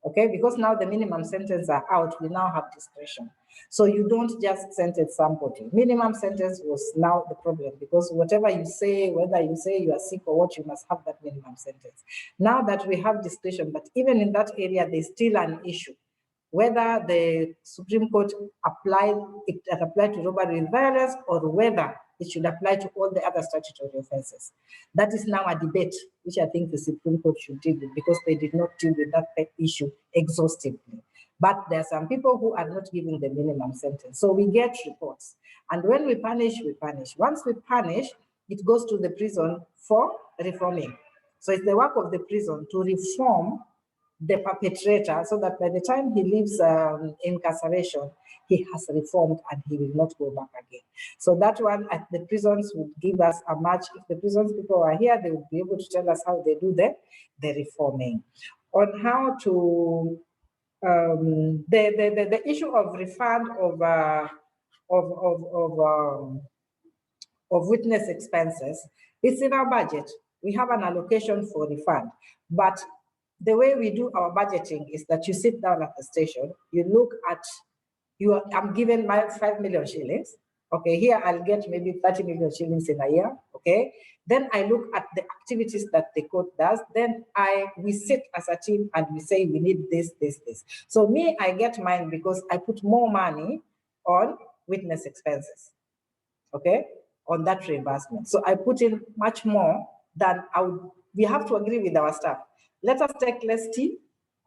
okay? Because now the minimum sentence are out, we now have discretion. So you don't just sentence somebody. Minimum sentence was now the problem, because whatever you say, whether you say you are sick or what, you must have that minimum sentence. Now that we have discretion, but even in that area, there's still an issue. Whether the Supreme Court applied to robbery and violence, or whether it should apply to all the other statutory offenses. That is now a debate, which I think the Supreme Court should deal with, because they did not deal with that issue exhaustively. But there are some people who are not giving the minimum sentence. So we get reports. And when we punish, we punish. Once we punish, it goes to the prison for reforming. So it's the work of the prison to reform the perpetrator, so that by the time he leaves incarceration, he has reformed and he will not go back again. So that one at the prisons will give us a match. If the prisons people are here, they will be able to tell us how they do the reforming. On how to, the issue of refund of witness expenses, it's in our budget. We have an allocation for refund, but the way we do our budgeting is that you sit down at the station, you look at, I'm given my 5 million shillings. Okay, here I'll get maybe 30 million shillings in a year. Okay, then I look at the activities that the court does. Then we sit as a team and we say we need this. So me, I get mine because I put more money on witness expenses. Okay, on that reimbursement. So I put in much more than we have to agree with our staff. Let us take less tea,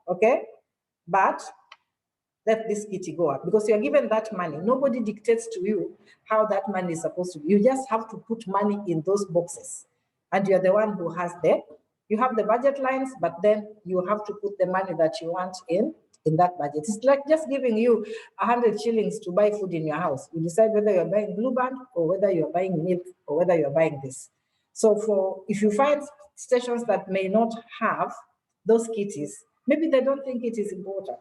okay? But let this kitty go up, because you're given that money. Nobody dictates to you how that money is supposed to be. You just have to put money in those boxes. And you're the one who has you have the budget lines, but then you have to put the money that you want in that budget. It's like just giving you 100 shillings to buy food in your house. You decide whether you're buying Blue Band or whether you're buying milk or whether you're buying this. So if you find stations that may not have those kitties, maybe they don't think it is important.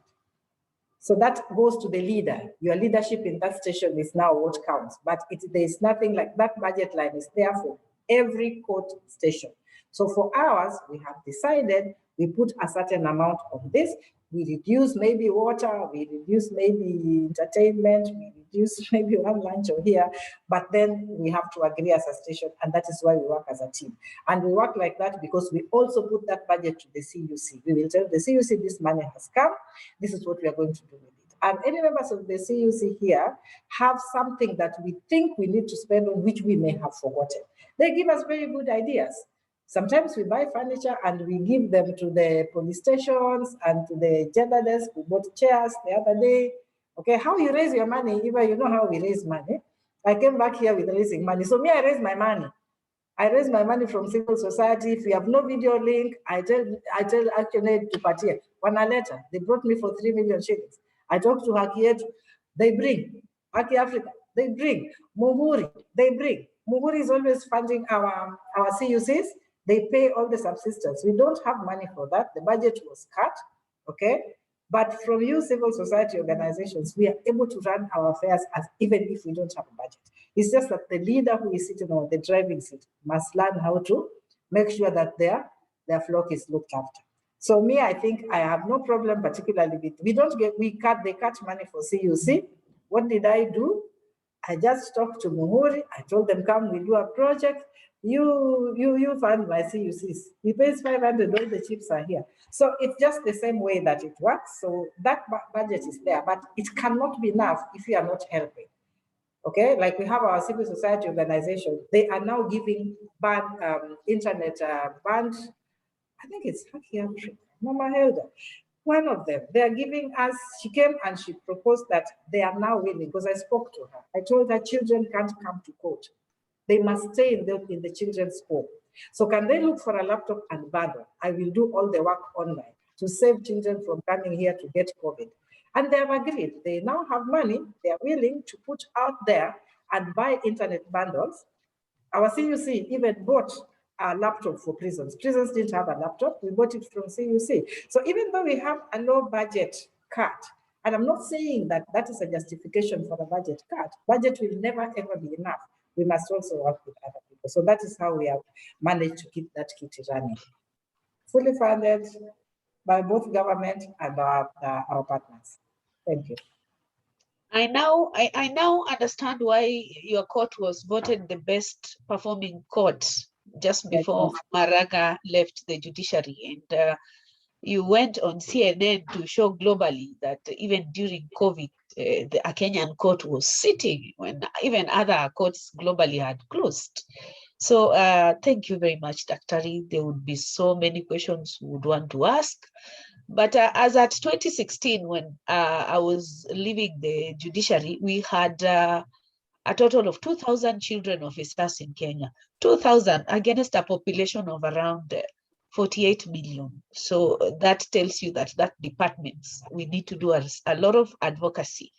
So that goes to the leader. Your leadership in that station is now what counts. But there's nothing like that. Budget line is there for every court station. So for ours, we have decided we put a certain amount of this. We reduce maybe water, we reduce maybe entertainment, we reduce maybe one lunch or here, but then we have to agree as a station, and that is why we work as a team. And we work like that because we also put that budget to the CUC. We will tell the CUC this money has come, this is what we are going to do with it. And any members of the CUC here have something that we think we need to spend on which we may have forgotten. They give us very good ideas. Sometimes we buy furniture and we give them to the police stations and to the gender desk. We bought chairs the other day. Okay, how you raise your money, Eva, you know how we raise money. I came back here with raising money. So me, I raise my money. I raise my money from civil society. If you have no video link, I tell actually to Patia. One letter, they brought me for 3 million shillings. I talked to Hakiet, they bring. Haki Africa, they bring. Muhuri, they bring. Muhuri is always funding our CUCs. They pay all the subsistence. We don't have money for that. The budget was cut, okay? But from you civil society organizations, we are able to run our affairs as even if we don't have a budget. It's just that the leader who is sitting on the driving seat must learn how to make sure that their flock is looked after. So me, I think I have no problem, particularly with, they cut money for CUC. What did I do? I just talked to Muhuri. I told them, come, we do a project. You fund my CUCs. He pays 500, all the chips are here. So it's just the same way that it works. So that budget is there, but it cannot be enough if you are not helping. Okay, like we have our civil society organization. They are now giving internet band. I think it's Haki Mama Helda. One of them, they are giving us, she came and she proposed that they are now willing, because I spoke to her. I told her children can't come to court. They must stay in the children's home. So can they look for a laptop and bundle? I will do all the work online to save children from coming here to get COVID. And they have agreed. They now have money. They are willing to put out there and buy internet bundles. Our CUC even bought a laptop for prisons. Prisons didn't have a laptop. We bought it from CUC. So even though we have a low budget cut, and I'm not saying that that is a justification for a budget cut, budget will never ever be enough. We must also work with other people. So that is how we have managed to keep that kitty running. Fully funded by both government and our partners. Thank you. I now understand why your court was voted the best performing court just before Maraga left the judiciary. And you went on CNN to show globally that even during COVID, the Kenyan court was sitting when even other courts globally had closed. So thank you very much, Daktari. There would be so many questions we would want to ask. But as at 2016, when I was leaving the judiciary, we had a total of 2,000 children officers in Kenya, 2,000 against a population of around 48 million. So that tells you that departments, we need to do a lot of advocacy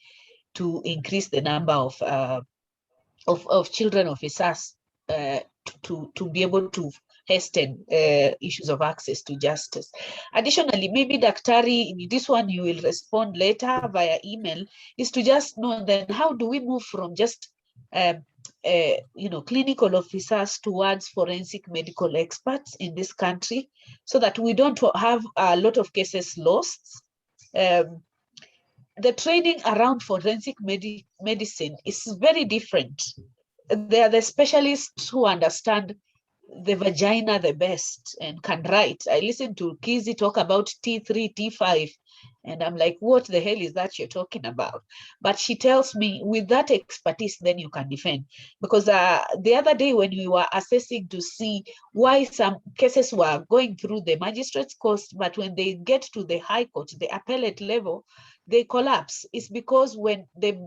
to increase the number of children officers to be able to hasten issues of access to justice. Additionally, maybe Daktari, this one you will respond later via email, is to just know then how do we move from just clinical officers towards forensic medical experts in this country, so that we don't have a lot of cases lost. The training around forensic medicine is very different. They are the specialists who understand the vagina the best and can write. I listened to Kizi talk about T3, T5, and I'm like, what the hell is that you're talking about? But she tells me with that expertise, then you can defend. Because the other day when we were assessing to see why some cases were going through the magistrate's court, but when they get to the high court, the appellate level, they collapse. It's because when the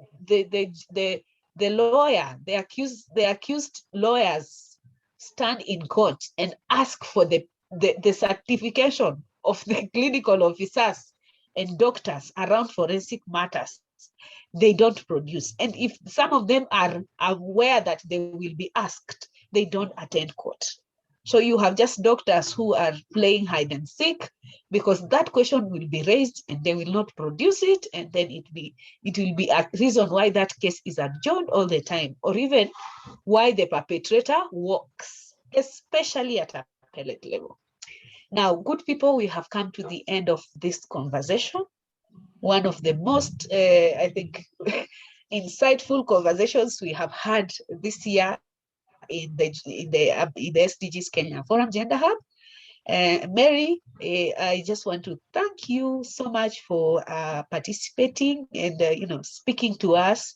lawyer, the accused lawyers stand in court and ask for the certification of the clinical officers and doctors around forensic matters, they don't produce. And if some of them are aware that they will be asked, they don't attend court. So you have just doctors who are playing hide and seek because that question will be raised and they will not produce it, and then it will be a reason why that case is adjourned all the time, or even why the perpetrator walks, especially at appellate level. Now, good people, we have come to the end of this conversation. One of the most, I think, insightful conversations we have had this year in the SDGs Kenya Forum Gender Hub. Mary, I just want to thank you so much for participating and speaking to us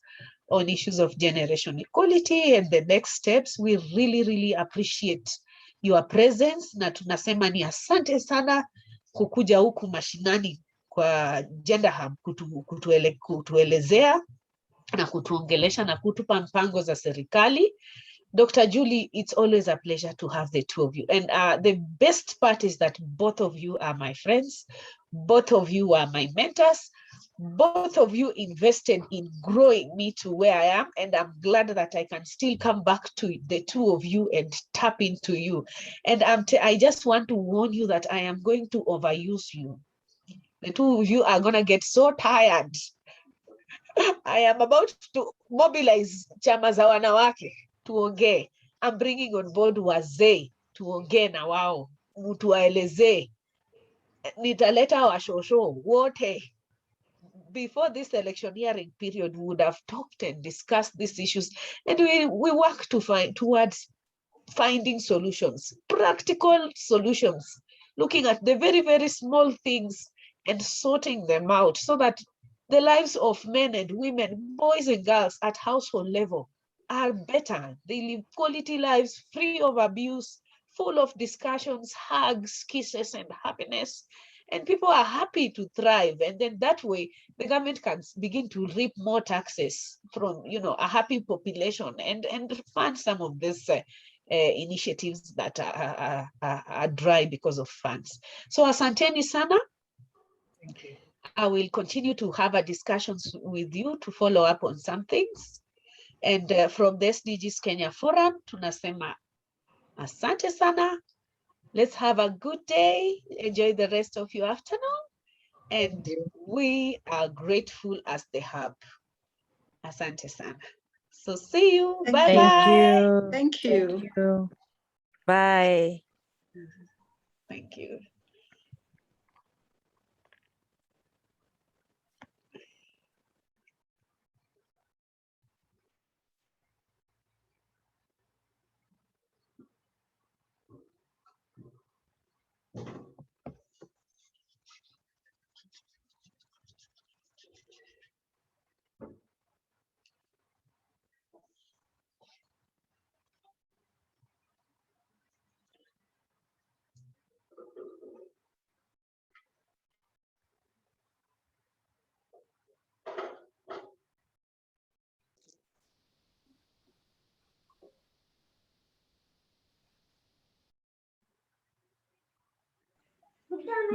on issues of generation equality and the next steps. We really, really appreciate your presence, na tunasema ni asante sana kukuja huku mashinani kwa Gender Hub kutuelezea na kutuongelesha na kutupa mpango za serikali. Dr. Julie, it's always a pleasure to have the two of you. And the best part is that both of you are my friends. Both of you are my mentors. Both of you invested in growing me to where I am. And I'm glad that I can still come back to the two of you and tap into you. And I just want to warn you that I am going to overuse you. The two of you are going to get so tired. I am about to mobilize chama za wanawake tuongee. I'm bringing on board wazee tuongee na wao, tuwaelezee. Nitaleta washosho wote. Before this electioneering period, we would have talked and discussed these issues, and we work to find towards finding solutions, practical solutions, looking at the very, very small things and sorting them out so that the lives of men and women, boys and girls at household level are better. They live quality lives free of abuse, full of discussions, hugs, kisses, and happiness. And people are happy to thrive. And then that way, the government can begin to reap more taxes from, a happy population and fund some of these initiatives that are dry because of funds. So asanteni sana. Thank you. I will continue to have a discussions with you to follow up on some things. And from the SDGs Kenya Forum, tunasema asante sana. Let's have a good day. Enjoy the rest of your afternoon. And we are grateful as the hub. Asante sana. So see you. Bye-bye. Thank you. Thank you. Bye. Thank you.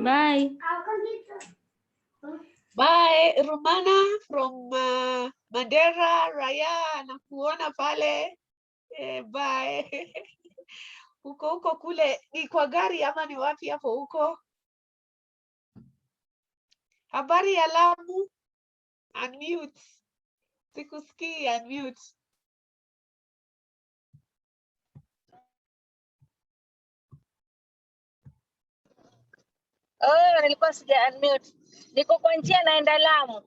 Bye. Bye, Romana from Mandera, Raya, nakuona pale. Bye. Huko kule, ni kwa gari ama ni wapi hapo huko? Habari ya Lamu? Unmute. Sikusikii, unmute. Oh, nilikuwa sija unmute. Niko kwa njia naenda Lamu.